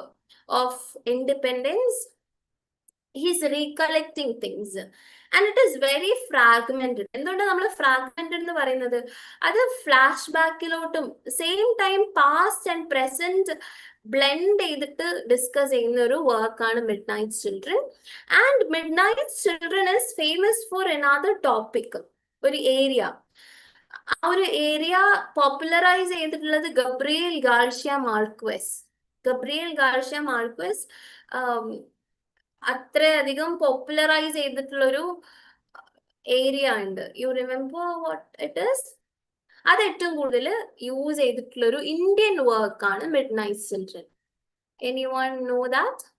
of independence he's recollecting things, and it is very fragmented. എന്തുകൊണ്ടാണ് നമ്മൾ ഫ്രാഗ്മെന്റഡ് എന്ന് പറയുന്നത്? അത് ഫ്ലാഷ് ബാക്കിലോട്ടും same time past and present blend ചെയ്തിട്ട് ഡിസ്കസ് ചെയ്യുന്ന ഒരു വർക്കാണ് midnight children. And midnight children is famous for another topic, ഒരു ഏരിയ. ആ ഒരു ഏരിയ പോപ്പുലറൈസ് ചെയ്തിട്ടുള്ളത് Gabriel Garcia Marquez. Gabriel Garcia Marquez അത്രയധികം പോപ്പുലറൈസ് ചെയ്തിട്ടുള്ളൊരു ഏരിയ ഉണ്ട്. You remember what it is? അത് ഏറ്റവും കൂടുതൽ യൂസ് ചെയ്തിട്ടുള്ള ഒരു ഇന്ത്യൻ വർക്കാണ് midnight children. Anyone know that?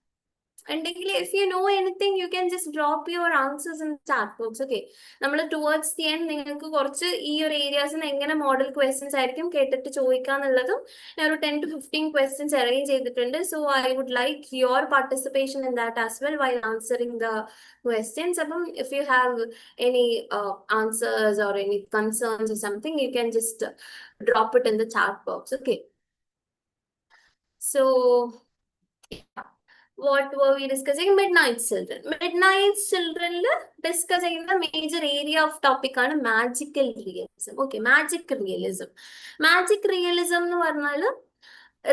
ഉണ്ടെങ്കിൽ if you know anything you can just drop your answers in the chat box. Okay, നമ്മൾ towards the end നിങ്ങൾക്ക് കുറച്ച് ഈ ഒരു ഏരിയാസിൽ എങ്ങനെ മോഡൽ ക്വസ്റ്റ്യൻസ് ആയിരിക്കും കേട്ടിട്ട് ചോദിക്കാന്നുള്ളതും ഞാൻ ഒരു 10 to 15 questions അറേഞ്ച് ചെയ്തിട്ടുണ്ട്. So I would like your participation in that as well while answering the questions. അപ്പം if you have any answers or any concerns or something, you can just drop it in the chat box. Okay, so yeah. What were we discussing? Midnight children. Midnight children discuss the major area of topic on magical realism. Okay, magic realism. Magic realism എന്ന് പറഞ്ഞാൽ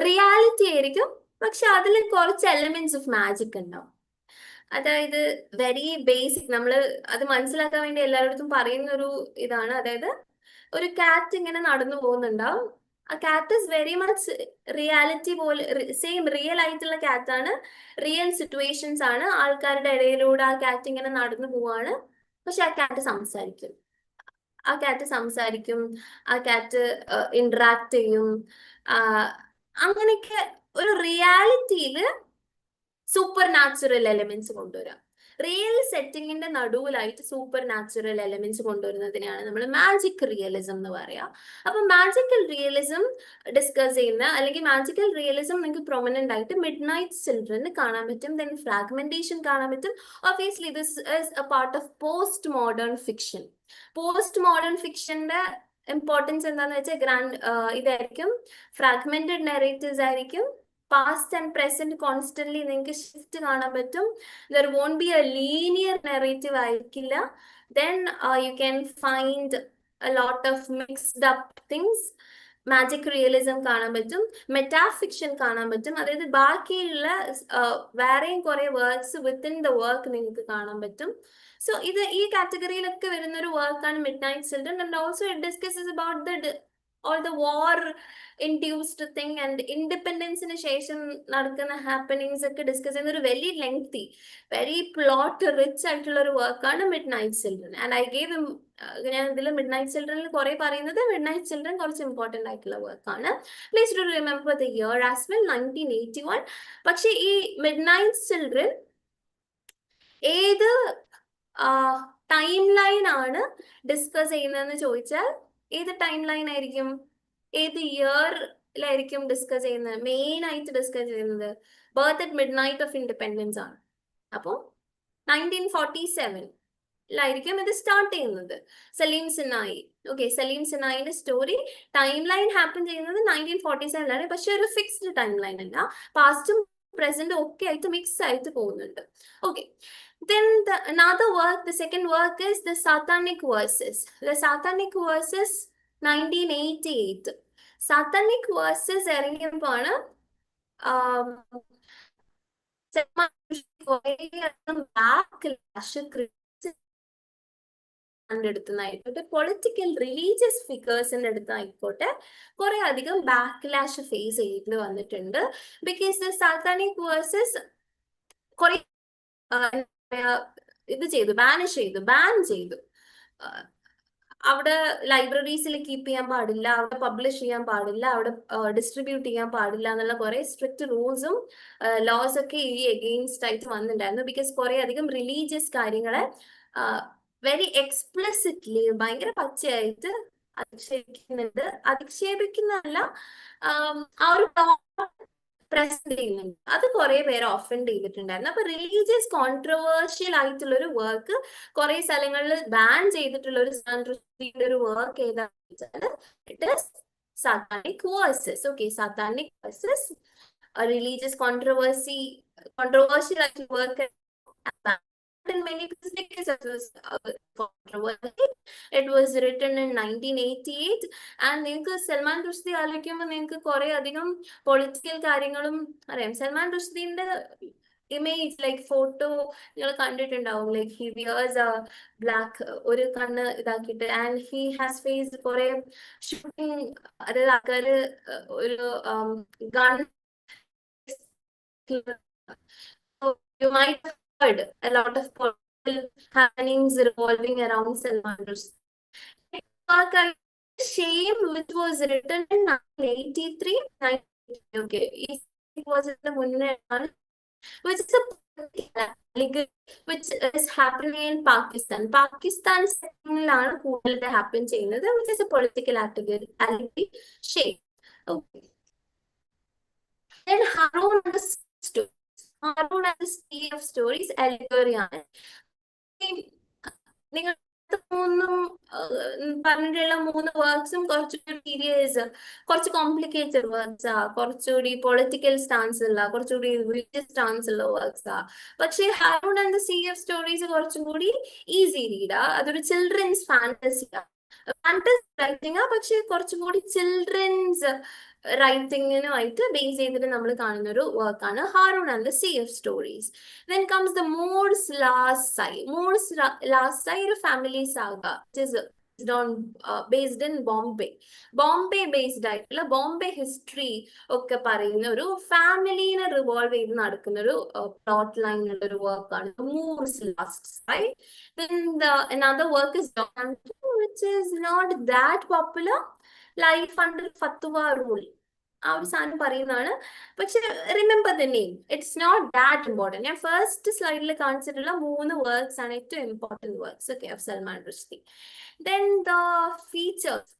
reality ആയിരിക്കും, പക്ഷെ അതിൽ കുറച്ച് elements of magic ഉണ്ടാവും. അതായത് very basic, നമ്മൾ അത് മനസ്സിലാക്കാൻ വേണ്ടി എല്ലായിടത്തും പറയുന്ന ഒരു ഇതാണ്. അതായത് ഒരു കാറ്റ് ഇങ്ങനെ നടന്നു പോകുന്നുണ്ടാവും. ആ കാറ്റ് ഇസ് വെരി മച്ച് റിയാലിറ്റി പോലെ, സെയിം റിയൽ ആയിട്ടുള്ള കാറ്റാണ്, റിയൽ സിറ്റുവേഷൻസ് ആണ്. ആൾക്കാരുടെ ഇടയിലൂടെ ആ കാറ്റ് ഇങ്ങനെ നടന്നു പോവാണ്, പക്ഷെ ആ കാറ്റ് സംസാരിക്കും. ആ കാറ്റ് ഇന്ററാക്ട് ചെയ്യും. അങ്ങനെയൊക്കെ ഒരു റിയാലിറ്റിയില് സൂപ്പർ നാച്ചുറൽ എലമെന്റ്സ് കൊണ്ടുവരാം. റിയൽ സെറ്റിങ്ങിന്റെ നടുവിലായിട്ട് സൂപ്പർ നാച്ചുറൽ എലമെന്റ്സ് കൊണ്ടുവരുന്നതിനെയാണ് നമ്മൾ മാജിക് റിയലിസം എന്ന് പറയാം. അപ്പൊ മാജിക്കൽ റിയലിസം ഡിസ്കസ് ചെയ്യുന്ന, അല്ലെങ്കിൽ മാജിക്കൽ റിയലിസം നിങ്ങൾക്ക് പ്രൊമനന്റ് ആയിട്ട് മിഡ് നൈറ്റ് ചിൽഡ്രന് കാണാൻ പറ്റും. ദെൻ ഫ്രാഗ്മെന്റേഷൻ കാണാൻ പറ്റും. Obviously this is a part of post modern fiction. Post modern ഫിക്ഷന്റെ ഇമ്പോർട്ടൻസ് എന്താന്ന് വെച്ചാൽ ഇതായിരിക്കും, ഫ്രാഗ്മെന്റഡ് നെറേറ്റീവ്സ് ആയിരിക്കും. പാസ്റ്റ് ആൻഡ് പ്രസന്റ് കോൺസ്റ്റന്റ്ലി നിങ്ങൾക്ക് ഷിഫ്റ്റ് കാണാൻ പറ്റും. There won't be a linear narrative ആയിരിക്കില്ല. Then you can find a lot of mixed up things. Magic realism കാണാൻ പറ്റും, മെറ്റാഫിക്ഷൻ കാണാൻ പറ്റും. അതായത് ബാക്കിയുള്ള വേറെയും കുറെ വർക്ക്സ് വിത്തിൻ ദ വർക്ക് നിങ്ങൾക്ക് കാണാൻ പറ്റും. സോ ഇത് ഈ കാറ്റഗറിയിലൊക്കെ വരുന്ന ഒരു വർക്കാണ് midnight children. And also it discusses about all the war induced thing and ഇൻഡിപെൻഡൻസിന് ശേഷം നടക്കുന്ന ഹാപ്പനിങ്സ് ഒക്കെ ഡിസ്കസ് ചെയ്യുന്ന ഒരു very lengthy, very plot rich ആയിട്ടുള്ള ഒരു വർക്കാണ് midnight children. And I gave ഞാൻ ഇതിൽ മിഡ് നൈറ്റ് ചിൽഡ്രനിൽ കുറെ പറയുന്നത് മിഡ് നൈറ്റ് ചിൽഡ്രൻ കുറച്ച് ഇമ്പോർട്ടന്റ് ആയിട്ടുള്ള വർക്കാണ്. Please do remember the year as well, 1981. പക്ഷെ ഈ മിഡ് നൈറ്റ് ചിൽഡ്രൻ ഏത് ടൈം ലൈൻ ആണ് ഡിസ്കസ് ചെയ്യുന്നതെന്ന് ചോദിച്ചാൽ ഏത് ടൈം ലൈൻ ആയിരിക്കും, ഏത് ഇയറിലായിരിക്കും ഡിസ്കസ് ചെയ്യുന്നത്? മെയിൻ ആയിട്ട് ഡിസ്കസ് ചെയ്യുന്നത് birth at midnight of independence ആണ്. അപ്പോൾ 1947 ഇത് സ്റ്റാർട്ട് ചെയ്യുന്നത്. സലീം സിനായി, ഓക്കെ, സലീം സിനായിന്റെ സ്റ്റോറി ടൈം ലൈൻ ഹാപ്പൻ ചെയ്യുന്നത് 1947 പക്ഷെ ഒരു ഫിക്സ്ഡ് ടൈം ലൈൻ അല്ല, പാസ്റ്റും പ്രസന്റും ഒക്കെ ആയിട്ട് മിക്സ് ആയിട്ട് പോകുന്നുണ്ട്. Okay, then another work, the second work is the Satanic Verses. The Satanic Verses 1988. Satanic Verses ഇറങ്ങിയപ്പോഴാണ് അടുത്തുനിന്നായിക്കോട്ടെ, പൊളിറ്റിക്കൽ റിലീജിയസ് ഫിഗേഴ്സിന്റെ അടുത്തായിക്കോട്ടെ കുറെ അധികം ബാക്ക്ലാഷ് ഫേസ് ചെയ്ത് വന്നിട്ടുണ്ട്. ബിക്കോസ് ദ സാത്താനിക് വേഴ്സസ് കുറെ ഇത് ചെയ്തു, ബാൻ ചെയ്തു. അവിടെ ലൈബ്രറീസിൽ കീപ്പ് ചെയ്യാൻ പാടില്ല, അവിടെ പബ്ലിഷ് ചെയ്യാൻ പാടില്ല, അവിടെ ഡിസ്ട്രിബ്യൂട്ട് ചെയ്യാൻ പാടില്ല എന്നുള്ള കുറെ സ്ട്രിക്റ്റ് റൂൾസും ലോസ് ഒക്കെ ഈ എഗെയിൻസ്റ്റ് ആയിട്ട് വന്നിട്ടുണ്ടായിരുന്നു. ബിക്കോസ് കുറെ അധികം റിലീജിയസ് കാര്യങ്ങളെ വെരി എക്സ്പ്ലിസിറ്റ്ലി ഭയങ്കര പച്ചയായിട്ട് അധിക്ഷേപിക്കുന്നതല്ല, ആ ഒരു പ്രസന്റ് ചെയ്യുന്നുണ്ട്. അത് കുറെ പേര് ഒഫൻഡ് ചെയ്തിട്ടുണ്ടായിരുന്നു. അപ്പൊ റിലീജിയസ് കോൺട്രവേഴ്ഷ്യൽ ആയിട്ടുള്ള ഒരു വർക്ക് കുറെ സ്ഥലങ്ങളിൽ ബാൻ ചെയ്തിട്ടുള്ള ഒരു വർക്ക് ഏതാണെന്ന് വെച്ചാൽ it is Satanic versus. Okay, Satanic versus religious controversial ആയിട്ടുള്ള work In many places because it was controversial. It was written in 1988 and നിങ്ങൾക്ക് സൽമാൻ റുഷ്ദി ആലോചിക്കുമ്പോൾ നിങ്ങൾക്ക് കുറെ അധികം പൊളിറ്റിക്കൽ കാര്യങ്ങളും അറിയാം. സൽമാൻ റുഷ്ദിന്റെ ഇമേജ് ലൈക്ക് ഫോട്ടോ നിങ്ങൾ കണ്ടിട്ടുണ്ടാവും. Like he wears A black ഒരു കണ്ണ് ഇതാക്കിയിട്ട് ആൻഡ് ഹി ഹാസ് ഫേസ്ഡ് കുറെ ഷൂട്ടിംഗ്, അതായത് ആൾക്കാര് ഒരു gun. So you might have heard a lot of political happenings revolving around Salman Rushdie. Shame, which was written in 1983, okay, it was in the Munna, which is a legal, which is happening in Pakistan. Pakistan's happen which is a political activity. Shame. Okay. Then Harun and the story. Harun and the sea of stories, allegory ആണ്. നിങ്ങൾ മൂന്നും പറഞ്ഞിട്ടുള്ള മൂന്ന് വർക്ക്സും കുറച്ചുകൂടി serious, കുറച്ച് complicated വർക്ക്സാ, കുറച്ചുകൂടി political stance ഉള്ള, കുറച്ചുകൂടി റിലീജിയസ് സ്റ്റാൻസ് ഉള്ള വർക്ക്സാ. പക്ഷേ Haroun and the sea of stories കുറച്ചും കൂടി ഈസി റീഡാ. അതൊരു ചിൽഡ്രൻസ് ഫാന്റസിയാ, ഫാന്റസി റൈറ്റിംഗാ, പക്ഷെ കുറച്ചും കൂടി ചിൽഡ്രൻസ് റൈറ്റിങ്ങിനുമായിട്ട് ബേസ് ചെയ്തിട്ട് നമ്മൾ കാണുന്ന ഒരു വർക്കാണ് Haroun and the sea of stories. Then comes the Moore's Last Sigh. Moore's Last Sigh ഒരു family saga, based in Bombay. Bombay based ആയിട്ടുള്ള ബോംബെ ഹിസ്റ്ററി ഒക്കെ പറയുന്ന ഒരു ഫാമിലിനെ റിവോൾവ് ചെയ്ത് നടക്കുന്ന ഒരു പ്ലോട്ട് ലൈനുള്ള ഒരു വർക്കാണ് Moore's Last Sigh. Then another work is which is not that popular, life under ഫത്വ റൂൾ. ആ ഒരു സാധനം പറയുന്നതാണ്. പക്ഷെ remember the name, it's not that important. ഞാൻ ഫസ്റ്റ് സ്ലൈഡിൽ കാണിച്ചിട്ടുള്ള മൂന്ന് വർക്ക്സ് ആണ് ഏറ്റവും ഇമ്പോർട്ടൻറ്റ് വർക്ക്സ് ഒക്കെ of Salman Rushdie. Then the features,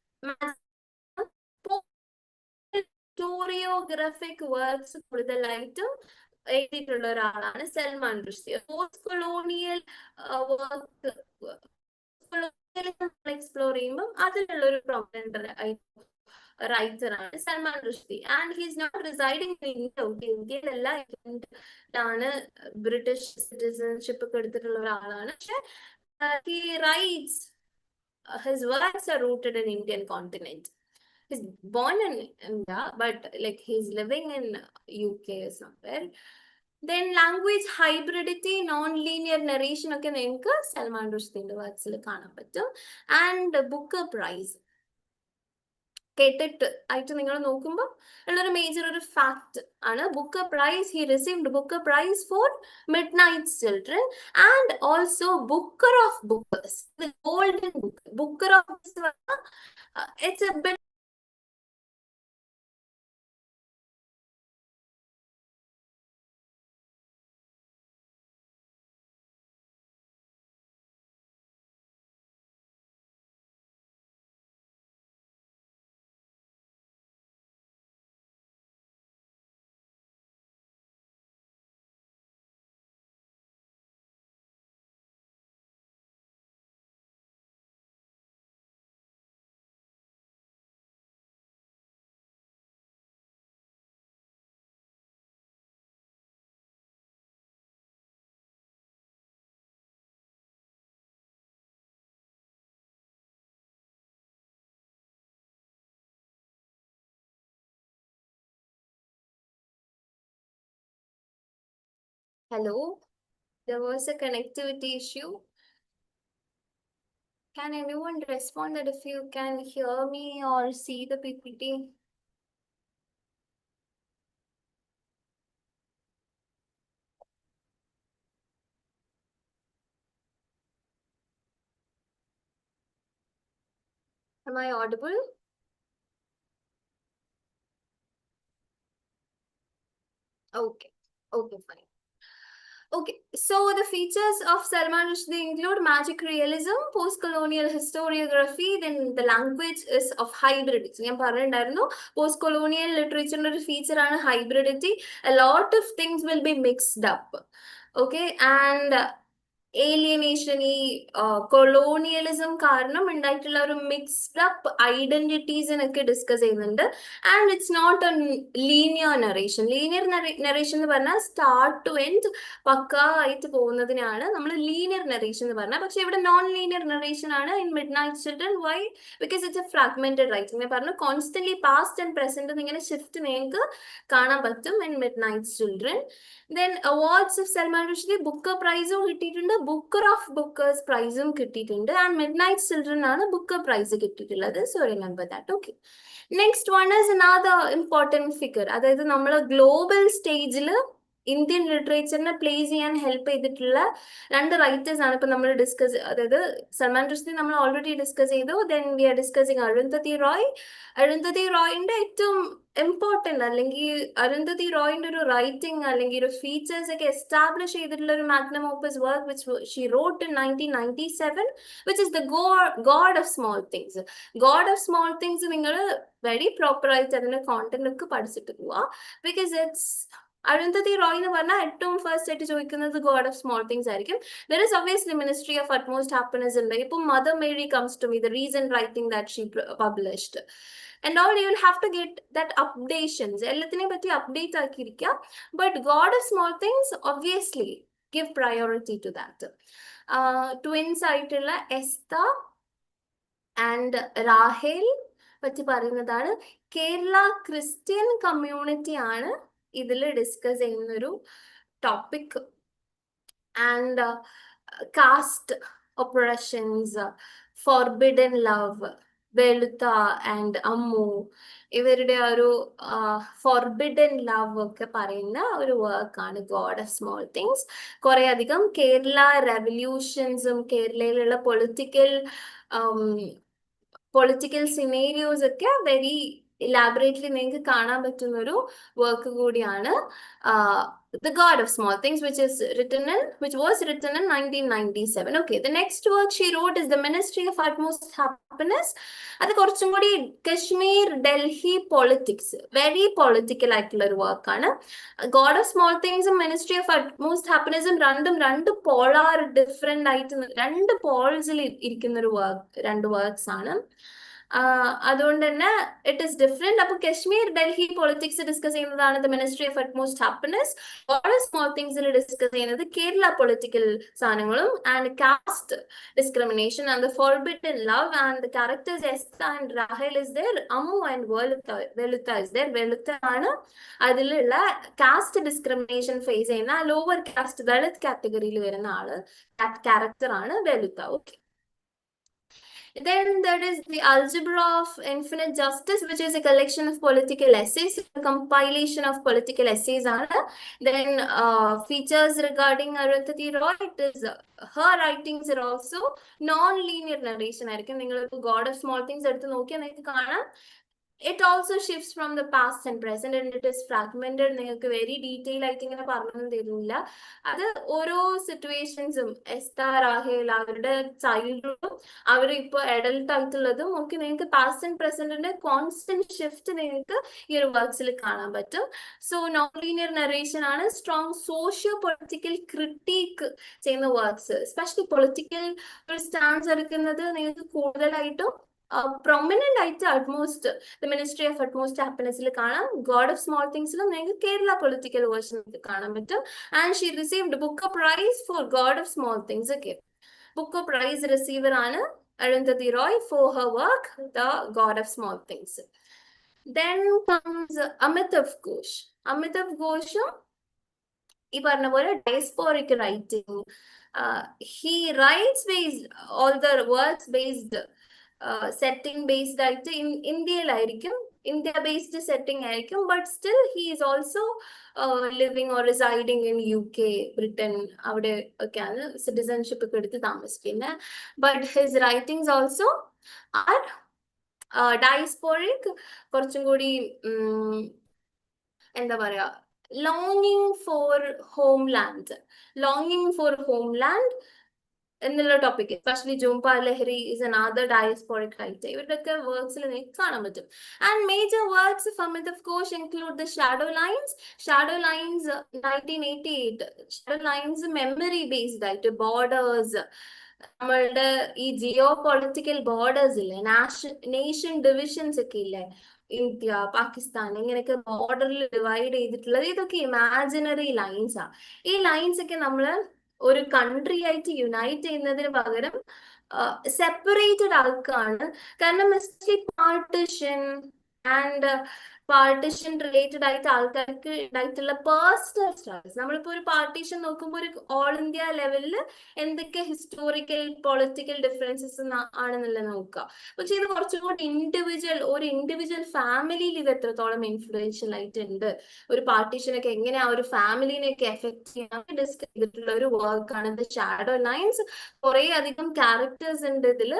historiographic works കൂടുതലായിട്ടും എഴുതിയിട്ടുള്ള ഒരാളാണ് Salman Rushdie. Post colonial work explore ചെയ്യുമ്പോൾ അതിലുള്ള ഒരു പ്രൊമനന്റ് റൈറ്റർ ആണ് Salman Rushdie. And he is not residing in India. ഇന്ത്യയിലല്ല, ഇന്ത്യയിലാണ് ബ്രിട്ടീഷ് സിറ്റിസൺഷിപ്പ് ഒക്കെ എടുത്തിട്ടുള്ള ഒരാളാണ്. പക്ഷെ he rights, his works R rooted in Indian continent. He's born in India, but like he's living in UK or somewhere. Then language hybridity, non-linear narration ഒക്കെ നിങ്ങൾക്ക് സൽമാൻ റുഷ്ദിന്റെ വർക്ക്സിൽ കാണാൻ പറ്റും. ആൻഡ് ബുക്കർ പ്രൈസ്, KTET ആയിട്ട് നിങ്ങൾ നോക്കുമ്പോൾ ഉള്ളൊരു മേജർ ഒരു fact ആണ് Booker prize. He received Booker prize for midnight children and also Booker of Bookers, golden Booker of it's a bit. Hello, there was a connectivity issue. Can anyone respond that if you can hear me or see the PPT? Am I audible? Okay, okay, fine. Okay, so the features of Salman Rushdie include magic realism, post-colonial historiography, then the language is of hybridity. ഞാൻ പറഞ്ഞിട്ടുണ്ടായിരുന്നു post-colonial literature ഒരു feature ആണ് hybridity. A lot of things will be mixed up. Okay, and alienation, ഈ colonialism കാരണം ഉണ്ടായിട്ടുള്ള ഒരു mixed up ഐഡന്റിറ്റീസിനൊക്കെ discuss ചെയ്യുന്നുണ്ട്. And it's not a linear narration. Linear narration എന്ന് പറഞ്ഞാൽ സ്റ്റാർട്ട് ടു എൻഡ് പക്കാ ആയിട്ട് പോകുന്നതിനാണ് നമ്മൾ ലീനിയർ നറേഷൻ എന്ന് പറഞ്ഞാൽ. പക്ഷെ ഇവിടെ നോൺ ലീനിയർ നറേഷൻ ആണ് in midnight children. Why? Because it's a fragmented writing. ഞാൻ പറഞ്ഞു കോൺസ്റ്റന്റ്ലി പാസ്റ്റ് ആൻഡ് പ്രസന്റ് ഇങ്ങനെ ഷിഫ്റ്റ് നിങ്ങൾക്ക് കാണാൻ പറ്റും in midnight children. Then awards of Salman Rushdie Booker പ്രൈസും കിട്ടിയിട്ടുണ്ട്, ബുക്കർ ഓഫ് ബുക്കേഴ്സ് പ്രൈസും കിട്ടിയിട്ടുണ്ട്. ആൻഡ് മിഡ് നൈറ്റ് ചിൽഡ്രൻ ആണ് ബുക്കർ പ്രൈസ് കിട്ടിയിട്ടുള്ളത്. So remember that. Okay, next one is another important figure. അതായത് നമ്മൾ ഗ്ലോബൽ സ്റ്റേജിൽ ഇന്ത്യൻ ലിറ്ററേച്ചറിനെ പ്ലേസ് ചെയ്യാൻ ഹെൽപ്പ് ചെയ്തിട്ടുള്ള രണ്ട് റൈറ്റേഴ്സ് ആണ് ഇപ്പൊ നമ്മൾ ഡിസ്കസ്. അതായത് സൽമാൻ റുഷ്ദി നമ്മൾ ഓൾറെഡി ഡിസ്കസ് ചെയ്തു. Then we are discussing Arundhati Roy. Arundhati റോയിന്റെ ഏറ്റവും ഇമ്പോർട്ടൻ്റ്, അല്ലെങ്കിൽ അരുന്ധതി റോയിന്റെ ഒരു റൈറ്റിംഗ് അല്ലെങ്കിൽ ഒരു ഫീച്ചേഴ്സ് ഒക്കെ എസ്റ്റാബ്ലിഷ് ചെയ്തിട്ടുള്ള ഒരു magnum opus work which she wrote in 1997, which is the God of small things. God of small things നിങ്ങൾ വെരി പ്രോപ്പർ ആയിട്ട് അതിന്റെ കോണ്ടന്റ് ഒക്കെ പഠിച്ചിട്ട് പോവാ. ബിക്കോസ് ഇറ്റ്സ് അരുന്ധതി റോയ് എന്ന് പറഞ്ഞാൽ ഏറ്റവും ഫസ്റ്റ് ആയിട്ട് ചോദിക്കുന്നത് ഗോഡ് ഓഫ് സ്മോൾ തിങ്സ് ആയിരിക്കും. There is obviously ministry of utmost happiness ഉണ്ട്. ഇപ്പൊ Mother Mary comes to me, the recent writing that she published and all, you will have to get that updations. എല്ലാത്തിനെ പറ്റി update ആക്കിയിരിക്കുക. But god of small things obviously give priority to that. Twins ആയിട്ടുള്ള Estha and റാഹേൽ പറ്റി പറയുന്നതാണ്. Kerala Christian community ആണ് ഇതിൽ discuss ചെയ്യുന്നൊരു topic. And caste oppressions, forbidden love, Velutha and Ammu, ഇവരുടെ ഒരു ഫോർബിഡൻ ലവ് ഒക്കെ പറയുന്ന ഒരു വർക്കാണ് ഗോഡ് ഓഫ് സ്മോൾ തിങ്സ്. കുറെ അധികം കേരള റെവല്യൂഷൻസും കേരളയിലുള്ള പൊളിറ്റിക്കൽ സിനേരിയോസ് ഒക്കെ വെരി ഇലാബറേറ്റ്ലി നിങ്ങൾക്ക് കാണാൻ പറ്റുന്ന ഒരു വർക്ക് കൂടിയാണ് The God of Small Things, which was written in 1997. Okay, the next work she wrote is The Ministry of Utmost Happiness. അത് കുറച്ചും കൂടി Kashmir Delhi politics, very political ആയിട്ടുള്ള ഒരു വർക്കാണ്. ഗോഡ് ഓഫ് സ്മോൾ തിങ്സും മിനിസ്ട്രി ഓഫ് അറ്റ്മോസ്റ്റ് ഹാപ്പിനെസ്സും രണ്ട് പോളാർ ഡിഫറെന്റ് ആയിട്ട് രണ്ട് പോൾസിൽ ഇരിക്കുന്ന ഒരു രണ്ട് വർക്ക്സ് ആണ്. അതുകൊണ്ട് തന്നെ ഇറ്റ് ഇസ് ഡിഫറെന്റ്. അപ്പൊ കശ്മീർ ഡൽഹി പൊളിറ്റിക്സ് ഡിസ്കസ് ചെയ്യുന്നതാണ് the ministry of utmost happiness. All small തിങ്സിൽ ഡിസ്കസ് ചെയ്യുന്നത് കേരള പൊളിറ്റിക്കൽ സാധനങ്ങളും and caste discrimination and the forbidden love and the characters Estha and Rahel is there, Ammu and Velutha is there. Velutha ആണ് അതിലുള്ള കാസ്റ്റ് ഡിസ്ക്രിമിനേഷൻ ഫേസ് ചെയ്യുന്ന lower caste Dalit കാറ്റഗറിയിൽ വരുന്ന ആള്, ക്യാരക്ടർ ആണ് Velutha. Okay, then there is the Algebra of Infinite Justice, which is a collection of political essays, a compilation of political essays. Then features regarding Arundhati Roy, it is her writings are also non-linear narration. God of Small Things എടുത്ത് നോക്കിയാൽ നിങ്ങൾക്ക് കാണാം it also shifts from the past and present, and it is fragmented. നിങ്ങൾക്ക് very detail ആയിട്ട് ഇങ്ങനെ പറഞ്ഞു തരുന്നില്ല. അത് ഓരോ സിറ്റുവേഷൻസും എസ്ത റാഹേൽ അവരുടെ ചൈൽഡ്ഹുഡും അവർ ഇപ്പൊ അഡൽട്ട് ആയിട്ടുള്ളതും ഒക്കെ നിങ്ങൾക്ക് പാസ്റ്റ് ആൻഡ് പ്രസന്റിന്റെ കോൺസ്റ്റന്റ് ഷിഫ്റ്റ് നിങ്ങൾക്ക് ഈ ഒരു വർക്ക്സിൽ കാണാൻ പറ്റും. സോ നോൺ ലീനിയർ നറേഷൻ ആണ്. സ്ട്രോങ് സോഷ്യോ പൊളിറ്റിക്കൽ ക്രിട്ടീക്ക് ചെയ്യുന്ന വർക്ക്സ്, എസ്പെഷ്യലി പൊളിറ്റിക്കൽ ഒരു സ്റ്റാൻസ് എടുക്കുന്നത് നിങ്ങൾക്ക് കൂടുതലായിട്ടും പ്രൊമിനന്റ് ആയിട്ട് utmost the ministry of utmost ഹാപ്പിനെസ്സിൽ കാണാം. ഗോഡ് ഓഫ് സ്മോൾ തിങ്സിലും നിങ്ങൾക്ക് കേരള പൊളിറ്റിക്കൽ വേർഷൻ കാണാൻ പറ്റും. And she received Booker prize for God of small things. Okay Booker prize receiver ആണ് Arundhati Roy for her work the God of small things. Then comes Amitav Ghosh. Amitav Ghoshും ഈ പറഞ്ഞ പോലെ diasporic writing. he writes based all the works based setting based ആയിട്ട് ഇന്ത്യയിലായിരിക്കും, India based setting ആയിരിക്കും. But still he is also living or residing in UK, Britain, അവിടെ ഒക്കെയാണ് citizenship ഒക്കെ എടുത്ത് താമസിക്കുന്നത്. But his writings also are diasporic, കുറച്ചും കൂടി എന്താ പറയാ, ലോങ്ങിങ് ഫോർ ഹോംലാൻഡ്. എന്നുള്ള topic, especially Jhumpa Lahiri is another diasporic writer. ഇവരുടെയൊക്കെ വർക്ക്സിൽ നിങ്ങൾക്ക് കാണാൻ പറ്റും. And major works from it of course include the shadow lines. Shadow lines 1988. shadow lines memory based ആയിട്ട് ബോർഡേഴ്സ്, നമ്മളുടെ ഈ ജിയോ പൊളിറ്റിക്കൽ ബോർഡേഴ്സ് ഇല്ലേ, നേഷൻ ഡിവിഷൻസ് ഒക്കെ ഇല്ലേ, ഇന്ത്യ പാകിസ്ഥാൻ ഇങ്ങനെയൊക്കെ ബോർഡറിൽ ഡിവൈഡ് ചെയ്തിട്ടുള്ളത്, ഇതൊക്കെ ഇമാജിനറി ലൈൻസ് ആ. ഈ ലൈൻസ് ഒക്കെ നമ്മൾ ഒരു കൺട്രി ആയിട്ട് യുണൈറ്റ് ചെയ്യുന്നതിന് പകരം സെപ്പറേറ്റഡ് ആൾക്കാണ്. കാരണം എസ്പെഷ്യലി പാർട്ടിഷൻ റിലേറ്റഡ് ആയിട്ട് ആൾക്കാർക്ക് ഉണ്ടായിട്ടുള്ള പേഴ്സണൽ സ്ട്രഗിൾസ്, നമ്മളിപ്പോ ഒരു പാർട്ടീഷൻ നോക്കുമ്പോൾ ഒരു ഓൾ ഇന്ത്യ ലെവലിൽ എന്തൊക്കെ ഹിസ്റ്റോറിക്കൽ പൊളിറ്റിക്കൽ ഡിഫറൻസസ് ആണെന്നുള്ളത് നോക്കുക. പക്ഷെ ഇത് കുറച്ചും കൂടി ഒരു ഇൻഡിവിജ്വൽ ഫാമിലിയിൽ ഇത് എത്രത്തോളം ഇൻഫ്ലുവൻഷ്യൽ ആയിട്ടുണ്ട്, ഒരു പാർട്ടീഷനൊക്കെ എങ്ങനെ ആ ഒരു ഫാമിലിനെയൊക്കെ എഫക്ട് ചെയ്യാൻ ഡിസ്കസ് ചെയ്തിട്ടുള്ള ഒരു വർക്കാണ് ദ ഷാഡോ ലൈൻസ്. കുറെ അധികം ക്യാരക്ടേഴ്സ് ഉണ്ട് ഇതിൽ.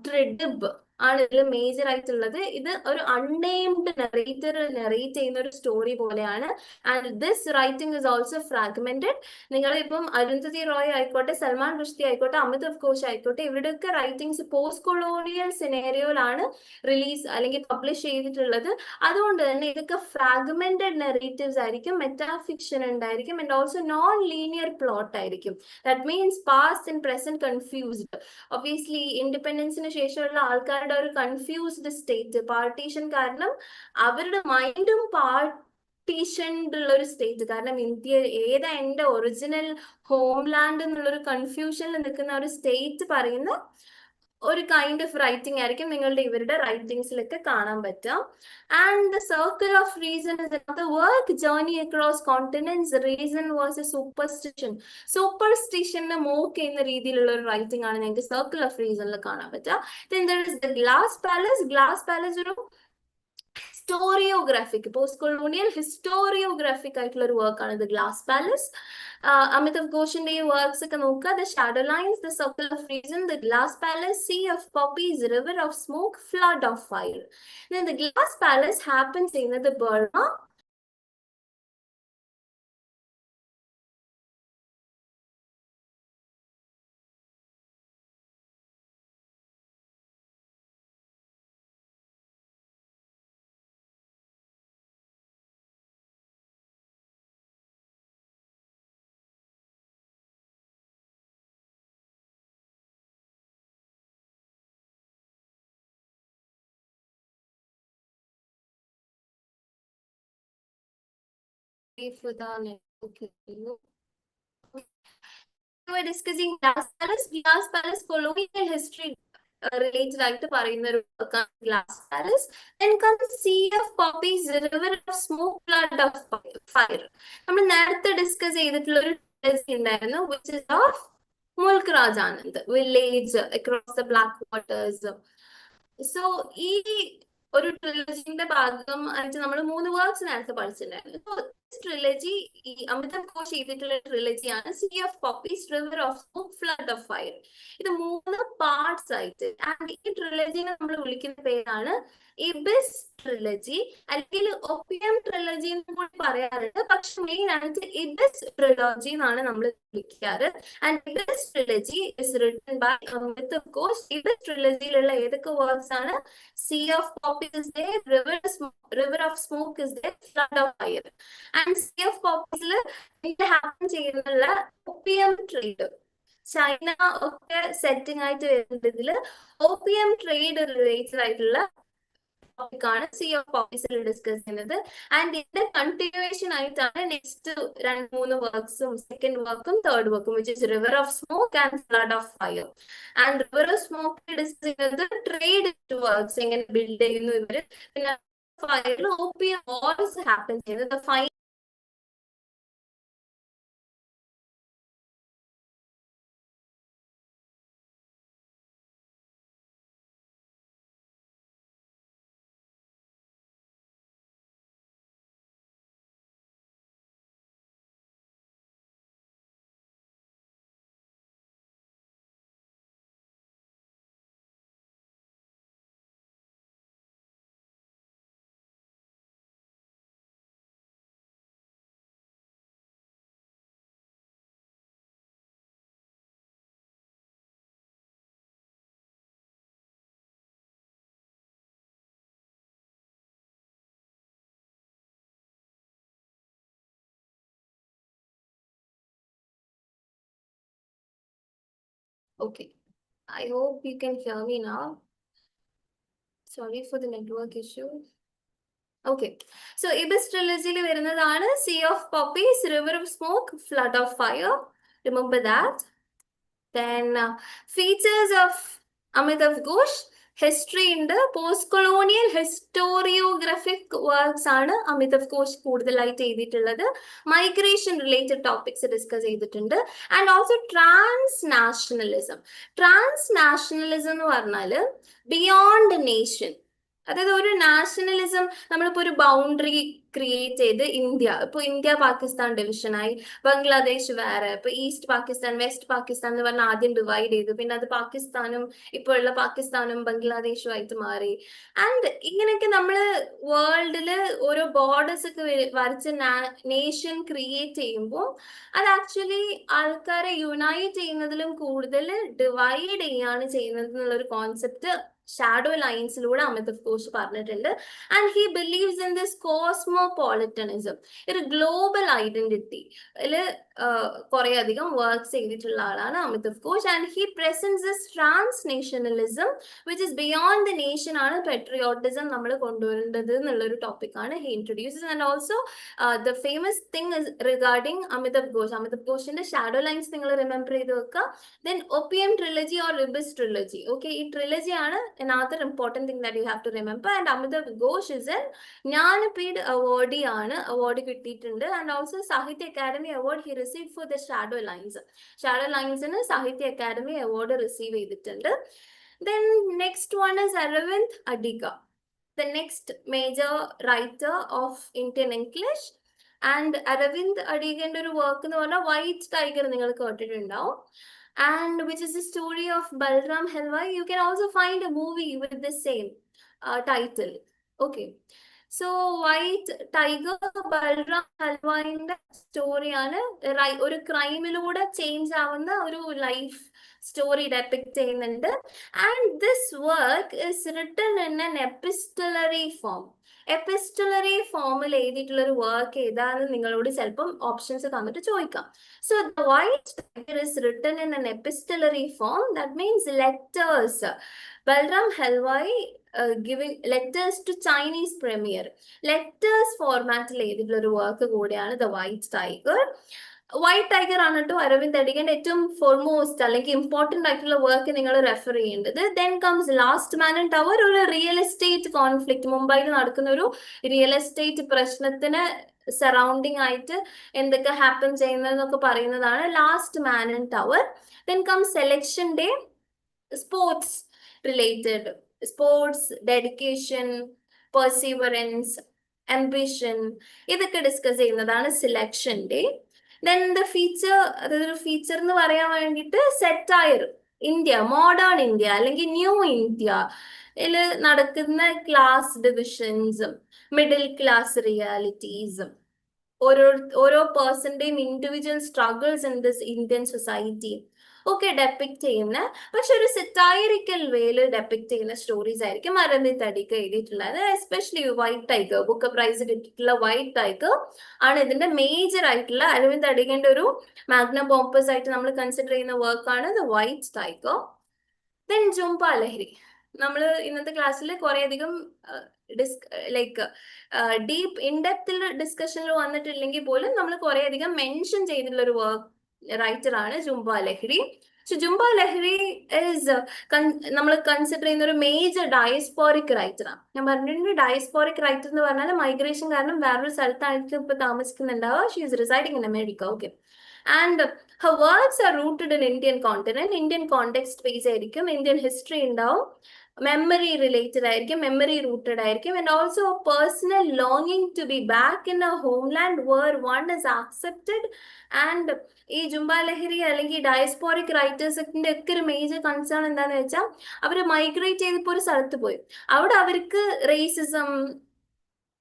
ട്രിഡിബ് ആണ് ഇതിൽ മേജർ ആയിട്ടുള്ളത്. ഇത് ഒരു അൺനെയിംഡ് നെറേറ്റർ നെറേറ്റ് ചെയ്യുന്ന ഒരു സ്റ്റോറി പോലെയാണ്. And this writing is also fragmented. നിങ്ങൾ ഇപ്പം അരുന്ധതി റോയ് ആയിക്കോട്ടെ, സൽമാൻ റുഷ്ദി ആയിക്കോട്ടെ, അമിതാഭ് ഘോഷ് ആയിക്കോട്ടെ, ഇവരുടെയൊക്കെ റൈറ്റിംഗ്സ് പോസ്റ്റ് കൊളോണിയൽ സിനേറിയോയിലാണ് റിലീസ് അല്ലെങ്കിൽ പബ്ലിഷ് ചെയ്തിട്ടുള്ളത്. അതുകൊണ്ട് തന്നെ ഇതൊക്കെ ഫ്രാഗ്മെന്റഡ് നെറേറ്റീവ്സ് ആയിരിക്കും, മെറ്റാഫിക്ഷൻ ഉണ്ടായിരിക്കും, and also non linear plot ആയിരിക്കും. That means past and present confused. Obviously ഇൻഡിപെൻഡൻസിന് ശേഷമുള്ള ആൾക്കാരുടെ ഒരു കൺഫ്യൂസ്ഡ് സ്റ്റേറ്റ്, പാർട്ടീഷൻ കാരണം അവരുടെ മൈൻഡും പാർട്ടീഷൻഡ് ഉള്ള ഒരു സ്റ്റേറ്റ്. കാരണം ഇന്ത്യ ഏതാ എന്റെ ഒറിജിനൽ ഹോംലാൻഡ് എന്നുള്ളൊരു കൺഫ്യൂഷനിൽ നിൽക്കുന്ന ഒരു സ്റ്റേറ്റ് പറയുന്ന ഒരു കൈൻഡ് ഓഫ് റൈറ്റിംഗ് ആയിരിക്കും നിങ്ങളുടെ ഇവരുടെ റൈറ്റിംഗ്സിലൊക്കെ കാണാൻ പറ്റുക. And the circle of reason is another work, journey across continents, reason versus superstition. സൂപ്പർസ്റ്റിഷനെ മോക്ക് ചെയ്യുന്ന രീതിയിലുള്ള ഒരു റൈറ്റിംഗ് ആണ് നിങ്ങൾക്ക് സർക്കിൾ ഓഫ് റീസണിൽ കാണാൻ പറ്റുക. Then there is the glass palace. glass palace ഒരു ഹിസ്റ്റോറിയോഗ്രാഫിക്, പോസ്റ്റ് കൊളോണിയൽ ഹിസ്റ്റോറിയോഗ്രാഫിക് ആയിട്ടുള്ള ഒരു വർക്കാണ് ദ ഗ്ലാസ് പാലസ്. അമിതാഭ് ഘോഷിന്റെ ഈ വർക്ക്സ് ഒക്കെ നോക്കുക. The shadow lines, the circle of reason, the glass palace, sea of poppies, river of smoke, flood of fire. The glass palace happen ചെയ്യുന്നത് Burma, we're discussing glass palace. Glass palace colonial history related ആയിട്ട് പറയുന്ന ഒരു ഗ്ലാസ് പാലസ്. Then comes sea of poppies, river of smoke, flood of fire. നമ്മൾ നേരത്തെ discuss ചെയ്തിട്ടുള്ള ഒരു trilogy ഉണ്ടായിരുന്നു, which is of മുൽക്ക് Raj Anand, village across the black waters. So ഈ ഒരു ട്രിലജിന്റെ ഭാഗം ആയിട്ട് നമ്മൾ 3 വർക്ക്സ് നേരത്തെ പഠിച്ചിട്ടുണ്ടായിരുന്നു. ട്രിലജി ഈ അമിതാഭ് ഘോഷ് ചെയ്തിട്ടുള്ള ട്രിലജിയാണ് sea of poppies, river of smoke, flood of fire. ഇത് 3 പാർട്സ് ആയിട്ട്. ആൻഡ് ഈ ട്രിലജിനെ നമ്മൾ വിളിക്കുന്ന പേരാണ് ഇബിസ് ട്രിലജി, അല്ലെങ്കിൽ ഒപ്പിയം ട്രിലജി എന്ന് കൂടി പറയാറുണ്ട്. പക്ഷെ മെയിൻ ആയിട്ട് ഇബിസ് ട്രിലോജി എന്നാണ് നമ്മൾ വിളിക്കാറ്. And Ibis trilogy is written by Amitabh Ghosh. Ibis ട്രിലജിയിലുള്ള ഏതൊക്കെ വർക്ക്സ് ആണ്? Sea of Poppies is there, river of smoke is there, flood of fire. And Sea of Poppies ഇത് ഹാപ്പൻ ചെയ്യുന്നുള്ള ഒപ്പിയം ട്രേഡ്, ചൈന ഒക്കെ setting ആയിട്ട് വരുന്നത്. ഇതില് ഒപ്പിയം ട്രേഡ് റിലേറ്റഡ് ആയിട്ടുള്ള ടോപ്പിക്കാണ് സീ ഓഫ് പോപ്പീസിൽ ഡിസ്കസ് ചെയ്യുന്നത്. ആൻഡ് ഇതിന്റെ കണ്ടിന്യൂവേഷൻ ആയിട്ടാണ് നെക്സ്റ്റ് 2-3 വർക്ക്സും, സെക്കൻഡ് വർക്കും തേർഡ് വർക്കും, which is river of smoke and flood of fire. And river of smoke discuss ചെയ്യുന്നത് ട്രേഡ് വർക്ക്സ് എങ്ങനെ ബിൽഡ് ചെയ്യുന്നു ഇവര്. പിന്നെ ഫയറിൽ ഓപ്പിയം വാർസ് ഹാപ്പൻ ചെയ്യുന്നത്. Okay. I hope you can hear me now. Sorry for the network issue. Okay. So Ibis trilogy വരുന്നതാണ് Sea of Poppies, River of Smoke, Flood of Fire. Remember that. Then features of Amitav Ghosh, history in the post-colonial historiographic works ആണ് അമിതാവ് ഘോഷ് കൂടുതലായിട്ട് എഴുതിയിട്ടുള്ളത്. Migration related topics discuss ചെയ്തിട്ടുണ്ട്. And also transnationalism. Transnationalism എന്ന് പറഞ്ഞാൽ beyond nation, അതായത് ഒരു nationalism, നമ്മളിപ്പോ ഒരു ബൗണ്ടറി ക്രിയേറ്റ് ചെയ്ത് ഇപ്പൊ ഇന്ത്യ പാകിസ്ഥാൻ ഡിവിഷനായി, ബംഗ്ലാദേശ് വേറെ, ഇപ്പൊ ഈസ്റ്റ് പാകിസ്ഥാൻ വെസ്റ്റ് പാകിസ്ഥാൻ എന്ന് പറഞ്ഞാൽ ആദ്യം ഡിവൈഡ് ചെയ്തു, പിന്നെ അത് പാകിസ്ഥാനും ഇപ്പോൾ ഉള്ള പാകിസ്ഥാനും ബംഗ്ലാദേശും ആയിട്ട് മാറി. ആൻഡ് ഇങ്ങനെയൊക്കെ നമ്മള് വേൾഡില് ഓരോ ബോർഡേഴ്സ് ഒക്കെ വരച്ച് നേഷൻ ക്രിയേറ്റ് ചെയ്യുമ്പോൾ അത് ആക്ച്വലി ആൾക്കാരെ യുണൈറ്റ് ചെയ്യുന്നതിലും കൂടുതൽ ഡിവൈഡ് ചെയ്യാണ് ചെയ്യുന്നത് എന്നുള്ളൊരു കോൺസെപ്റ്റ് ഷാഡോ ലൈൻസിലൂടെ അമിതാവ് ഘോഷ് പറഞ്ഞിട്ടുണ്ട്. And he believes in this cosmopolitanism, ഒരു ഗ്ലോബൽ ഐഡന്റിറ്റി കുറെ അധികം വർക്ക്സ് ചെയ്തിട്ടുള്ള ആളാണ് Amitav Ghosh. And he presents this transnationalism which is beyond the nation ആണ് പെട്രിയോട്ടിസം നമ്മൾ കൊണ്ടുവരേണ്ടത് എന്നുള്ളൊരു ടോപ്പിക്കാണ് he introduces. And also the famous thing is regarding Amitav ഘോഷിന്റെ ഷാഡോ ലൈൻസ് നിങ്ങൾ റിമെമ്പർ ചെയ്ത് വെക്കുക. Then opium trilogy or Ibis trilogy. Okay, ഈ ട്രിലജി ആണ് another important thing that you have to remember. And Amitav Ghosh is a Jnanapith awardee ആണ്, award കിട്ടിയിട്ടുണ്ട്. And also Sahitya Academy award he received for the shadow lines. Shadow lines ന് Sahitya Academy award receive ചെയ്തിട്ടുണ്ട്. Then next one is Aravind Adiga, the next major writer of Indian English. And Aravind Adiga's ഒരു work എന്ന് പറഞ്ഞാൽ white tiger നിങ്ങൾ കേട്ടിട്ടുണ്ടാവും. And which is the story of Balram Halwai. You can also find a movie with the same title. Okay. So White Tiger Balram Halwaiന്റെ സ്റ്റോറിയാണ് ഒരു ക്രൈമിലൂടെ change ആവുന്ന ഒരു life story depict ചെയ്യുന്നുണ്ട്. And this work is written in an എപ്പിസ്റ്റലറി form. എപ്പിസ്റ്റലറി ഫോമിൽ എഴുതിയിട്ടുള്ള ഒരു work ഏതാണെന്ന് നിങ്ങളോട് ചിലപ്പം ഓപ്ഷൻസ് തന്നിട്ട് ചോദിക്കാം. So the White Tiger is written in an epistolary form. That means letters. Balram Halwai giving letters to Chinese premier. Letters format ചെയ്തിട്ടുള്ള ഒരു വർക്ക് കൂടിയാണ് The White Tiger. White tiger ആണ് കേട്ടോ അരവിന്ദ് അഡിഗന്റെ ഏറ്റവും ഫോർമോസ്റ്റ് അല്ലെങ്കിൽ ഇമ്പോർട്ടന്റ് ആയിട്ടുള്ള വർക്ക് നിങ്ങൾ refer ചെയ്യേണ്ടത്. Then comes last man in tower, ഒരു റിയൽ എസ്റ്റേറ്റ് കോൺഫ്ലിക്ട്, മുംബൈയിൽ നടക്കുന്ന ഒരു റിയൽ എസ്റ്റേറ്റ് പ്രശ്നത്തിന് സറൗണ്ടിങ് ആയിട്ട് എന്തൊക്കെ ഹാപ്പൻ ചെയ്യുന്നതെന്നൊക്കെ പറയുന്നതാണ് last man in tower. Then comes selection day, sports related, sports, dedication, perseverance, ambition, ഇതൊക്കെ ഡിസ്കസ് ചെയ്യുന്നതാണ് selection day. Then the feature, അതൊരു ഫീച്ചർ എന്ന് പറയാൻ വേണ്ടിയിട്ട് സെറ്റയർ, ഇന്ത്യ, മോഡേൺ ഇന്ത്യ അല്ലെങ്കിൽ ന്യൂ ഇന്ത്യ നടക്കുന്ന ക്ലാസ് ഡിവിഷൻസും മിഡിൽ ക്ലാസ് റിയാലിറ്റീസും ഓരോ പേഴ്സന്റെയും individual struggles in this Indian society ഒക്കെ ഡെപ്പിക്ട് ചെയ്യുന്ന, പക്ഷെ ഒരു സെറ്റൈറിക്കൽ വേയില് ഡെപ്പിക്ട് ചെയ്യുന്ന സ്റ്റോറീസ് ആയിരിക്കും അരവിന്ദ് അഡിഗ എഴുതിയിട്ടുള്ളത്. Especially white tiger, book prize കിട്ടിയിട്ടുള്ള വൈറ്റ് ടൈഗർ ആണ് ഇതിന്റെ മേജർ ആയിട്ടുള്ള അരവിന്ദ് അഡിഗന്റെ ഒരു മാഗ്നം ഓപ്പസ് ആയിട്ട് നമ്മൾ കൺസിഡർ ചെയ്യുന്ന വർക്കാണ് the white tiger. Then Zumba ലഹരി, നമ്മൾ ഇന്നത്തെ ക്ലാസ്സിൽ കുറെ അധികം ലൈക്ക് ഡീപ്പ് ഇൻഡെപ്തിൽ ഡിസ്കഷനിൽ വന്നിട്ടില്ലെങ്കിൽ പോലും നമ്മൾ കുറെ അധികം മെൻഷൻ ചെയ്തിട്ടുള്ള ഒരു വർക്ക് റൈറ്റർ ആണ് ജുംബ ലഹരി. ജുംബ ലഹരി ഈസ് നമ്മൾ കൺസിഡർ ചെയ്യുന്ന ഒരു മേജർ ഡയസ്പോറിക് റൈറ്ററാണ്. ഞാൻ പറഞ്ഞിട്ടുണ്ട് ഡയസ്പോറിക് റൈറ്റർ എന്ന് പറഞ്ഞാൽ മൈഗ്രേഷൻ കാരണം വേറൊരു സ്ഥലത്തായിരിക്കും ഇപ്പൊ താമസിക്കുന്നുണ്ടാവുക. She is residing in America. Okay. And her works are rooted in Indian continent, Indian context based ആയിരിക്കും, Indian history ഉണ്ടാവും, മെമ്മറി റിലേറ്റഡ് ആയിരിക്കും, മെമ്മറി റൂട്ടഡ് ആയിരിക്കും, ആൻഡ് ഓൾസോ പേഴ്സണൽ ലോങ്ങിങ് to be back in a homeland where one is accepted. And ഈ ജുംബ ലഹരി അല്ലെങ്കിൽ diasporic റൈറ്റേഴ്സിന്റെ ഒക്കെ ഒരു major concern എന്താന്ന് വെച്ചാൽ അവർ മൈഗ്രേറ്റ് ചെയ്തപ്പോൾ ഒരു സ്ഥലത്ത് പോയി, അവിടെ അവർക്ക് റേസിസം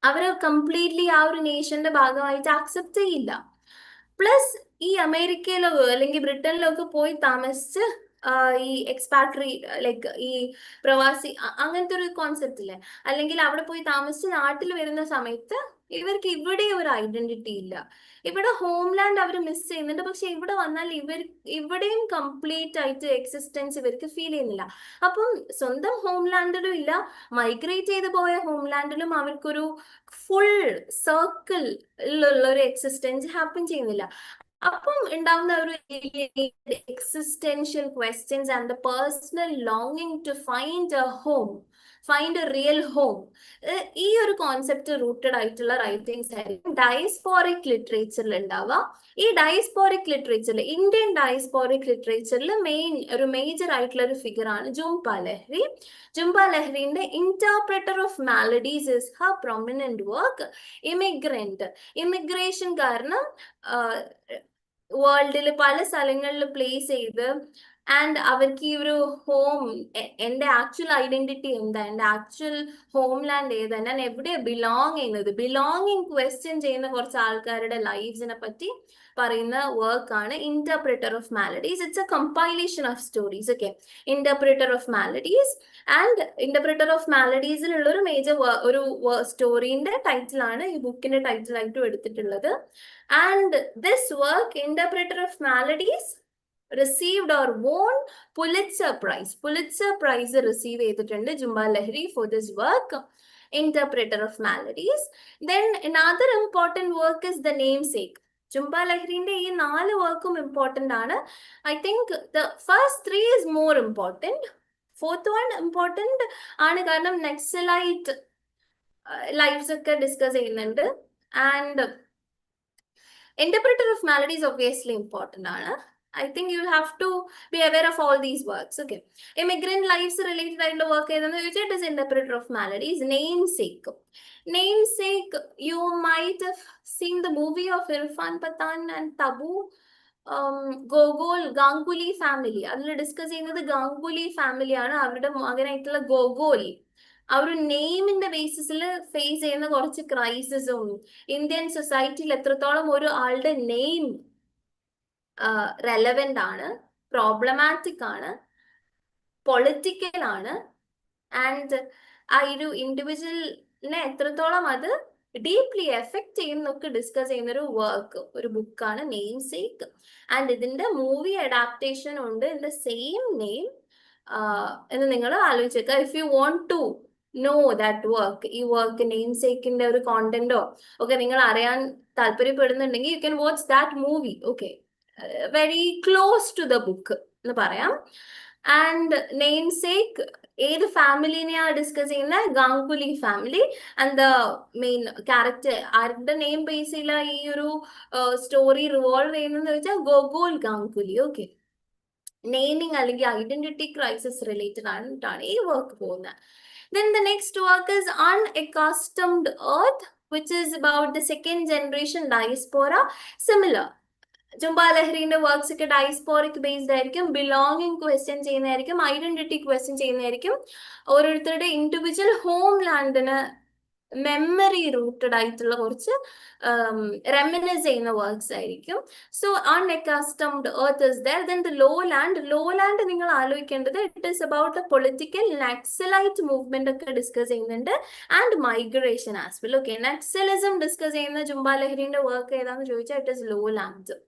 അവർ കംപ്ലീറ്റ്ലി ആ ഒരു നേഷന്റെ ഭാഗമായിട്ട് ആക്സെപ്റ്റ് ചെയ്യില്ല. പ്ലസ് ഈ അമേരിക്കയിലോ അല്ലെങ്കിൽ ബ്രിട്ടനിലോ ഒക്കെ പോയി താമസിച്ച് ഈ എക്സ്പാട്രി ലൈക്ക് ഈ പ്രവാസി അങ്ങനത്തെ ഒരു കോൺസെപ്റ്റ് ഇല്ലേ, അല്ലെങ്കിൽ അവിടെ പോയി താമസിച്ച് നാട്ടിൽ വരുന്ന സമയത്ത് ഇവർക്ക് ഇവിടെ ഒരു ഐഡന്റിറ്റി ഇല്ല. ഇവിടെ ഹോംലാൻഡ് അവർ മിസ് ചെയ്യുന്നുണ്ട്, പക്ഷെ ഇവിടെ വന്നാൽ ഇവിടെയും കംപ്ലീറ്റ് ആയിട്ട് എക്സിസ്റ്റൻസ് ഇവർക്ക് ഫീൽ ചെയ്യുന്നില്ല. അപ്പം സ്വന്തം ഹോംലാൻഡിലും ഇല്ല, മൈഗ്രേറ്റ് ചെയ്ത് പോയ ഹോംലാൻഡിലും അവർക്കൊരു ഫുൾ സർക്കിളിലുള്ള ഒരു എക്സിസ്റ്റൻസ് ഹാപ്പൻ ചെയ്യുന്നില്ല. അപ്പം ഉണ്ടാവുന്ന ഒരു existential questions and the personal ലോങ്ങിങ് to find a home, find a real home, ഈ ഒരു കോൺസെപ്റ്റ് റൂട്ടഡ് ആയിട്ടുള്ള റൈറ്റിംഗ്സ് ആയിരിക്കും ഡയസ്പോറിക് ലിറ്ററേച്ചറിൽ ഉണ്ടാവുക. ഈ ഡയസ്പോറിക് ലിറ്ററേച്ചറിൽ, ഇന്ത്യൻ ഡയസ്പോറിക് ലിറ്ററേച്ചറിൽ ഒരു മേജർ ആയിട്ടുള്ള ഒരു ഫിഗർ ആണ് ജുംപ ലഹരി. ജുംപ ലഹരിന്റെ interpreter of maladies is her prominent work. Immigration കാരണം വേൾഡിൽ പല സ്ഥലങ്ങളിൽ പ്ലേസ് ചെയ്ത് ആൻഡ് അവർക്ക് ഈ ഒരു ഹോം, എന്റെ ആക്ച്വൽ ഐഡന്റിറ്റി എന്താ, എന്റെ ആക്ച്വൽ ഹോംലാൻഡ് ഏതാ, ഞാൻ എവിടെ ബിലോങ് ചെയ്യുന്നത്, ബിലോങ്ങിങ് ക്വസ്റ്റ്യൻ ചെയ്യുന്ന കുറച്ച് ആൾക്കാരുടെ ലൈഫ്സിനെ പറ്റി പറയുന്ന വർക്കാണ് interpreter of maladies. It's a compilation of stories. Okay, interpreter of maladies and interpreter of മാലഡീസിലുള്ള ഒരു മേജർ ഒരു സ്റ്റോറിന്റെ ടൈറ്റിലാണ് ഈ ബുക്കിന്റെ ടൈറ്റിലായിട്ടും എടുത്തിട്ടുള്ളത്. And this work, interpreter of maladies, received or won Pulitzer Prize. Pulitzer Prize receive ചെയ്തിട്ടുണ്ട് Jhumpa Lahiri for this work, Interpreter of Maladies. Then another important work is The Namesake. Jhumpa ലഹരിന്റെ ഈ 4 വർക്കും ഇമ്പോർട്ടന്റ് ആണ്. I think the first 3 is more important. Fourth one important ആണ് കാരണം Naxalite lives ഒക്കെ discuss ചെയ്യുന്നുണ്ട്. And Interpreter of Maladies obviously important ആണ്. I think you have to be aware of all these works. Okay, immigrant lives related ആയിട്ടുള്ള work ഏതെന്ന് ചോദിച്ചാൽ it is Interpreter of Maladies. Namesake, you might have seen the movie of Irfan Pathan and Tabu. Gogol Ganguly family, അതിൽ discuss ചെയ്യുന്നത് Ganguly family ആണ്. അവരുടെ മകനായിട്ടുള്ള ഗോഗോൽ ആ ഒരു നെയിമിന്റെ ബേസിസിൽ face ചെയ്യുന്ന കുറച്ച് ക്രൈസിസും, ഇന്ത്യൻ സൊസൈറ്റിയിൽ എത്രത്തോളം ഒരു ആളുടെ നെയിം റെലവെന്റ് ആണ്, പ്രോബ്ലമാറ്റിക് ആണ്, പൊളിറ്റിക്കൽ ആണ്, ആൻഡ് ആ ഒരു ഇൻഡിവിജ്വലിനെ എത്രത്തോളം അത് ഡീപ്ലി എഫക്ട് ചെയ്യുന്നൊക്കെ ഡിസ്കസ് ചെയ്യുന്ന ഒരു വർക്ക്, ഒരു ബുക്കാണ് നെയിംസേക്ക്. ആൻഡ് ഇതിന്റെ മൂവി അഡാപ്റ്റേഷൻ ഉണ്ട് ഇൻ ദ സെയിം നെയിം എന്ന് നിങ്ങൾ ആലോചിച്ചേക്കുക. If you want to know that work, ഈ വർക്ക് നെയിംസേക്കിന്റെ ഒരു കോണ്ടന്റോ ഒക്കെ നിങ്ങൾ അറിയാൻ താല്പര്യപ്പെടുന്നുണ്ടെങ്കിൽ you can watch that movie. Okay, very close to the book എന്ന് പറയാം. ആൻഡ് നെയിംസേക്ക് ഏത് ഫാമിലിനെയാ ഡിസ്കസ് ചെയ്യുന്ന, Ganguly family. And the main character ആരുടെ നെയിം ബേസ് ചെയ്യില്ല ഈ ഒരു സ്റ്റോറി റിവോൾവ് ചെയ്യുന്നതെന്ന് വെച്ചാൽ ഗോഗോൾ ഗാംഗുലി. ഓക്കെ, നെയിമിങ് അല്ലെങ്കിൽ ഐഡന്റിറ്റി ക്രൈസിസ് റിലേറ്റഡ് ആയിട്ടാണ് ഈ വർക്ക് പോകുന്നത്. Then the next work is Unaccustomed Earth, which is about the second generation diaspora. Similar, Jhumpa ലഹരിന്റെ വർക്ക്സ് ഒക്കെ ഡയസ്പോറിക് ബേസ്ഡ് ആയിരിക്കും, ബിലോങ്ങിങ് ക്വസ്റ്റ്യൻ ചെയ്യുന്നതായിരിക്കും, ഐഡന്റിറ്റി ക്വസ്റ്റ്യൻ ചെയ്യുന്നതായിരിക്കും, ഓരോരുത്തരുടെ ഇൻഡിവിജ്വൽ ഹോം ലാൻഡിന് മെമ്മറി റൂട്ടഡ് ആയിട്ടുള്ള കുറച്ച് റെമിനൈസ് ചെയ്യുന്ന വർക്ക്സ് ആയിരിക്കും. So unaccustomed earth is there. Then the lowland നിങ്ങൾ ആലോചിക്കേണ്ടത് it is about the political Naxalite movement ഒക്കെ ഡിസ്കസ് ചെയ്യുന്നുണ്ട് and migration as well. Okay, Naxalism discuss ചെയ്യുന്ന ജുംബ ലഹരിന്റെ വർക്ക് ഏതാന്ന് ചോദിച്ചാൽ it is lowland.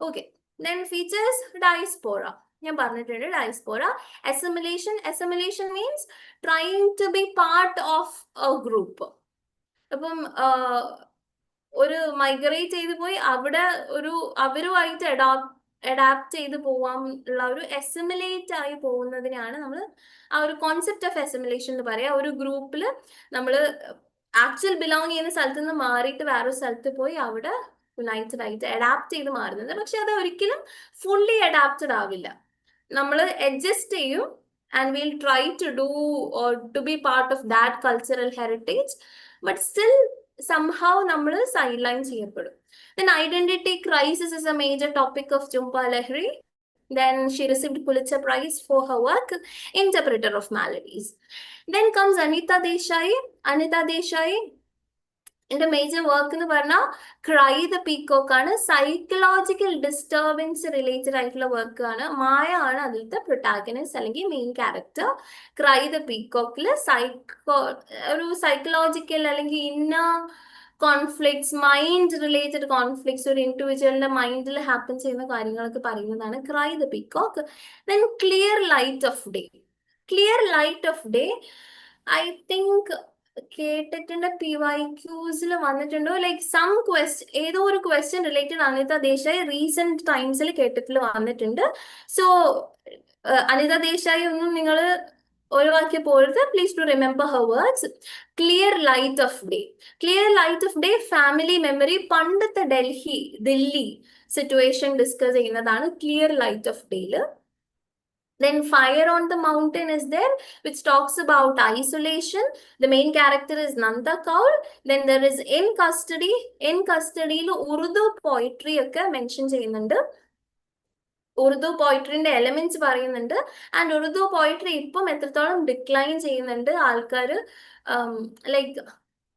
Okay, then features diaspora. ഞാൻ പറഞ്ഞിട്ടുണ്ട് diaspora. Assimilation means trying to be part of a group. അപ്പം ഒരു മൈഗ്രേറ്റ് ചെയ്ത് പോയി അവിടെ അവരുമായിട്ട് അഡാപ്റ്റ് ചെയ്ത് പോവാനുള്ള ഒരു അസിമിലേറ്റ് ആയി പോകുന്നതിനാണ് നമ്മൾ ആ ഒരു കോൺസെപ്റ്റ് ഓഫ് അസിമിലേഷൻ എന്ന് പറയാം. ഒരു ഗ്രൂപ്പിൽ നമ്മൾ ആക്ച്വൽ ബിലോങ് ചെയ്യുന്ന സ്ഥലത്ത് നിന്ന് മാറിയിട്ട് വേറൊരു സ്ഥലത്ത് പോയി അവിടെ യുണൈറ്റഡ് ആയിട്ട് അഡാപ്റ്റ് ചെയ്ത് മാറുന്നത്. പക്ഷെ അത് ഒരിക്കലും ഫുള്ളി അഡാപ്റ്റഡ് ആവില്ല. നമ്മൾ അഡ്ജസ്റ്റ് ചെയ്യും and will try to do or to be part of that cultural heritage, but still somehow നമ്മൾ സൈഡ് ലൈൻ ചെയ്യപ്പെടും. Then identity crisis is a major topic of Jhumpa Lahiri. Then she received Pulitzer Prize for her work, Interpreter of Maladies. Then comes Anita Desai. എന്റെ major work എന്ന് പറഞ്ഞാൽ cry the peacock ആണ്. Psychological disturbance related ആയിട്ടുള്ള work ആണ്. മായ ആണ് അതിലത്തെ protagonist അല്ലെങ്കിൽ main character. Cry the പീകോക്കില് ഒരു സൈക്കോളജിക്കൽ അല്ലെങ്കിൽ inner conflicts, mind related conflicts, ഒരു ഇൻഡിവിജ്വലിന്റെ മൈൻഡിൽ ഹാപ്പൻ ചെയ്യുന്ന കാര്യങ്ങളൊക്കെ പറയുന്നതാണ് cry the peacock. Then clear light of day. Clear light of day I think കേട്ടിട്ടുണ്ട്, PYQs വന്നിട്ടുണ്ടോ, ലൈക്ക് സം ക്വസ്റ്റ്യൻ, ഏതോ ഒരു question related Anita Desai recent ടൈംസിൽ കേട്ടിട്ട് വന്നിട്ടുണ്ട്. സോ അനിത ദേശായി ഒന്നും നിങ്ങൾ ഒഴിവാക്കിയ പോലത്തെ, please to remember her words. Clear light of day. Clear light of day family memory, പണ്ടത്തെ ദില്ലി സിറ്റുവേഷൻ ഡിസ്കസ് ചെയ്യുന്നതാണ് ക്ലിയർ ലൈറ്റ് ഓഫ് ഡേയില്. Then Fire on the Mountain is there, which talks about isolation. The main character is Nanda Kaur. Then there is In Custody. In Custody, Urdu poetry mention ചെയ്യുന്നുണ്ട്. Urdu പോയിട്രിന്റെ elements പറയുന്നുണ്ട്. And Urdu poetry ഇപ്പം എത്രത്തോളം decline ചെയ്യുന്നുണ്ട് ആൾക്കാർ, like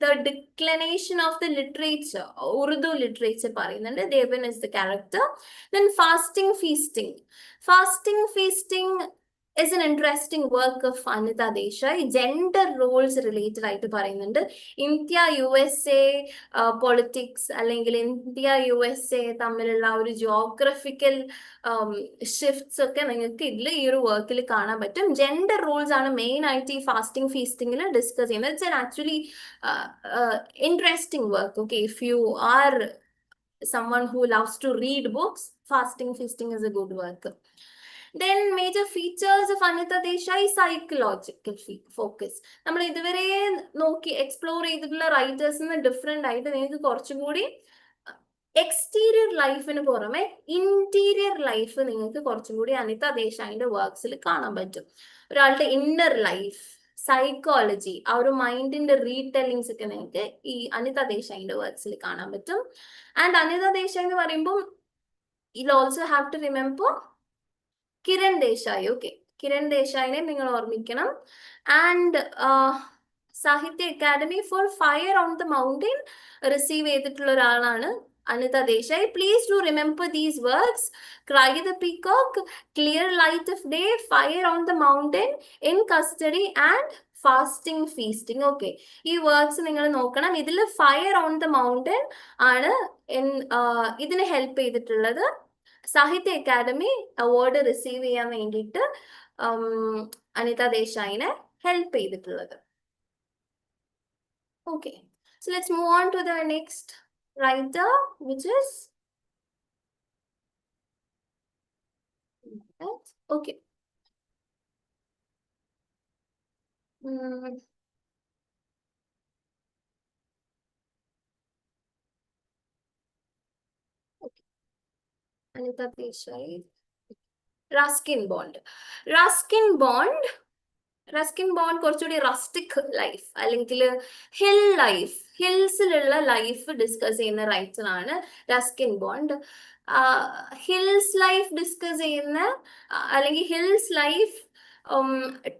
the declination of the literature, Urdu literature പറയുന്നുണ്ട്. Devan is the character. Then Fasting Feasting. Fasting Feasting is an interesting work of Anita Desai. Gender roles related ആയിട്ട് പറയുന്നുണ്ട്. India USA politics അല്ലെങ്കിൽ India USA തമ്മിലുള്ള ഒരു geographical shifts ഒക്കെ നിങ്ങൾക്ക് ഇതിൽ ഈ ഒരു വർക്കിൽ കാണാൻ പറ്റും. ജെൻഡർ റോൾസ് ആണ് മെയിൻ ആയിട്ട് ഈ ഫാസ്റ്റിംഗ് ഫീസ്റ്റിംഗിൽ ഡിസ്കസ് ചെയ്യുന്നത്. It's actually interesting work. Okay, if you are someone who loves to read books, Fasting Feasting is a good work. Then major features of Anita Desai, psychological focus. നമ്മൾ ഇതുവരെ നോക്കി explore ചെയ്തിട്ടുള്ള റൈറ്റേഴ്സിന് different ആയിട്ട് നിങ്ങൾക്ക് കുറച്ചും കൂടി exterior ലൈഫിന് പുറമെ ഇന്റീരിയർ ലൈഫ് നിങ്ങൾക്ക് കുറച്ചും കൂടി അനിത ദേശായിന്റെ വർക്ക്സിൽ കാണാൻ പറ്റും. ഒരാളുടെ ഇന്നർ ലൈഫ്, സൈക്കോളജി, ആ ഒരു മൈൻഡിന്റെ റീടെല്ലിങ്സ് ഒക്കെ നിങ്ങൾക്ക് ഈ അനിത ദേശായിന്റെ വർക്ക്സിൽ കാണാൻ പറ്റും. ആൻഡ് അനിത ദേശായി എന്ന് പറയുമ്പോൾ you also have to remember Kiran Desai. Okay, Kiran ദേശായിനെ നിങ്ങൾ ഓർമ്മിക്കണം. And Sahitya Akademi for fire on the mountain receive ചെയ്തിട്ടുള്ള ഒരാളാണ് Anita Desai. Please do remember these works: cry the peacock, clear light of day, fire on the mountain, in custody and fasting feasting. Okay, ഈ works നിങ്ങൾ നോക്കണം. ഇതിൽ fire on the mountain ആണ് ഇതിന് help ചെയ്തിട്ടുള്ളത്. സാഹിത്യ അക്കാദമി അവാർഡ് റിസീവ് ചെയ്യാൻ വേണ്ടിയിട്ട് അനിത ദേശായിനെ ഹെൽപ്പ് ചെയ്തിട്ടുള്ളത്. Okay, so let's move on to the next writer, which is okay. Okay. Anita Desai. Ruskin Bond. Ruskin Bond. Ruskin bond കുറച്ചുകൂടി റസ്റ്റിക് ലൈഫ് അല്ലെങ്കിൽ hill life, ഹിൽസിലുള്ള life discuss ചെയ്യുന്ന writer ആണ് Ruskin bond. Hills life discuss ചെയ്യുന്ന അല്ലെങ്കിൽ hills life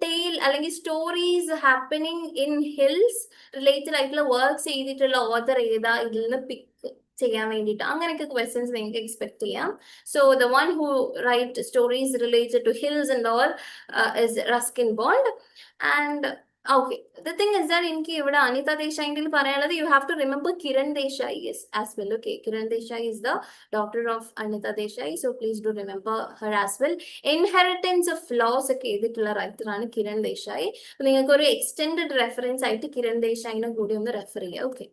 tail അല്ലെങ്കിൽ stories happening in hills related ആയിട്ടുള്ള works ചെയ്തിട്ടുള്ള author ഏതാ, ഇതിൽ നിന്ന് പിക്ക് ചെയ്യാൻ വേണ്ടിയിട്ട് അങ്ങനെയൊക്കെ ക്വസ്റ്റ്യൻസ് നിങ്ങൾക്ക് എക്സ്പെക്ട് ചെയ്യാം. So the one who write stories related to hills and all is Ruskin Bond. And okay, the thing is that എനിക്ക് ഇവിടെ അനിത ദേശായിന്റെ പറയാനുള്ളത്, you have to remember Kiran Desai as well. Okay, Kiran Desai is the doctor of Anita Desai, so please do remember her as well. Inheritance of loss ഒക്കെ എഴുതിയിട്ടുള്ള writer ആണ് കിരൺ ദേശായി. നിങ്ങൾക്ക് ഒരു extended reference ആയിട്ട് കിരൺ ദേശായിനെ കൂടി ഒന്ന് റെഫർ ചെയ്യാം. ഓക്കെ,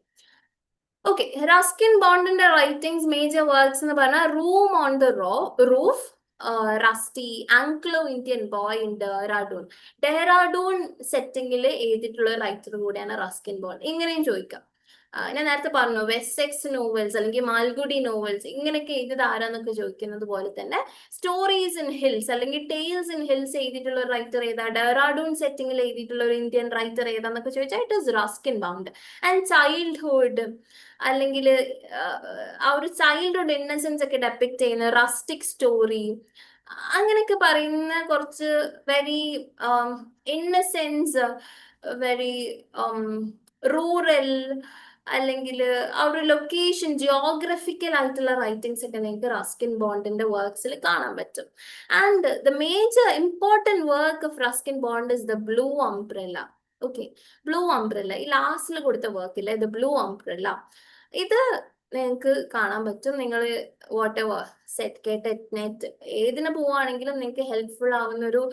ഓക്കെ, റസ്കിൻ ബോണ്ടിന്റെ റൈറ്റിംഗ്സ് മേജർ വർക്ക്സ് എന്ന് പറഞ്ഞാൽ room on the roof, rusty, Anglo Indian boy in Dehradun സെറ്റിംഗിൽ എഴുതിയിട്ടുള്ള റൈറ്റർ കൂടിയാണ് റസ്കിൻ ബോണ്ട്. ഇങ്ങനെയും ചോദിക്കാം. ഞാൻ നേരത്തെ പറഞ്ഞു വെസ്റ്റെക്സ് നോവൽസ് അല്ലെങ്കിൽ മാൽഗുഡി നോവൽസ് ഇങ്ങനെയൊക്കെ എഴുതിയത് ആരാന്നൊക്കെ ചോദിക്കുന്നത് പോലെ തന്നെ സ്റ്റോറീസ് ഇൻ ഹിൽസ് അല്ലെങ്കിൽ ടെയിൽസ് ഇൻ ഹിൽസ് എഴുതിയിട്ടുള്ള ഒരു റൈറ്റർ ഏതാ, ഡെഹ്റാഡൂൺ സെറ്റിംഗിൽ എഴുതിയിട്ടുള്ള ഒരു ഇന്ത്യൻ റൈറ്റർ ഏതാന്നൊക്കെ ചോദിച്ചാൽ it is Ruskin bound. And childhood അല്ലെങ്കിൽ ആ ഒരു ചൈൽഡ്ഹുഡ് ഇന്നസെൻസ് ഒക്കെ ഡെപ്പിക്ട് ചെയ്യുന്ന റസ്റ്റിക് സ്റ്റോറി അങ്ങനെയൊക്കെ പറയുന്ന കുറച്ച് വെരി ഇന്നസെൻസ്, വെരി റൂറൽ അല്ലെങ്കിൽ ആ ഒരു ലൊക്കേഷൻ ജിയോഗ്രഫിക്കൽ ആയിട്ടുള്ള റൈറ്റിംഗ്സ് ഒക്കെ നിങ്ങൾക്ക് റസ്കിൻ ബോണ്ടിന്റെ വർക്ക്സിൽ കാണാൻ പറ്റും. And the major important work of Ruskin bond is the blue umbrella. Okay, blue umbrella, ഈ ലാസ്റ്റിൽ കൊടുത്ത വർക്കില്ലേ, ദ ബ്ലൂ അംബ്രല്ല, ഇത് നിങ്ങൾക്ക് കാണാൻ പറ്റും. നിങ്ങൾ വാട്ട് എവർ സെറ്റ് കേട്ട് നെറ്റ് ഏതിന് പോവുകയാണെങ്കിലും നിങ്ങൾക്ക് ഹെൽപ്ഫുൾ ആവുന്ന ഒരു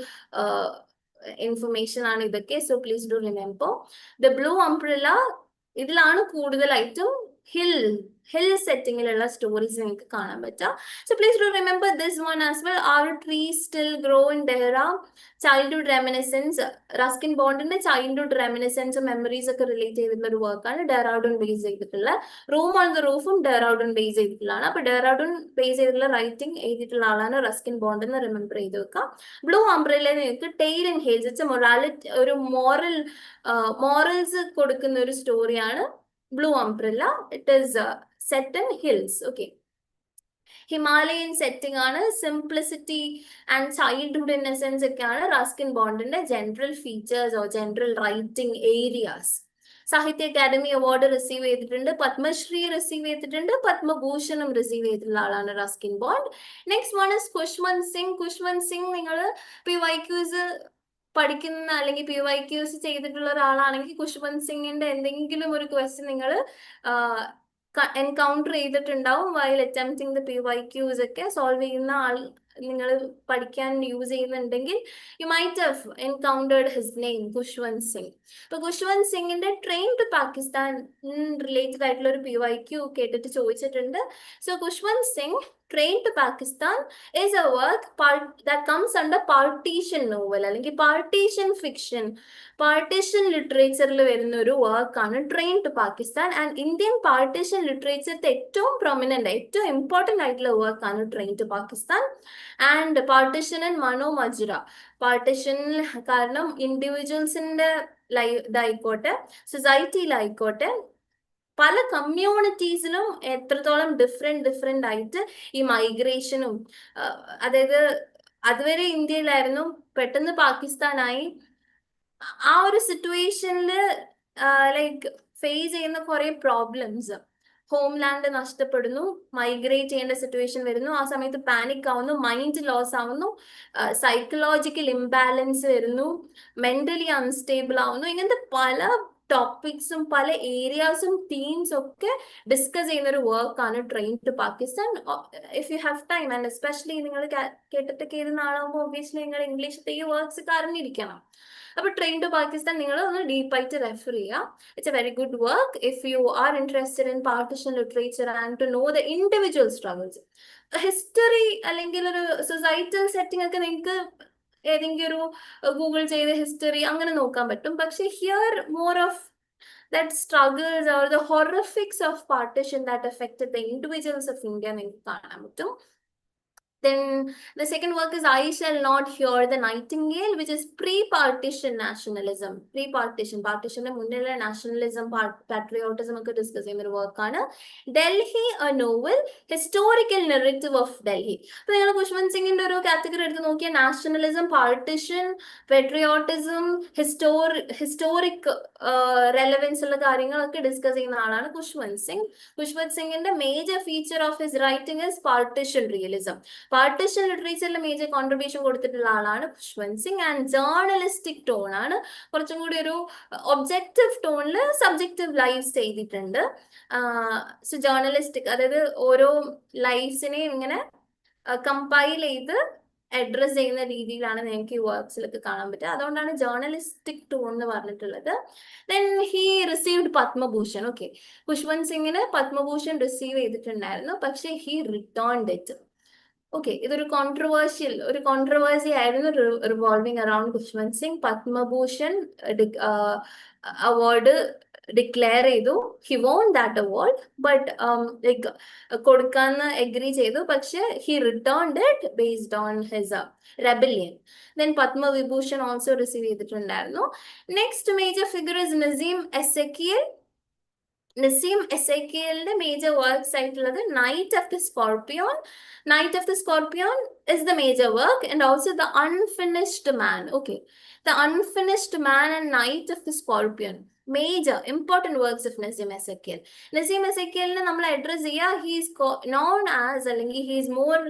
ഇൻഫർമേഷൻ ആണ് ഇതൊക്കെ. So please do remember the blue umbrella. ഇതിലാണ് കൂടുതലായിട്ടും ഹിൽ സെറ്റിങ്ങിലുള്ള സ്റ്റോറീസ് നിങ്ങൾക്ക് കാണാൻ പറ്റുക. So please do remember this one as well. Are trees still grow in Dehra, childhood reminiscence. Ruskin ബോണ്ടിന്റെ ചൈൽഡ്ഹുഡ് റെമിനിസൻസ് മെമ്മറീസ് ഒക്കെ റിലേറ്റ് ചെയ്തിട്ടുള്ള ഒരു വർക്കാണ് ഡെഹ്റാഡൂൺ ബേസ് ചെയ്തിട്ടുള്ള. റൂം ഓൺ ദ റൂഫും ഡെഹ്റാഡൂൺ ബേസ് ചെയ്തിട്ടുള്ളതാണ്. അപ്പൊ ഡെഹ്റാഡൂൺ ബേസ് ചെയ്തിട്ടുള്ള റൈറ്റിംഗ് എഴുതിയിട്ടുള്ള ആളാണ് റസ്കിൻ ബോണ്ട് എന്ന് റിമെമ്പർ ചെയ്ത് വെക്കാം. ബ്ലൂ അംബ്രല്ല നിങ്ങൾക്ക് tale and hails, it's morality, ഒരു മോറൽസ് കൊടുക്കുന്ന ഒരു സ്റ്റോറിയാണ് blue umbrella. It is set in hills. Okay, Himalayan setting ആണ്. സിംപ്ലിസിറ്റി ആൻഡ് ചൈൽഡ്ഹുഡ് ഇന്നസെൻസ് ഒക്കെയാണ് റസ്കിൻ ബോണ്ടിന്റെ general features or general writing areas. Sahitya Akademi award receive ചെയ്തിട്ടുണ്ട്, പത്മശ്രീ റിസീവ് ചെയ്തിട്ടുണ്ട്, പത്മഭൂഷണം റിസീവ് ചെയ്തിട്ടുള്ള ആളാണ് Ruskin Bond. Next one is Khushwant Singh. Khushwant Singh നിങ്ങൾ PYQs പഠിക്കുന്ന അല്ലെങ്കിൽ PYQs ചെയ്തിട്ടുള്ള ഒരാളാണെങ്കിൽ ഖുശ്വന്ത് സിംഗിന്റെ എന്തെങ്കിലും ഒരു ക്വസ്റ്റ്യൻ നിങ്ങൾ എൻകൗണ്ടർ ചെയ്തിട്ടുണ്ടാവും വൈൽ അറ്റംപ്റ്റിംഗ് ദ PYQs ഒക്കെ സോൾവ് ചെയ്യുന്ന ആൾ നിങ്ങൾ പഠിക്കാൻ യൂസ് ചെയ്യുന്നുണ്ടെങ്കിൽ you might have encountered his name, Khushwant Singh. അപ്പൊ ഖുശ്വന്ത് സിംഗിന്റെ ട്രെയിൻ ടു പാകിസ്ഥാൻ റിലേറ്റഡ് ആയിട്ടുള്ള ഒരു PYQ കേട്ടിട്ട് ചോദിച്ചിട്ടുണ്ട്. So Khushwant Singh train to Pakistan is a work that comes under partition novel അല്ലെങ്കിൽ partition fiction, partition ലിറ്ററേച്ചറിൽ വരുന്ന ഒരു വർക്കാണ് train to Pakistan. And Indian partition ലിറ്ററേച്ചറിന്റെ ഏറ്റവും പ്രൊമിനന്റ്, ഏറ്റവും ഇമ്പോർട്ടന്റ് ആയിട്ടുള്ള വർക്കാണ് train to Pakistan. And partition and Mano Majra, partition കാരണം ഇൻഡിവിജ്വൽസിന്റെ ഇതായിക്കോട്ടെ സൊസൈറ്റിയിലായിക്കോട്ടെ പല കമ്മ്യൂണിറ്റീസിലും എത്രത്തോളം ഡിഫറെന്റ് ആയിട്ട് ഈ മൈഗ്രേഷനും, അതായത് അതുവരെ ഇന്ത്യയിലായിരുന്നു, പെട്ടെന്ന് പാകിസ്ഥാനായി, ആ ഒരു സിറ്റുവേഷനിൽ ലൈക്ക് ഫേസ് ചെയ്യുന്ന കുറെ പ്രോബ്ലംസ്, ഹോംലാൻഡ് നഷ്ടപ്പെടുന്നു, മൈഗ്രേറ്റ് ചെയ്യേണ്ട സിറ്റുവേഷൻ വരുന്നു, ആ സമയത്ത് പാനിക് ആവുന്നു, മൈൻഡ് ലോസ് ആവുന്നു, സൈക്കോളജിക്കൽ ഇംബാലൻസ് വരുന്നു, മെന്റലി അൺസ്റ്റേബിൾ ആവുന്നു. ഇങ്ങനത്തെ പല ടോപ്പിക്സും പല ഏരിയാസും തീംസും ഒക്കെ ഡിസ്കസ് ചെയ്യുന്ന ഒരു വർക്കാണ് train to Pakistan. If you have time and especially നിങ്ങൾ കേട്ടിട്ടൊക്കെ ഇരുന്ന ആളാകുമ്പോൾ ഒബ്വിയസ്ലി നിങ്ങൾ ഇംഗ്ലീഷിലത്തെ ഈ വർക്ക്സ് ഒക്കെ അറിഞ്ഞിരിക്കണം. അപ്പൊ ട്രെയിൻ ടു പാകിസ്ഥാൻ നിങ്ങൾ ഒന്ന് ഡീപ്പായിട്ട് റെഫർ ചെയ്യുക. It's a very good work if you are interested in partition literature and to know the individual struggles. History അല്ലെങ്കിൽ ഒരു സൊസൈറ്റൽ സെറ്റിംഗ് ഒക്കെ നിങ്ങൾക്ക് ഏതെങ്കിലും ഒരു ഗൂഗിൾ ചെയ്ത ഹിസ്റ്ററി അങ്ങനെ നോക്കാൻ പറ്റും. പക്ഷെ here more of that struggles or the horrifics of partition that affected the individuals of India നിങ്ങൾക്ക് കാണാൻ പറ്റും. Then the second work is I Shall Not Hear the Nightingale, which is pre-partition nationalism. Pre-partition, partition മുന്നിലുള്ള nationalism, patriotism ഒക്കെ discuss ചെയ്യുന്ന ഒരു വർക്കാണ്. Delhi a novel, historical narrative of Delhi. അപ്പൊ നിങ്ങൾ ഖുശ്വന്ത് സിംഗിന്റെ ഒരു കാറ്റഗറി എടുത്ത് നോക്കിയാൽ nationalism, partition, patriotism, historic relevance ഉള്ള കാര്യങ്ങളൊക്കെ ഡിസ്കസ് ചെയ്യുന്ന ആളാണ് ഖുശ്വന്ത് സിംഗ്. ഖുശ്വന്ത് സിംഗിന്റെ major feature of his writing is partition realism. Partition ലിറ്ററേച്ചറിൽ മേജർ കോൺട്രിബ്യൂഷൻ കൊടുത്തിട്ടുള്ള ആളാണ് Khushwant Singh. And journalistic tone ആണ്, കുറച്ചും കൂടി ഒരു ഒബ്ജക്റ്റീവ് ടോണിൽ സബ്ജക്റ്റീവ് ലൈവ്സ് ചെയ്തിട്ടുണ്ട്. സോ ജേർണലിസ്റ്റിക്, അതായത് ഓരോ ലൈവ്സിനെ ഇങ്ങനെ കമ്പൈൽ ചെയ്ത് അഡ്രസ് ചെയ്യുന്ന രീതിയിലാണ് നിങ്ങൾക്ക് ഈ വർക്ക്സിലൊക്കെ കാണാൻ പറ്റുക. അതുകൊണ്ടാണ് ജേർണലിസ്റ്റിക് ടോൺ എന്ന് പറഞ്ഞിട്ടുള്ളത്. Then he received Padma Bhushan. Okay, Khushwant സിംഗിന് പത്മഭൂഷൺ റിസീവ് ചെയ്തിട്ടുണ്ടായിരുന്നു, പക്ഷേ ഹി റിട്ടേൺഡ് ഇറ്റ്. ഓക്കെ, ഇതൊരു കോൺട്രവേഴ്സി ആയിരുന്നു revolving around Khushwant Singh. Padma Bhushan award declare ചെയ്തു. He won that award, but like കൊടുക്കാന്ന് എഗ്രി ചെയ്തു, പക്ഷെ he returned it based on his rebellion. Then Padma Vibhushan also receive ചെയ്തിട്ടുണ്ടായിരുന്നു. Next major figure is Nissim Ezekiel. Nissim എസെക്കിയലിന്റെ മേജർ വർക്ക്സ് ആയിട്ടുള്ളത് night of the scorpion. Night of the scorpion is the major work, and also the unfinished man. Okay, the unfinished man and Knight of the Scorpion. Major important works of Nazim Ezekiel. Nazim Ezekiel നമ്മൾ address ചെയ്യുക, he is known as, അല്ലെങ്കിൽ he is more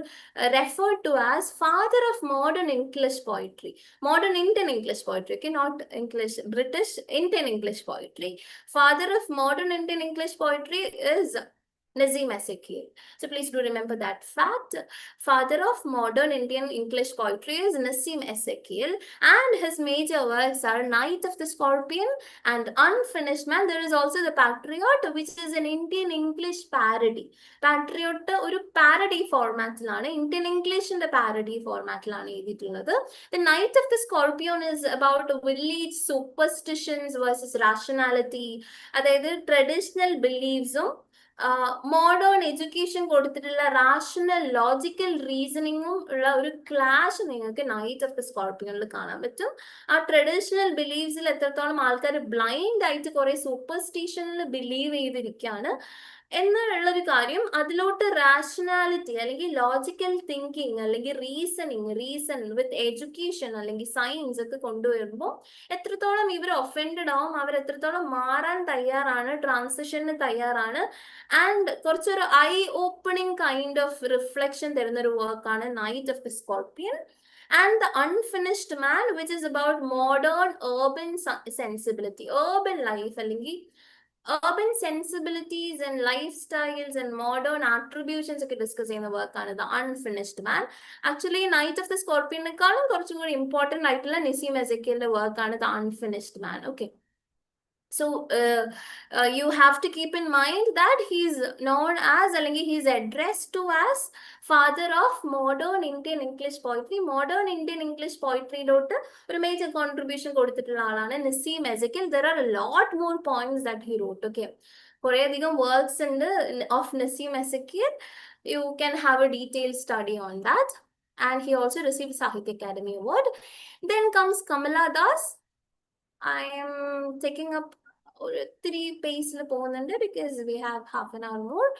referred to as father of modern English poetry. Modern Indian English poetry, okay, not English, British, Indian English poetry. Father of modern Indian English poetry is Nazim Ezekiel. So please do remember that fact. Father of modern Indian English poetry is Nazim Ezekiel, and his major works are Knight of the Scorpion and Unfinished Man. There is also The Patriot, which is an Indian English parody. Patriot ഒരു parody ഫോർമാറ്റിലാണ്, Indian ഇംഗ്ലീഷിന്റെ parody ഫോർമാറ്റിലാണ് എഴുതിയിട്ടുള്ളത്. The Knight of the Scorpion is about village superstitions versus rationality. അതായത് traditional ബിലീഫ്സും modern education കൊടുത്തിട്ടുള്ള rational logical റീസണിങ്ങും ഉള്ള ഒരു clash നിങ്ങൾക്ക് night of the സ്കോർപ്പിയനിൽ കാണാൻ പറ്റും. ആ ട്രഡീഷണൽ ബിലീവ്സിൽ എത്രത്തോളം ആൾക്കാർ ബ്ലൈൻഡ് ആയിട്ട് കുറെ സൂപ്പർസ്റ്റിഷനിൽ ബിലീവ് ചെയ്തിരിക്കുകയാണ് എന്നുള്ളൊരു കാര്യം, അതിലോട്ട് റാഷണാലിറ്റി അല്ലെങ്കിൽ ലോജിക്കൽ തിങ്കിങ് അല്ലെങ്കിൽ റീസൺ വിത്ത് എഡ്യൂക്കേഷൻ അല്ലെങ്കിൽ സയൻസ് ഒക്കെ കൊണ്ടുവരുമ്പോൾ എത്രത്തോളം ഇവർ ഒഫൻഡഡ് ആവും, അവർ എത്രത്തോളം മാറാൻ തയ്യാറാണ്, ട്രാൻസിഷന് തയ്യാറാണ്. ആൻഡ് കുറച്ചൊരു I opening kind of reflection തരുന്ന ഒരു വർക്കാണ് night of the scorpion. And the Unfinished Man, which is about modern urban sensibility, urban life, അല്ലെങ്കിൽ urban sensibilities and lifestyles and modern attributions ഒക്കെ ഡിസ്കസ് ചെയ്യുന്ന വർക്കാണ് The Unfinished Man. Actually night of the സ്കോർപ്പിയനേക്കാളും കുറച്ചും കൂടി important ആയിട്ടുള്ള നസീം എസെക്കിയലിന്റെ വർക്കാണ് The Unfinished Man. Okay. So you have to keep in mind that he's known as, അല്ലെങ്കിൽ he's addressed to as father of modern Indian English poetry. Modern Indian English poetry ലോട്ട് ഒരു major contribution കൊടുത്തിട്ടുള്ള ആളാണ് Naseem എസെക്കിയൽ. There are a lot more poems that he wrote. Okay, കുറേ അധികം works ഉണ്ട് of Naseem എസെക്കിയൽ. You can have a detailed study on that. And he also received Sahitya Academy Award. Then comes Kamala Das. I am taking up 3 pages because we have half an hour more.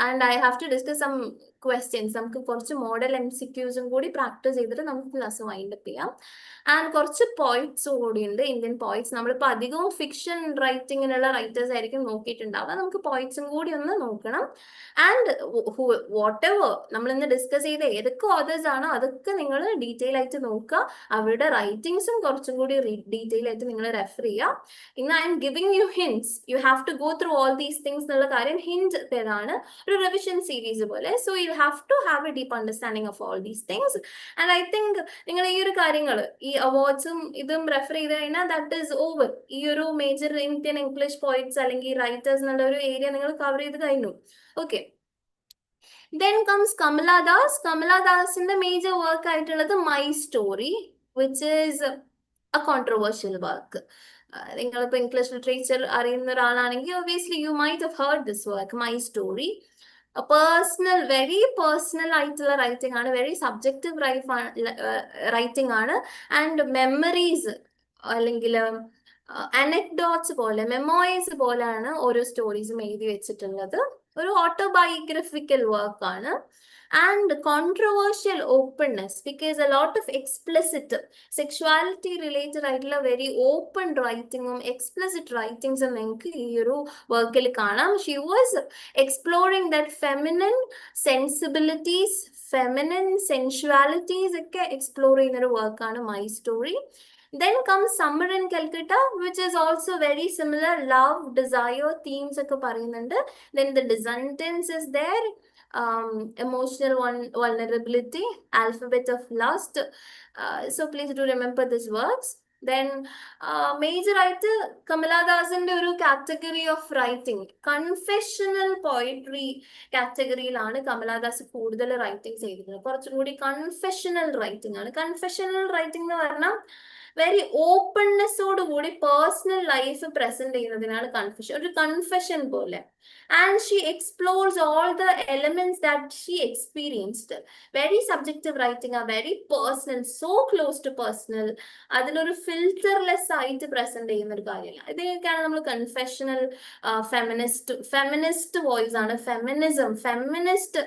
And I have to discuss some questions. നമുക്ക് കുറച്ച് model MCQs കൂടി practice ചെയ്തിട്ട് നമുക്ക് class wind up ചെയ്യാം. And കുറച്ച് poets കൂടി ഉണ്ട്, Indian poets. നമ്മളിപ്പോൾ അധികവും ഫിക്ഷൻ റൈറ്റിങ്ങിനുള്ള റൈറ്റേഴ്സ് ആയിരിക്കും നോക്കിയിട്ടുണ്ടാവുക, നമുക്ക് പോയിറ്റ്സും കൂടി ഒന്ന് നോക്കണം. ആൻഡ് വാട്ട് എവർ നമ്മൾ ഇന്ന് ഡിസ്കസ് ചെയ്ത ഏതൊക്കെ ഓതേഴ്സ് ആണോ അതൊക്കെ നിങ്ങൾ ഡീറ്റെയിൽ ആയിട്ട് നോക്കുക. അവരുടെ റൈറ്റിംഗ്സും കുറച്ചും കൂടി ഡീറ്റെയിൽ ആയിട്ട് നിങ്ങൾ റെഫർ ചെയ്യുക. ഇന്ന് I am giving you hints, you have to go through all these things എന്നുള്ള കാര്യം ഹിൻഡ് തരാണ്, ഒരു റിവിഷൻ സീരീസ് പോലെ. So you have to have a deep understanding of all these things. And I think നിങ്ങൾ ഈ ഒരു കാര്യങ്ങൾ, ഈ അവാർഡ്സും ഇതും റെഫർ ചെയ്ത് കഴിഞ്ഞാൽ ദാറ്റ് ഈസ് ഓവർ. ഈ ഒരു മേജർ ഇന്ത്യൻ ഇംഗ്ലീഷ് പോയിറ്റ്സ് അല്ലെങ്കിൽ റൈറ്റേഴ്സ് എന്നുള്ള ഒരു ഏരിയ നിങ്ങൾ കവർ ചെയ്ത് കഴിഞ്ഞു. Okay. Then comes Kamala Das. Kamala Dasന്റെ മേജർ വർക്ക് ആയിട്ടുള്ളത് my story, which is a controversial work. നിങ്ങളിപ്പോൾ ഇംഗ്ലീഷ് ലിറ്ററേച്ചർ അറിയുന്ന ഒരാളാണെങ്കിൽ obviously you might have heard this work, my story. Personal, very personal ആയിട്ടുള്ള writing ആണ്, very subjective writing ആണ്. And memories അല്ലെങ്കിൽ anecdotes പോലെ, മെമ്മോയർസ് പോലെയാണ് ഓരോ സ്റ്റോറീസും എഴുതി വെച്ചിട്ടുള്ളത്. ഒരു ഓട്ടോബയോഗ്രഫിക്കൽ വർക്കാണ്. And controversial openness, because a lot of explicit sexuality related ആയിട്ടുള്ള വെരി ഓപ്പൺ റൈറ്റിങ്ങും എക്സ്പ്ലിസിറ്റ് റൈറ്റിംഗ്സും നിങ്ങൾക്ക് ഈ ഒരു വർക്കിൽ കാണാം. She was exploring that feminine sensibilities, feminine sensualities ഒക്കെ എക്സ്പ്ലോർ ചെയ്യുന്ന ഒരു വർക്കാണ് my story. Then comes Summer in Calcutta, which is also very similar, love, desire, themes ഒക്കെ പറയുന്നുണ്ട്. Then the descendants is there, emotional vulnerability, alphabet of lust. So please do remember these works. Then major ആയിട്ട് കമലാദാസിന്റെ ഒരു category of writing confessional poetry കാറ്റഗറിയിലാണ് കമലാദാസ് കൂടുതൽ writing ചെയ്തിട്ടുള്ളത്. കുറച്ചും കൂടി കൺഫെഷണൽ റൈറ്റിംഗ് ആണ്. കൺഫെഷണൽ റൈറ്റിംഗ് എന്ന് പറഞ്ഞാൽ വെരി ഓപ്പൺനെസ്സോട് കൂടി പേഴ്സണൽ ലൈഫ് പ്രസന്റ് ചെയ്യുന്നതിനാണ് കൺഫെഷൻ, ഒരു കൺഫെഷൻ പോലെ. And she explores all the elements that she experienced. Very subjective writing ആ, very personal, so close to personal. അതിലൊരു ഫിൽറ്റർലെസ് ആയിട്ട് പ്രസന്റ് ചെയ്യുന്ന ഒരു കാര്യമില്ല. ഇതിനൊക്കെയാണ് നമ്മൾ കൺഫെഷണൽ ഫെമിനിസ്റ്റ് വോയിസ് ആണ്, feminism, feminist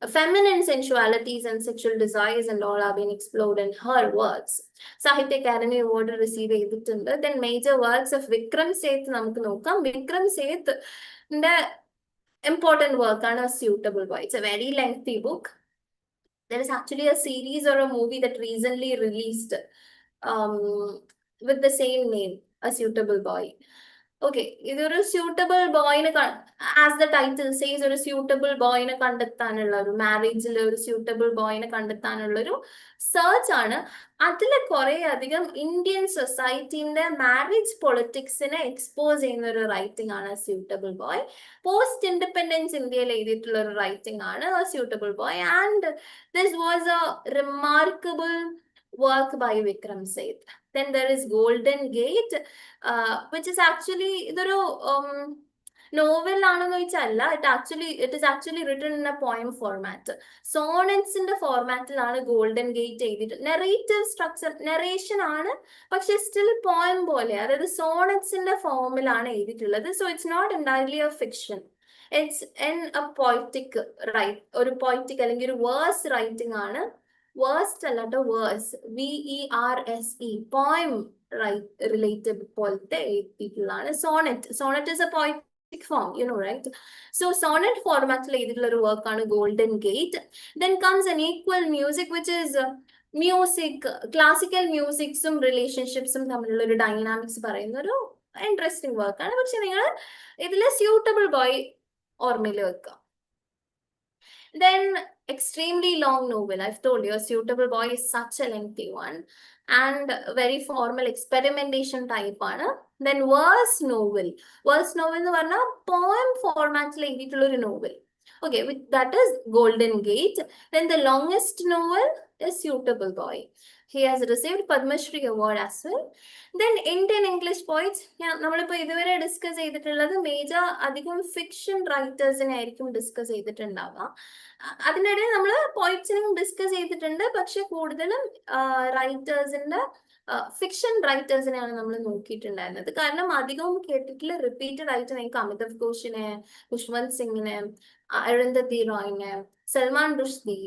feminine sensualities and sexual desires and all are being explored in her works. Sahitya Academy Award receive ചെയ്തിട്ടുണ്ട്. Then major works of Vikram Seth നമുക്ക് നോക്കാം. Vikram Seth important work ആണ് A Suitable Boy. It's a very lengthy book. There is actually a series or a movie that recently released um, with the same name, A Suitable Boy. Okay, ഇതൊരു suitable ബോയിനെ, as the title says, ഒരു suitable ബോയിനെ കണ്ടെത്താനുള്ള ഒരു മാരേജിൽ ഒരു suitable ബോയിനെ കണ്ടെത്താനുള്ള ഒരു സെർച്ച് ആണ്. അതിൽ കുറെ അധികം ഇന്ത്യൻ സൊസൈറ്റിന്റെ മാരേജ് പൊളിറ്റിക്സിനെ എക്സ്പോസ് ചെയ്യുന്ന ഒരു റൈറ്റിംഗ് ആണ് സ്യൂട്ടബിൾ ബോയ്. പോസ്റ്റ് ഇൻഡിപെൻഡൻസ് ഇന്ത്യയിൽ എഴുതിയിട്ടുള്ള ഒരു റൈറ്റിംഗ് ആണ് suitable boy. And this was A remarkable work by Vikram Seth. Then there is Golden Gate, which is actually ഇതൊരു നോവൽ ആണെന്ന് വെച്ചല്ല, it is actually written in a poem format. സോണറ്റ്സിന്റെ ഫോർമാറ്റിലാണ് golden gate എഴുതിയിട്ട്. Narrative structure, narration ആണ്, പക്ഷെ still poem പോലെ, അതായത് സോണറ്റ്സിന്റെ ഫോമിലാണ് എഴുതിയിട്ടുള്ളത്. So it's not entirely a fiction, it's an a poetic ഒരു പോയറ്റിക് അല്ലെങ്കിൽ ഒരു വേഴ്സ് റൈറ്റിംഗ് ആണ്. വേഴ്സ് അല്ലാട്ടോ, വേഴ്സ്, VERSE, പോയം റിലേറ്റഡ് പോലത്തെ എഴുതിയിട്ടുള്ളതാണ് sonnet. Sonnet is a poetic form, you know, right? So sonnet ഫോർമാറ്റിൽ എഴുതിയിട്ടുള്ള ഒരു വർക്കാണ് golden gate. Then comes an equal music, which is music, classical മ്യൂസിക്സും റിലേഷൻഷിപ്സും തമ്മിലുള്ള ഒരു ഡൈനാമിക്സ് പറയുന്ന ഒരു ഇൻട്രസ്റ്റിംഗ് വർക്കാണ്. പക്ഷെ നിങ്ങൾ ഇതിലെ സ്യൂട്ടബിൾ ബോയ് ഓർമ്മയിൽ വെക്കുക. Then extremely long novel. I've told you, A Suitable Boy is such a lengthy one and very formal experimentation type ആണ്. Then verse novel. Verse novel എന്ന് പറഞ്ഞാൽ poem formatൽ എഴുതിയിട്ടുള്ള ഒരു novel. Okay, that is Golden Gate. Then the longest novel is Suitable Boy. He has received Padma Shri Award as well. Then Indian English poets, നമ്മളിപ്പോൾ ഇതുവരെ discuss ചെയ്തിട്ടുള്ളത് major അധികം fiction റൈറ്റേഴ്സിനെ ആയിരിക്കും discuss ചെയ്തിട്ടുണ്ടാവുക. അതിനിടെ നമ്മൾ പോയിറ്റ്സിനും ഡിസ്കസ് ചെയ്തിട്ടുണ്ട്, പക്ഷെ കൂടുതലും റൈറ്റേഴ്സിന്റെ ഫിക്ഷൻ റൈറ്റേഴ്സിനെയാണ് നമ്മൾ നോക്കിയിട്ടുണ്ടായിരുന്നത്. കാരണം അധികവും കേട്ടിട്ടുള്ള റിപ്പീറ്റഡ് ആയിട്ട് നിങ്ങൾക്ക് അമിതാഭ് ഘോഷിനെ, ഖുഷ്വന്ത് സിംഗിനെ, അരുന്ധതി റോയിനെ, സൽമാൻ റുഷ്ദി,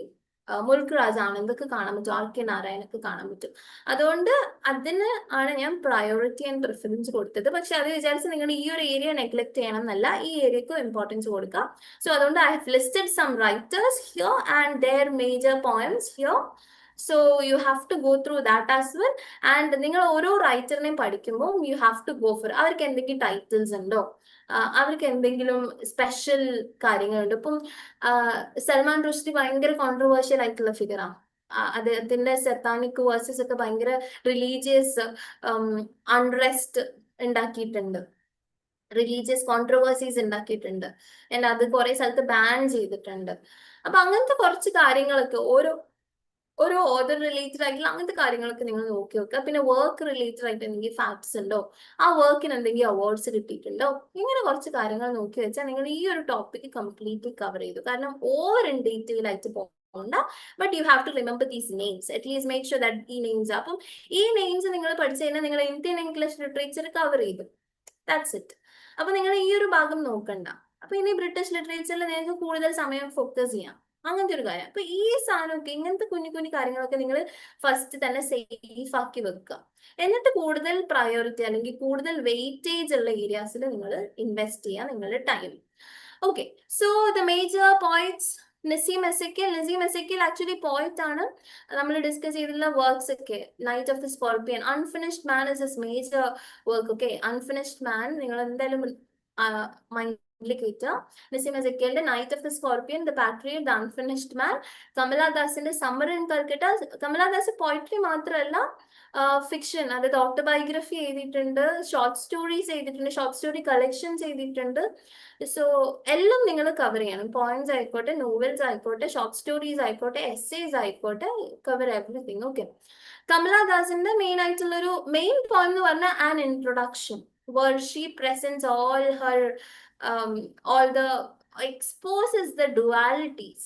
മുൽക്ക് രാജ് ആനന്ദൊക്കെ കാണാൻ പറ്റും, RK നാരായണൊക്കെ കാണാൻ പറ്റും. അതുകൊണ്ട് അതിന് ആണ് ഞാൻ പ്രയോറിറ്റി ആൻഡ് പ്രിഫറൻസ് കൊടുത്തത്. പക്ഷെ അത് വിചാരിച്ച് നിങ്ങൾ ഈ ഒരു ഏരിയ നെഗ്ലക്ട് ചെയ്യണം എന്നല്ല, ഈ ഏരിയക്കും ഇമ്പോർട്ടൻസ് കൊടുക്കാം. സോ അതുകൊണ്ട് I have listed some writers here and their major poems here. So you have to go through that as well. And നിങ്ങൾ ഓരോ റൈറ്ററിനെയും പഠിക്കുമ്പോൾ you have to go for അവർക്ക് എന്തെങ്കിലും ടൈറ്റിൽസ് ഉണ്ടോ, അവർക്ക് എന്തെങ്കിലും സ്പെഷ്യൽ കാര്യങ്ങളുണ്ട്. ഇപ്പം സൽമാൻ റുഷ്ദി ഭയങ്കര കോൺട്രവേഴ്ഷ്യൽ ആയിട്ടുള്ള ഫിഗറാണ്. അദ്ദേഹത്തിന്റെ സെത്താനിക് വേഴ്സസ് ഒക്കെ ഭയങ്കര റിലീജിയസ് അൺറെസ്റ്റ് ഉണ്ടാക്കിയിട്ടുണ്ട്, റിലീജിയസ് കോൺട്രവേഴ്സീസ് ഉണ്ടാക്കിയിട്ടുണ്ട്. അത് കുറെ സ്ഥലത്ത് ബാൻ ചെയ്തിട്ടുണ്ട്. അപ്പൊ അങ്ങനത്തെ കുറച്ച് കാര്യങ്ങളൊക്കെ ഓരോ ഓതർ റിലേറ്റഡ് ആയിട്ടുള്ള അങ്ങനത്തെ കാര്യങ്ങളൊക്കെ നിങ്ങൾ നോക്കി വെക്കുക. പിന്നെ വർക്ക് റിലേറ്റഡ് ആയിട്ട് എന്തെങ്കിലും ഫാക്ട്സ് ഉണ്ടോ, ആ വർക്കിന് എന്തെങ്കിലും അവാർഡ്സ് കിട്ടിയിട്ടുണ്ടോ, ഇങ്ങനെ കുറച്ച് കാര്യങ്ങൾ നോക്കി വെച്ചാൽ നിങ്ങൾ ഈ ഒരു ടോപ്പിക് കംപ്ലീറ്റ്ലി കവർ ചെയ്തു. കാരണം ഓവർ ഇൻ ഡീറ്റെയിൽ ആയിട്ട് പോകണ്ട, but you have to remember these names, at least make sure that ഈ നെയിംസ്. അപ്പം ഈ നെയിംസ് നിങ്ങൾ പഠിച്ചു കഴിഞ്ഞാൽ നിങ്ങൾ ഇന്ത്യൻ ഇംഗ്ലീഷ് ലിറ്ററേച്ചർ കവർ ചെയ്തു. That's it. അപ്പൊ നിങ്ങൾ ഈ ഒരു ഭാഗം നോക്കണ്ട. അപ്പൊ ഇനി ബ്രിട്ടീഷ് ലിറ്ററേച്ചറിൽ നിങ്ങൾക്ക് കൂടുതൽ സമയം ഫോക്കസ് ചെയ്യാം, അങ്ങനത്തെ ഒരു കാര്യം. അപ്പൊ ഈ സാധനമൊക്കെ, ഇങ്ങനത്തെ കുഞ്ഞു കുഞ്ഞു കാര്യങ്ങളൊക്കെ നിങ്ങൾ ഫസ്റ്റ് തന്നെ സേഫ് ആക്കി വെക്കുക. എന്നിട്ട് കൂടുതൽ പ്രയോറിറ്റി അല്ലെങ്കിൽ കൂടുതൽ വെയിറ്റേജ് ഉള്ള ഏരിയാസിൽ നിങ്ങൾ ഇൻവെസ്റ്റ് ചെയ്യുക നിങ്ങളുടെ time. Okay, so the major poets, Nissim Ezekiel actually poet ആണ്. നമ്മൾ ഡിസ്കസ് ചെയ്തിട്ടുള്ള വർക്ക്സ് ഒക്കെ, night of the scorpion, unfinished man is his major work. Okay, unfinished man നിങ്ങൾ എന്തായാലും കയറ്റുക. നസീം എസക്കിലിന്റെ night of the scorpion, the patriot, the unfinished man, കമലാദാസിന്റെ summer in Calcutta. Kamala Das poetry മാത്രമല്ല ഫിക്ഷൻ, അതായത് ഓട്ടോബയോഗ്രഫി എഴുതിയിട്ടുണ്ട്, ഷോർട്ട് സ്റ്റോറീസ് എഴുതിയിട്ടുണ്ട്, ഷോർട്ട് സ്റ്റോറി കളക്ഷൻസ് എഴുതിയിട്ടുണ്ട്. സോ എല്ലാം നിങ്ങൾ കവർ ചെയ്യണം. പോയിന്റ്സ് ആയിക്കോട്ടെ, നോവൽസ് ആയിക്കോട്ടെ, ഷോർട്ട് സ്റ്റോറീസ് ആയിക്കോട്ടെ, എസ്സേസ് ആയിക്കോട്ടെ, കവർ എവറിത്തിങ്. ഓക്കെ, കമലാദാസിന്റെ മെയിൻ ആയിട്ടുള്ള ഒരു മെയിൻ പോയിന്റ് എന്ന് പറഞ്ഞാൽ an introduction, where she presents all the exposes the dualities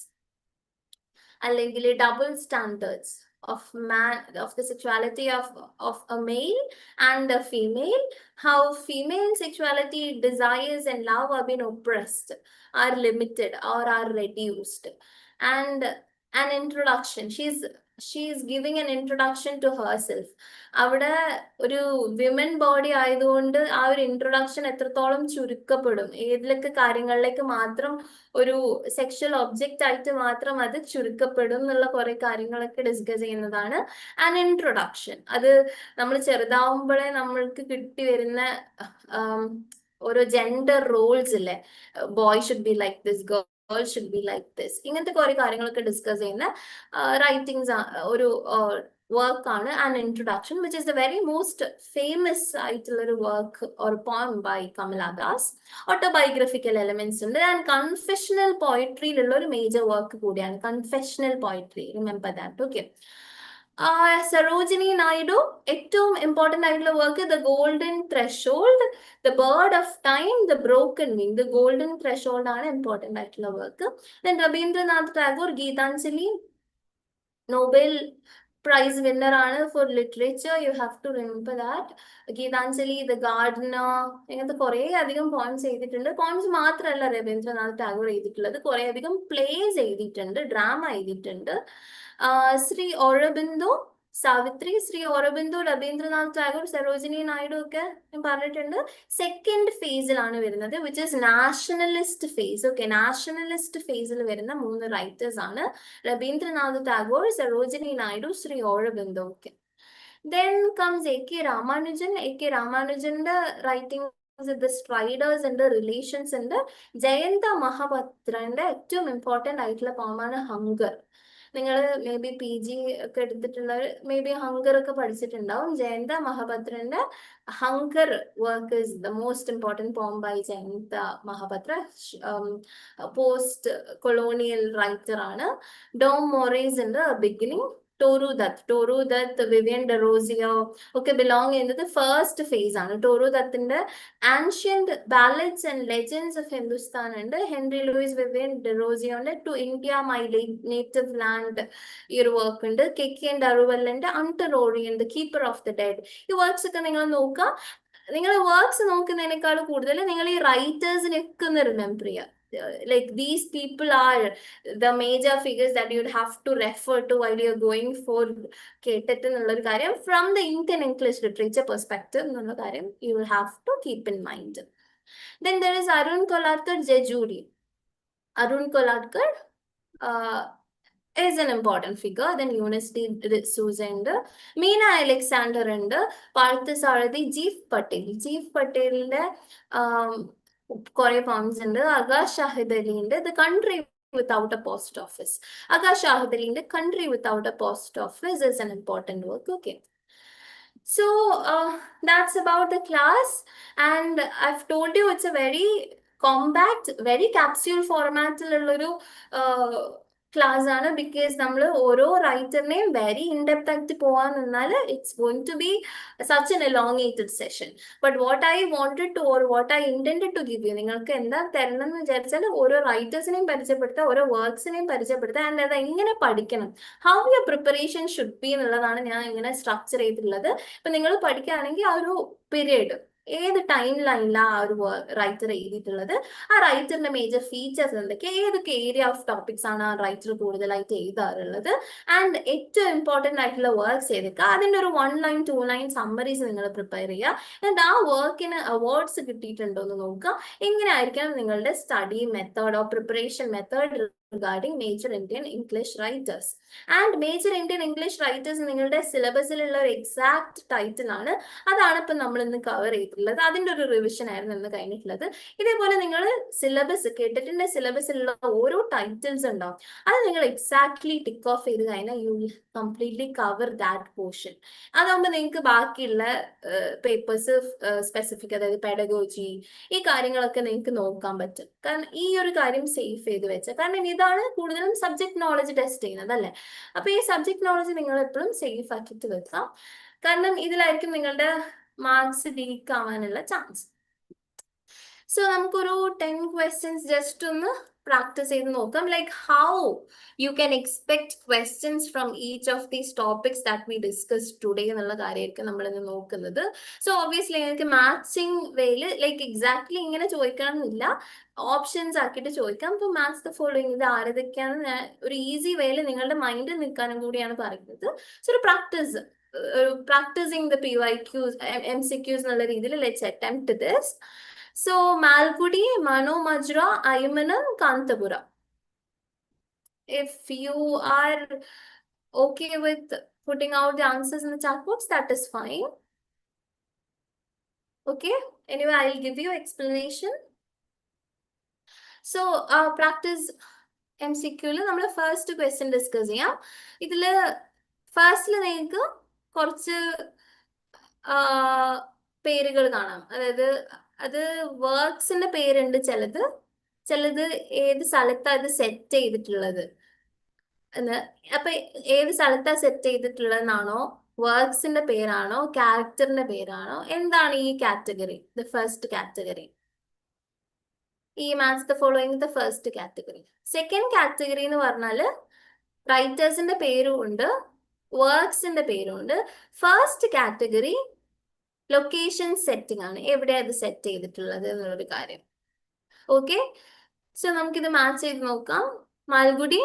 അല്ലെങ്കിൽ double standards of the sexuality of a male and a female, how female sexuality, desires and love are being oppressed, are limited or are reduced, and an introduction. She's giving an introduction to herself. അവിടെ ഒരു women body ആയതുകൊണ്ട് ആ ഒരു introduction എത്രത്തോളം ചുരുക്കപ്പെടും, ഏതിലൊക്കെ കാര്യങ്ങളിലേക്ക് മാത്രം ഒരു sexual object ആയിട്ട് മാത്രം അത് ചുരുക്കപ്പെടും എന്നുള്ള കുറെ കാര്യങ്ങളൊക്കെ ഡിസ്കസ് ചെയ്യുന്നതാണ് ആൻ ഇൻട്രൊഡക്ഷൻ. അത് നമ്മൾ ചെറുതാവുമ്പോഴേ നമ്മൾക്ക് കിട്ടി വരുന്ന ഓരോ ജെൻഡർ റോൾസ് ഇല്ലേ, boy should be like this, girl should be like this, ഇങ്ങനത്തെ കുറെ കാര്യങ്ങളൊക്കെ ഡിസ്കസ് ചെയ്യുന്ന റൈറ്റിംഗ്സ് ഒരു വർക്കാണ് an introduction, which is the very most famous ആയിട്ടുള്ള ഒരു work or poem by Kamala Das. Autobiographical elements ഉണ്ട് ആൻഡ് കൺഫെഷണൽ പോയട്രിയിലുള്ള ഒരു മേജർ വർക്ക് കൂടിയാണ് confessional poetry. Remember that. Okay. Sarojini Naidu ഏറ്റവും ഇമ്പോർട്ടന്റ് ആയിട്ടുള്ള work the golden threshold, the bird of time, the broken wing. The golden threshold ആണ് ഇമ്പോർട്ടന്റ് ആയിട്ടുള്ള work. Then Rabindranath Tagore Gitanjali, Nobel prize winner ആണ് for literature. You have to remember that. Gitanjali, the gardener, ഇങ്ങനത്തെ കുറെ അധികം poems എഴുതിയിട്ടുണ്ട്. Poems മാത്രമല്ല രവീന്ദ്രനാഥ് ടാഗോർ എഴുതിയിട്ടുള്ളത്, കുറെ അധികം പ്ലേസ് എഴുതിയിട്ടുണ്ട്, ഡ്രാമ എഴുതിയിട്ടുണ്ട്. ശ്രീ ഓറബിന്ദു, സാവിത്രി, ശ്രീ ഓറബിന്ദു, രവീന്ദ്രനാഥ് ടാഗോർ, സരോജിനി നായിഡു ഒക്കെ ഞാൻ പറഞ്ഞിട്ടുണ്ട്. സെക്കൻഡ് ഫേസിലാണ് വരുന്നത്, which is nationalist phase. Okay, nationalist ഫേസിൽ വരുന്ന 3 റൈറ്റേഴ്സ് ആണ് Rabindranath Tagore, Sarojini Naidu, Shri Aurobindo. Okay. Then comes A.K. Ramanujan. A.K. Ramanujan's writing the striders and the relations and Jayanta മഹാപത്രന്റെ ഏറ്റവും ഇമ്പോർട്ടന്റ് ആയിട്ടുള്ള പോമാണ് ഹങ്കർ. നിങ്ങൾ മേ ബി PG ഒക്കെ എടുത്തിട്ടുള്ളവർ മേ ബി ഹങ്കർ ഒക്കെ പഠിച്ചിട്ടുണ്ടാവും. ജയന്ത മഹാപത്രന്റെ hunger work is the most important poem by Jayanta Mahapatra. Post colonial writer ആണ്. ഡോം മോറേസിന്റെ ബിഗിനിങ്, ടോറു ദത്ത്, വിവിയൻ ഡെറോസിയോ ഒക്കെ ബിലോങ് ചെയ്യുന്നത് ഫസ്റ്റ് ഫേസ് ആണ്. ടോറു ദത്തിന്റെ ancient ballads and legends of Hindustan ഉണ്ട്. ഹെൻറി ലൂയിസ് വിവിയൻ ഡെറോസിയോന്റെ to India my native land ഈ ഒരു വർക്ക് ഉണ്ട്. കെക്കി ഡറുവല്ലിന്റെ under orient, keeper of the dead. ഈ വർക്ക്സ് ഒക്കെ നിങ്ങൾ നോക്കുക. നിങ്ങൾ വർക്ക്സ് നോക്കുന്നതിനേക്കാൾ കൂടുതൽ നിങ്ങൾ ഈ റൈറ്റേഴ്സിനൊക്കെ ഒന്ന് റിമെമ്പർ ചെയ്യുക. Like these people are the major figures that you'd have to refer to while you're going for KTET എന്നുള്ളൊരു കാര്യം, from the Indian English literature perspective എന്നുള്ള കാര്യം you will have to keep in mind. Then there is Arun Kolarkar Jejuri. Arun Kolarkar is an important figure. Then Eunice D'Souza ഉണ്ട്, Meena Alexander ഉണ്ട്, Parthasarathy, jeep Patel. Jeep പട്ടേലിന്റെ കുറെ poems ഉണ്ട്. ആകാശ് ഷാഹിദ് അലിന്റെ the country without a post office. ആകാശ് ഷാഹിദ് അലിന്റെ country without a post office is an important work. Okay. So that's about the class, and I've told you it's a very compact, very capsule format-ലുള്ളൊരു class ആണ്. Because നമ്മൾ ഓരോ റൈറ്ററിനെയും very in depth ആയിട്ട് പോവാൻ നിന്നാൽ it's going to be such an elongated session. But what I wanted to or what I intended to give you, നിങ്ങൾക്ക് എന്താ തരണം എന്ന് വിചാരിച്ചാൽ ഓരോ റൈറ്റേഴ്സിനെയും പരിചയപ്പെടുത്തുക, ഓരോ വർക്ക്സിനെയും പരിചയപ്പെടുത്തുക, ആൻഡ് അത് എങ്ങനെ പഠിക്കണം, how your preparation should be എന്നുള്ളതാണ് ഞാൻ ഇങ്ങനെ സ്ട്രക്ചർ ചെയ്തിട്ടുള്ളത്. ഇപ്പൊ നിങ്ങൾ പഠിക്കുകയാണെങ്കിൽ ആ ഒരു പീരീഡ് ഏത് ടൈം ലൈനിലാണ് ആ ഒരു റൈറ്റർ എഴുതിയിട്ടുള്ളത്, ആ റൈറ്ററിന്റെ മേജർ ഫീച്ചേഴ്സ് എന്തൊക്കെ, ഏതൊക്കെ ഏരിയ ഓഫ് ടോപ്പിക്സ് ആണ് ആ റൈറ്റർ കൂടുതലായിട്ട് എഴുതാറുള്ളത്, ആൻഡ് ഏറ്റവും ഇമ്പോർട്ടന്റ് ആയിട്ടുള്ള വർക്ക്സ് ഏതൊക്കെ, അതിന്റെ ഒരു 1 ലൈൻ 2 ലൈൻ സമ്മറീസ് നിങ്ങൾ പ്രിപ്പയർ ചെയ്യുക. എന്നിട്ട് ആ വർക്കിന് അവാർഡ്സ് കിട്ടിയിട്ടുണ്ടോ എന്ന് നോക്കുക. എങ്ങനെയായിരിക്കണം നിങ്ങളുടെ study method or preparation method regarding Major Indian English Writers. And Major Indian English Writers നിങ്ങളുടെ സിലബസിലുള്ള ഒരു എക്സാക്ട് ടൈറ്റിൽ ആണ്. അതാണ് ഇപ്പം നമ്മൾ ഇന്ന് കവർ ചെയ്തിട്ടുള്ളത്. അതിൻ്റെ ഒരു റിവിഷൻ ആയിരുന്നു ഇന്ന് കഴിഞ്ഞിട്ടുള്ളത്. ഇതേപോലെ നിങ്ങൾ സിലബസ് കേട്ടിട്ടിന്റെ സിലബസിലുള്ള ഓരോ ടൈറ്റിൽസ് ഉണ്ടാവും, അത് നിങ്ങൾ എക്സാക്ട്ലി ടിക്ക് ഓഫ് ചെയ്ത് കഴിഞ്ഞാൽ you will completely cover that portion. അതാകുമ്പോൾ നിങ്ങൾക്ക് ബാക്കിയുള്ള പേപ്പേഴ്സ് സ്പെസിഫിക്, അതായത് പെഡഗോജി, ഈ കാര്യങ്ങളൊക്കെ നിങ്ങൾക്ക് നോക്കാൻ പറ്റും. കാരണം ഈ ഒരു കാര്യം സേഫ് ചെയ്ത് വെച്ചാൽ, കാരണം ഇതാണ് കൂടുതലും സബ്ജക്ട് നോളജ് ടെസ്റ്റ് ചെയ്യുന്നത് അല്ലേ. അപ്പൊ ഈ സബ്ജക്ട് നോളജ് നിങ്ങൾ എപ്പോഴും സേഫ് ആക്കിയിട്ട് വെക്കാം, കാരണം ഇതിലായിരിക്കും നിങ്ങളുടെ മാർക്സ് ലീക്ക് ആവാനുള്ള ചാൻസ്. സോ നമുക്കൊരു 10 ക്വസ്റ്റ്യൻസ് ജസ്റ്റ് ഒന്ന് പ്രാക്ടീസ് ചെയ്ത് നോക്കാം. Like how you can expect questions from each of these topics that we discuss today എന്നുള്ള കാര്യമായിരിക്കും നമ്മൾ ഇന്ന് നോക്കുന്നത്. സോ ഒബ്വിയസ്ലി നിങ്ങൾക്ക് മാച്ചിങ് വേയിൽ ലൈക്ക് എക്സാക്ട്ലി ഇങ്ങനെ ചോദിക്കണം എന്നില്ല, ഓപ്ഷൻസ് ആക്കിയിട്ട് ചോദിക്കാം. ഇപ്പൊ മാത്സ് ദ ഫോളോയിങ് ഇത് ആരതൊക്കെയാണെന്ന് ഞാൻ ഒരു ഈസി വേയിൽ നിങ്ങളുടെ മൈൻഡിൽ നിൽക്കാനും കൂടിയാണ് പറയുന്നത്. സോ ഒരു പ്രാക്ടീസിങ് ദ PYQs MCQs എന്നുള്ള രീതിയിൽ let's attempt this. So Malgudi, Mano Majra, Aymanam, Kanthapura. If you are okay with putting out the answers in the chat box, that is fine. Okay. Anyway, I'll give you explanation. So, practice MCQ നമ്മൾ first question discuss ചെയ്യാം. ഇതില് ഫസ്റ്റില് നിങ്ങൾക്ക് കുറച്ച് പേരുകൾ കാണാം. അതായത് അത് വർക്ക്സിന്റെ പേരുണ്ട്, ചിലത് ഏത് സ്ഥലത്താണ് ഇത് സെറ്റ് ചെയ്തിട്ടുള്ളത് എന്ന്. അപ്പൊ ഏത് സ്ഥലത്താ സെറ്റ് ചെയ്തിട്ടുള്ളതെന്നാണോ, വർക്ക്സിന്റെ പേരാണോ, ക്യാരക്ടറിന്റെ പേരാണോ, എന്താണ് ഈ കാറ്റഗറി? ദ ഫസ്റ്റ് കാറ്റഗറി, ഈ match the following the first category. Second category എന്ന് പറഞ്ഞാല് റൈറ്റേഴ്സിന്റെ പേരും ഉണ്ട്, വർക്ക്സിന്റെ പേരും ഉണ്ട്. ഫസ്റ്റ് കാറ്റഗറി ലൊക്കേഷൻ സെറ്റിംഗ് ആണ്, എവിടെയാണ് ഇത് സെറ്റ് ചെയ്തിട്ടുള്ളത് എന്നുള്ളൊരു കാര്യം. ഓക്കെ, സോ നമുക്കിത് മാച്ച് ചെയ്ത് നോക്കാം. മാൽഗുഡി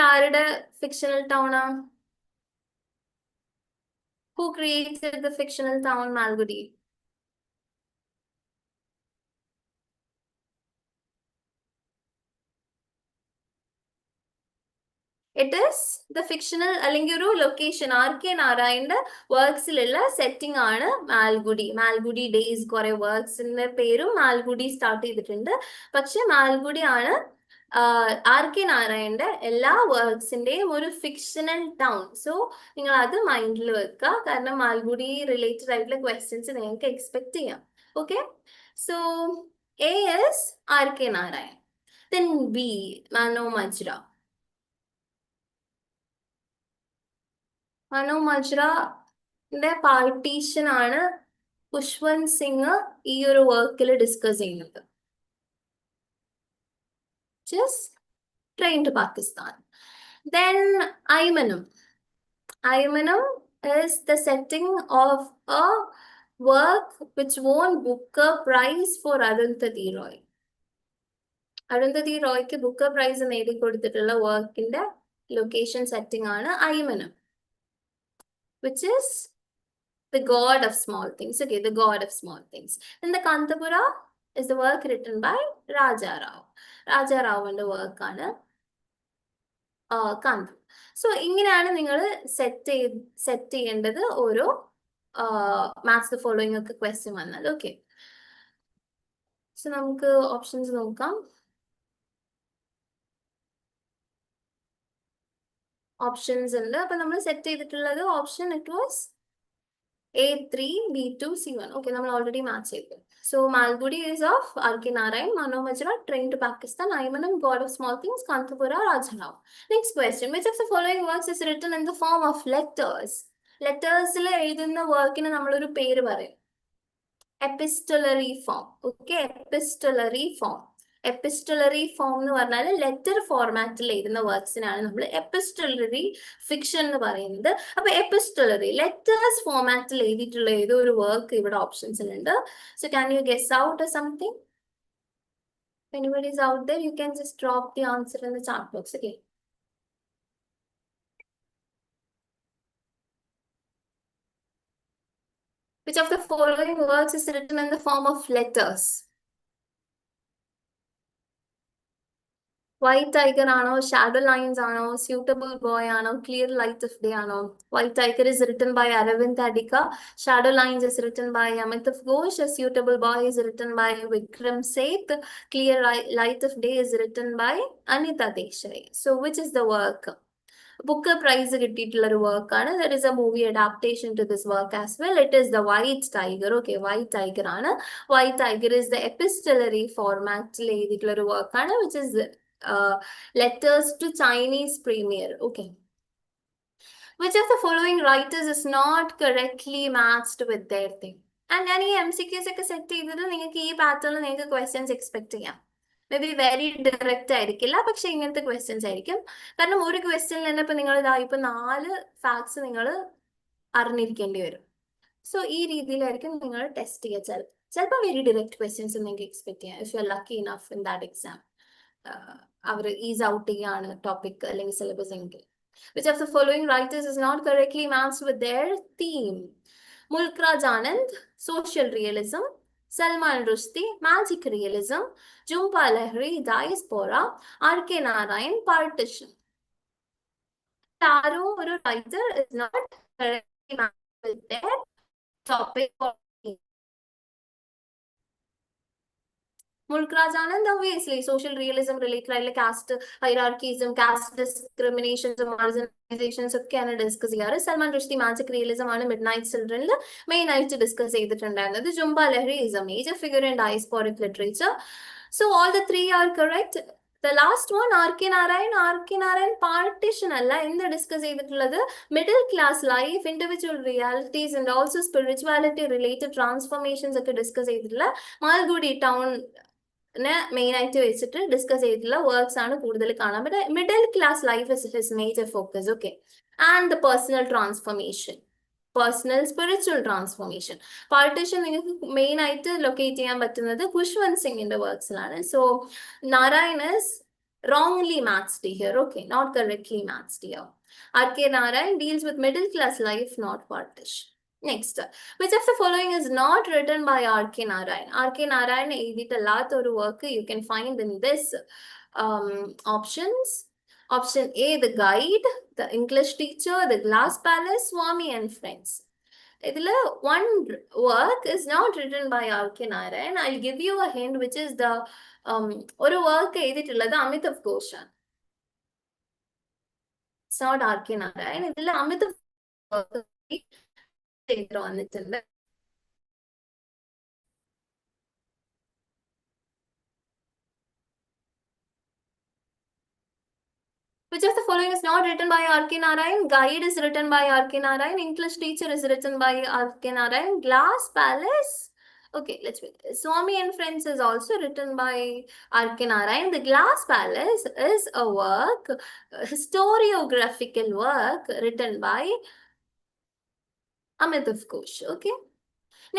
ആരുടെ ഫിക്ഷണൽ ടൗൺ ആണ്? Who created the fictional town Malgudi? It is the fictional അല്ലെങ്കിൽ ഒരു ലൊക്കേഷൻ RK നാരായണന്റെ വർക്ക്സിലുള്ള സെറ്റിംഗ് ആണ് മാൽഗുഡി. മാൽഗുഡി ഡേയ്സ് കുറെ വർക്ക്സിന്റെ പേരും മാൽഗുഡി സ്റ്റാർട്ട് ചെയ്തിട്ടുണ്ട്. പക്ഷെ മാൽഗുഡി ആണ് RK നാരായണന്റെ എല്ലാ വർക്ക്സിന്റെയും ഒരു ഫിക്ഷണൽ ടൗൺ. സോ നിങ്ങൾ അത് മൈൻഡിൽ വെക്കുക, കാരണം മാൽഗുഡി റിലേറ്റഡ് ആയിട്ടുള്ള ക്വസ്റ്റ്യൻസ് നിങ്ങൾക്ക് എക്സ്പെക്ട് ചെയ്യാം. Okay, so A is RK Narayan. Then B, മനോ മജ്ര. മനോ മജ്രന്റെ പാർട്ടീഷൻ ആണ് ഖുശ്വന്ത് സിംഗ് ഈ ഒരു വർക്കിൽ ഡിസ്കസ് ചെയ്യുന്നത്. Just train to Pakistan. Then Aymanam. Aymanam is the setting of a work which won Booker Prize for Arundhati Roy. Arundhati Royക്ക് Booker prize നേടിക്കൊടുത്തിട്ടുള്ള വർക്കിന്റെ ലൊക്കേഷൻ സെറ്റിംഗ് ആണ് Aymanam, which is the god of small things. Okay, the god of small things. Then the Kantapura is the work written by Raja Rao. Raja Rawന്റെ വർക്കാണ് കാന്തം. So ഇങ്ങനെയാണ് നിങ്ങൾ set ചെയ്യേണ്ടത് ഓരോ maths the following ഒക്കെ question വന്നാൽ. Okay, so നമുക്ക് options നോക്കാം. ഓപ്ഷൻസ് ഉണ്ട്. അപ്പൊ നമ്മൾ സെറ്റ് ചെയ്തിട്ടുള്ളത് option it was A3, B2, C1. Okay, നമ്മൾ ഓൾറെഡി മാച്ച് ചെയ്തു. So Malgudi is of RK Narayan, Mano Majra, Train to Pakistan, Aymanam, God of Small Things, Kantapura, Rajarao. Next question, which of the following works is written in the form of letters? Letters-ൽ എഴുതുന്ന വർക്കിന് നമ്മളൊരു പേര് പറയും, എപ്പിസ്റ്റലറി form. Okay, എപ്പിസ്റ്റലറി form. എപ്പിസ്റ്റലറി form എന്ന് പറഞ്ഞാൽ letter ഫോർമാറ്റിൽ എഴുതുന്ന വർക്ക്സിനാണ് നമ്മൾ എപ്പിസ്റ്റലറി ഫിക്ഷൻ എന്ന് പറയുന്നത്. അപ്പൊ എപ്പിസ്റ്റലറി ലെറ്റേഴ്സ് ഫോർമാറ്റിൽ എഴുതിയിട്ടുള്ള ഏതോ ഒരു വർക്ക് ഇവിടെ ഓപ്ഷൻസിലുണ്ട്. So can you guess out something? If anybody is out there, you can just drop the answer in the chat box. Okay. Which of the following works is written in the form of letters? White Tiger ആണോ, Shadow Lines ആണോ, Suitable Boy ആണോ, Clear Light of Day ആണോ? White Tiger is written by Aravind Adika. Shadow Lines is written by Amitav Ghosh. A Suitable Boy is written by Vikram Seth. Clear Light of Day is written by Anita Desai. So which is the work? Booker Prize കിട്ടിയിട്ടുള്ള ഒരു വർക്കാണ്. There is a movie adaptation to this work as well. It is the White Tiger. Okay, White Tiger ആണ്. White Tiger is the epistolary format എഴുതിയിട്ടുള്ള ഒരു വർക്കാണ്, which is letters to Chinese premier. Okay. Which of the following writers is not correctly matched with their thing? And ഞാൻ ഈ MCQs ഒക്കെ set ചെയ്തിട്ട് നിങ്ങൾക്ക് ഈ പാറ്റേണിൽ നിങ്ങൾക്ക് ക്വസ്റ്റ്യൻസ് എക്സ്പെക്ട് ചെയ്യാം. മേ ബി വെരി ഡയറക്റ്റ് ആയിരിക്കില്ല, പക്ഷെ ഇങ്ങനത്തെ ക്വസ്റ്റ്യൻസ് ആയിരിക്കും. കാരണം ഒരു ക്വസ്റ്റ്യനിൽ തന്നെ ഇപ്പൊ നിങ്ങൾ ഇപ്പൊ 4 ഫാക്ട്സ് നിങ്ങൾ അറിഞ്ഞിരിക്കേണ്ടി വരും. സോ ഈ രീതിയിലായിരിക്കും നിങ്ങൾ ടെസ്റ്റ് ചെയ്യുക. ചിലപ്പോൾ വെരി ഡയറക്റ്റ് ക്വസ്റ്റ്യൻസ് നിങ്ങൾക്ക് എക്സ്പെക്ട് ചെയ്യാം if you are lucky enough in that exam. Our is out ചെയ്യാണ് ടോപ്പിക് അല്ലെങ്കിൽ സിലബസ് എങ്കിൽ. Which of the following writers is not correctly matched with their theme? Mulk Raj Anand, social realism. Salman Rushdie, magic realism. Jhumpa Lahiri, diaspora. R.K. Narayan, partition. Taro or a writer is not correctly matched with their topic or theme. Mulk Raj Anand, obviously, social realism related like caste hierarchism, caste discriminations, marginalizations ഒക്കെയാണ് discuss ചെയ്യാറ്. Salman Rushdie magic realism ആണ് mid night ചിൽഡ്രനിൽ main ആയിട്ട് discuss ചെയ്തിട്ടുണ്ടായിരുന്നത്. Zumba ലഹരി is a major figure in diasporic literature. So all the three are correct. The last one, R.K. Narayan partition അല്ല എന്ത് discuss ചെയ്തിട്ടുള്ളത്? Middle class life, individual realities and also spirituality related transformations ഒക്കെ discuss ചെയ്തിട്ടുള്ള Malgudi town main ആയിട്ട് വെച്ചിട്ട് discuss ചെയ്തിട്ടുള്ള works ആണ് കൂടുതൽ കാണാൻ പറ്റുക. Middle class life is his major focus. Okay, and the personal transformation, personal spiritual transformation. Partition നിങ്ങൾക്ക് മെയിൻ ആയിട്ട് ലൊക്കേറ്റ് ചെയ്യാൻ പറ്റുന്നത് ഖുഷ്വന്ത് സിംഗിന്റെ വർക്ക്സിലാണ്. So Narayan is wrongly matched here. Okay, not correctly matched here. R.K. Narayan deals with middle class life, not partition. Next, which of the following is not written by R.K. Narayan? R.K. Narayan എഴുതിയിട്ടുള്ള ഒരു work you can find in this options. Option A, The Guide, The English Teacher, The Glass Palace, Swami and Friends. ഇതില് one work is not written by R.K. Narayan. I'll give you a hint, which is the ഒരു work എഴുതിയിട്ടുള്ളത് Amitav ഘോഷാണ്. It's not R.K. Narayan. ഇതില് അമിതാവ് വന്നിട്ടുണ്ട്. Which of the following is not written by R.K. Narayan? Guide is written by R.K. Narayan. English Teacher is written by R.K. Narayan. Glass Palace. Okay, let's wait. Swami and Friends is also written by R.K. Narayan. The Glass Palace is a work, a historiographical work written by Amitav Ghosh. Okay.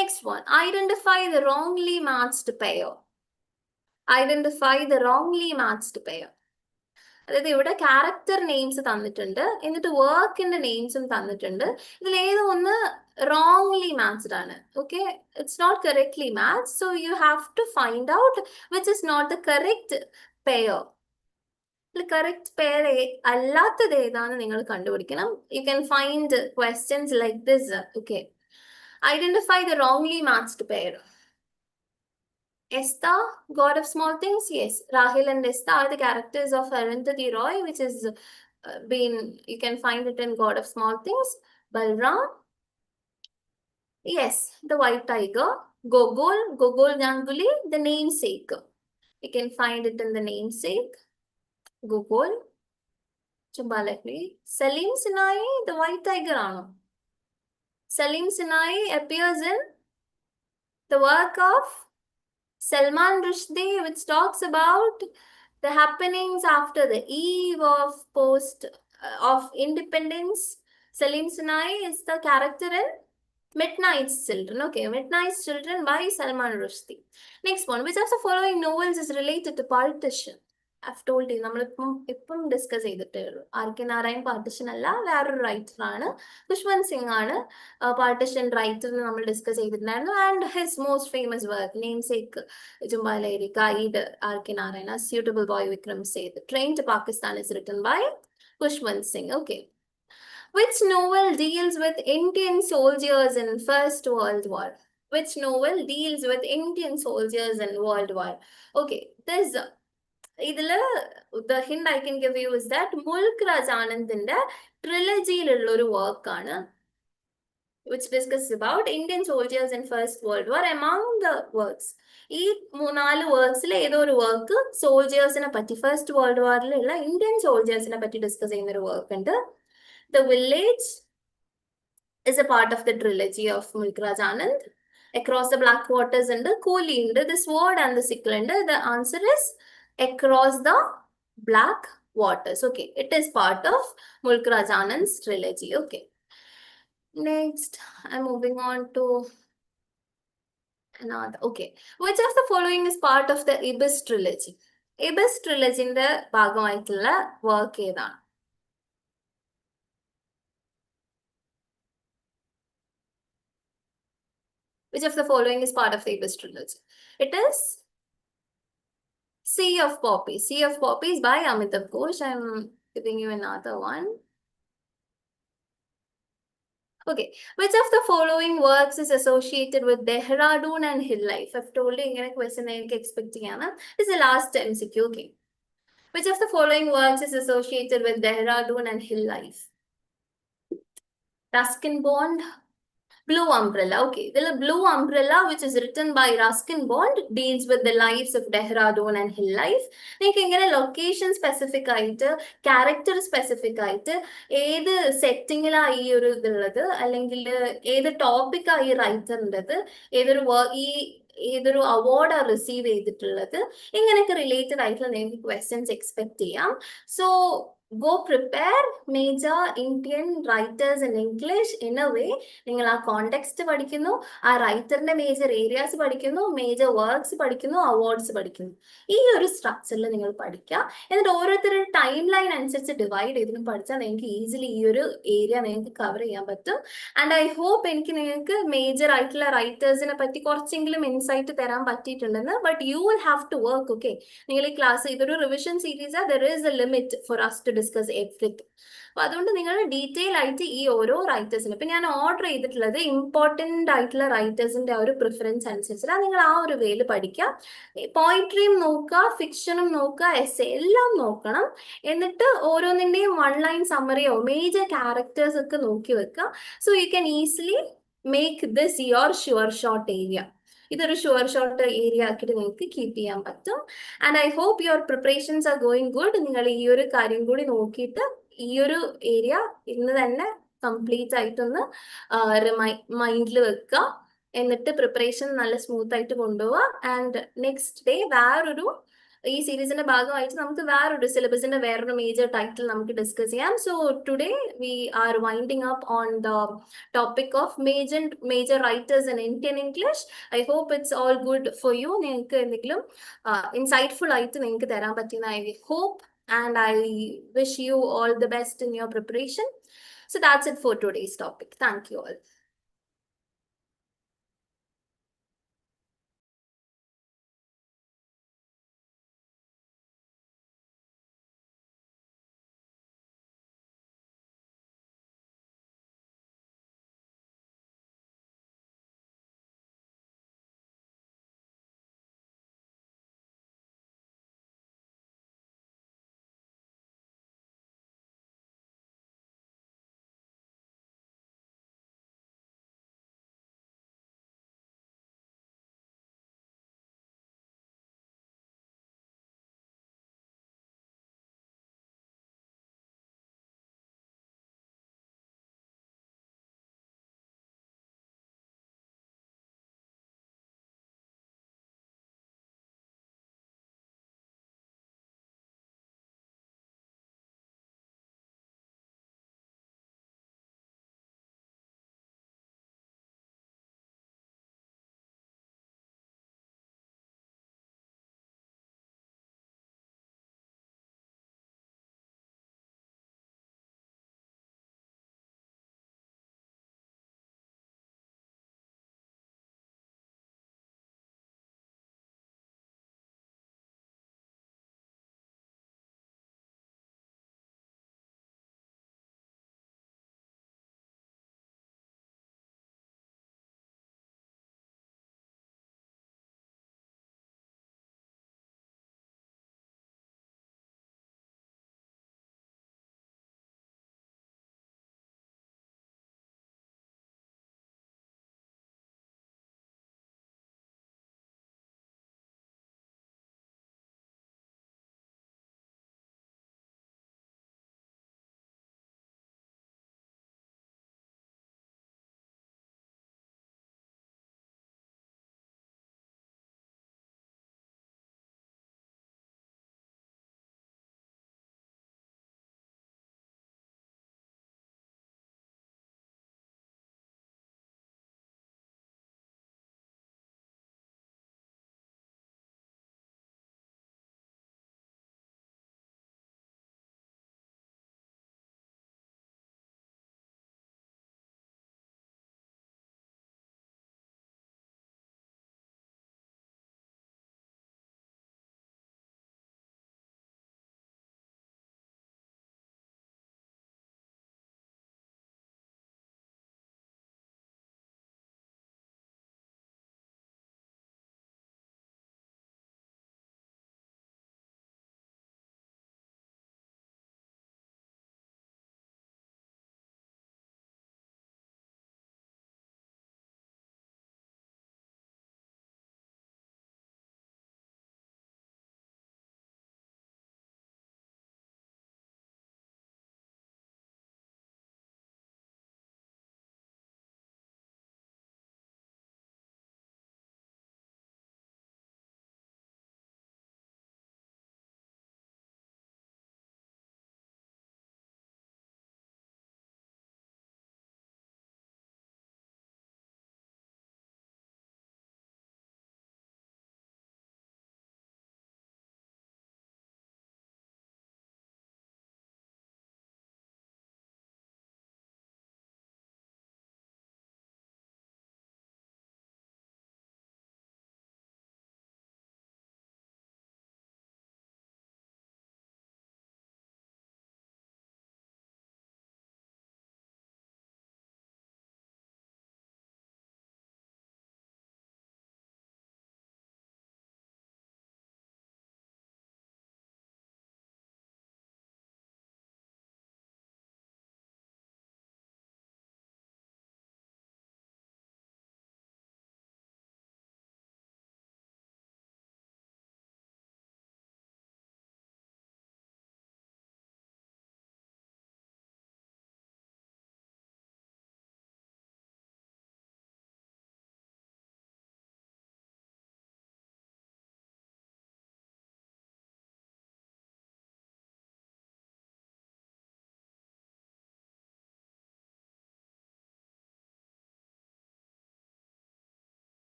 Next one. Identify the wrongly matched pair. Identify the wrongly matched pair. അതായത് ഇവിടെ character names തന്നിട്ടുണ്ട്, എന്നിട്ട് വർക്കിന്റെ നെയിംസും തന്നിട്ടുണ്ട്. ഇതിൽ ഏതോ ഒന്ന് wrongly matched ആണ്. Okay, it's not correctly matched. So you have to find out which is not the correct pair. Correct pair അല്ലാത്തത് ഏതാണെന്ന് നിങ്ങൾ കണ്ടുപിടിക്കണം. You can find questions like this. Okay, identify the wrongly matched pair. Esther, God of Small Things, yes. Rahil and Esther are the characters of Arundhati Roy, which is you can find it in God of Small Things. Balram, yes. The White Tiger. Gogol Ganguly, the namesake. You can find it in the namesake. Gogol. Chumbalakli. Salim Sinai, the White Tiger. Salim Sinai appears in the work of Salman Rushdie, which talks about the happenings after the eve of independence. Salim Sinai is the character in Midnight's Children. Okay, Midnight's Children by Salman Rushdie. Next one, which of the following novels is related to partition? I've told you, നമ്മളിപ്പം discuss ചെയ്തിട്ടേ ഉള്ളൂ. R.K. Narayan partition അല്ല, വേറൊരു writer ആണ്. ഖുഷ്വന്ത് സിംഗ് ആണ് partition writer നമ്മൾ discuss ചെയ്തിട്ടുണ്ടായിരുന്നു. And his most famous work namesake, Zumba ലഹരി, guide, R.K. Narayan, A Suitable Boy, Vikram Seth. Train to Pakistan is written by Khushwant Singh. Okay. Which novel deals with Indian soldiers in First World War? Which novel deals with Indian soldiers in World War? Okay, there's the hint I can give you is that Mulk Raj Anand's trilogy work which discusses about Indian soldiers in First World War. Among the works, ഈ 4 വർക്ക്സിൽ ഏതോ ഒരു work സോൾജേഴ്സിനെ പറ്റി, first world വാറിലുള്ള Indian സോൾജേഴ്സിനെ പറ്റി discuss ചെയ്യുന്ന ഒരു work ഉണ്ട്. The Village is a part of the trilogy of Mulk Raj Anand. Across the black waters and the coolie ഉണ്ട്, the sword and the sickle ഉണ്ട്. The answer is across the black waters. Okay, it is part of Mulk Rajanan's trilogy. Okay, next I'm moving on to another. Okay, which of the following is part of the Ibis trilogy? Ibis trilogyന്റെ ഭാഗമായിട്ടുള്ള work ഏതാണ്? Which of the following is part of the Ibis trilogy? It is Sea of Poppies. Sea of Poppies by Amitabh Ghosh. I'm giving you another one. Okay. Which of the following works is associated with Dehradun and hill life? I've told you in a question I expecting. This is the last MCQ. Okay. Which of the following works is associated with Dehradun and hill life? Ruskin Bond, Blue Umbrella. Okay, the Blue Umbrella, which is written by Ruskin Bond, deals with the lives of Dehradun and hill life. നിങ്ങൾക്ക് ഇങ്ങനെ location specific ആയിട്ട് character specific ആയിട്ട് ഏത് സെറ്റിങ്ങിലാണ് ഈ ഒരു ഇതുള്ളത്, അല്ലെങ്കിൽ ഏത് ടോപ്പിക്കാണ് ഈ റൈറ്ററിൻ്റെത്, ഏതൊരു അവാർഡാണ് റിസീവ് ചെയ്തിട്ടുള്ളത്, ഇങ്ങനെയൊക്കെ റിലേറ്റഡ് ആയിട്ടുള്ള നിങ്ങൾക്ക് ക്വസ്റ്റ്യൻസ് എക്സ്പെക്ട് ചെയ്യാം. So go prepare major Indian writers in English in a way. നിങ്ങൾ ആ കോണ്ടെക്സ്റ്റ് പഠിക്കുന്നു, ആ റൈറ്ററിന്റെ മേജർ ഏരിയാസ് പഠിക്കുന്നു, മേജർ വർക്ക്സ് പഠിക്കുന്നു, അവാർഡ്സ് പഠിക്കുന്നു. ഈ ഒരു സ്ട്രക്ചറിൽ നിങ്ങൾ പഠിക്കുക. എന്നിട്ട് ഓരോരുത്തരുടെ ടൈം ലൈൻ അനുസരിച്ച് ഡിവൈഡ് ചെയ്തിട്ട് പഠിച്ചാൽ നിങ്ങൾക്ക് ഈസിലി ഈ ഒരു ഏരിയ നിങ്ങൾക്ക് കവർ ചെയ്യാൻ പറ്റും. ആൻഡ് ഐ ഹോപ്പ് എനിക്ക് നിങ്ങൾക്ക് മേജർ ആയിട്ടുള്ള റൈറ്റേഴ്സിനെ പറ്റി കുറച്ചെങ്കിലും ഇൻസൈറ്റ് തരാൻ പറ്റിയിട്ടുണ്ടെന്ന്. But you will have to work. Okay, നിങ്ങൾ ഈ ക്ലാസ് ഇതൊരു revision series, there is a limit for us to discuss everything. അപ്പൊ അതുകൊണ്ട് നിങ്ങൾ ഡീറ്റെയിൽ ആയിട്ട് ഈ ഓരോ റൈറ്റേഴ്സിന്, ഇപ്പൊ ഞാൻ ഓർഡർ ചെയ്തിട്ടുള്ളത് ഇമ്പോർട്ടൻ്റ് ആയിട്ടുള്ള റൈറ്റേഴ്സിന്റെ ആ ഒരു പ്രിഫറൻസ് അനുസരിച്ചിട്ടാണ്. നിങ്ങൾ ആ ഒരു വേയിൽ പഠിക്കുക. പോയിട്രിയും നോക്കുക, ഫിക്ഷനും നോക്കുക, എസ്സേ എല്ലാം നോക്കണം. എന്നിട്ട് ഓരോന്നിന്റെയും വൺ ലൈൻ സമ്മറിയോ മേജർ ക്യാരക്ടേഴ്സ് ഒക്കെ നോക്കി വെക്കുക. So you can easily make this your sure shot area. ഇതൊരു ഷുവർ ഷോട്ട് ഏരിയ ആക്കിയിട്ട് നിങ്ങൾക്ക് കീപ്പ് ചെയ്യാൻ പറ്റും. And I hope your preparations are going good. നിങ്ങൾ ഈ ഒരു കാര്യം കൂടി നോക്കിയിട്ട് ഈ ഒരു ഏരിയ ഇന്ന് തന്നെ കംപ്ലീറ്റ് ആയിട്ടൊന്ന് മൈൻഡിൽ വെക്കുക. എന്നിട്ട് പ്രിപ്പറേഷൻ നല്ല സ്മൂത്ത് ആയിട്ട് കൊണ്ടുപോവുക. ആൻഡ് നെക്സ്റ്റ് ഡേ വേറൊരു ഈ സീരീസിന്റെ ഭാഗമായിട്ട് നമുക്ക് വേറൊരു സിലബസിന്റെ വേറൊരു മേജർ ടൈറ്റിൽ നമുക്ക് ഡിസ്കസ് ചെയ്യാം. So today we are winding up on the topic of major writers in Indian English. I hope it's all good for you. നിങ്ങൾക്ക് എന്തെങ്കിലും ഇൻസൈറ്റ്ഫുൾ ആയിട്ട് നിങ്ങൾക്ക് തരാൻ പറ്റുന്ന I hope, and I wish you all the best in your preparation. So that's it for today's topic. Thank you all.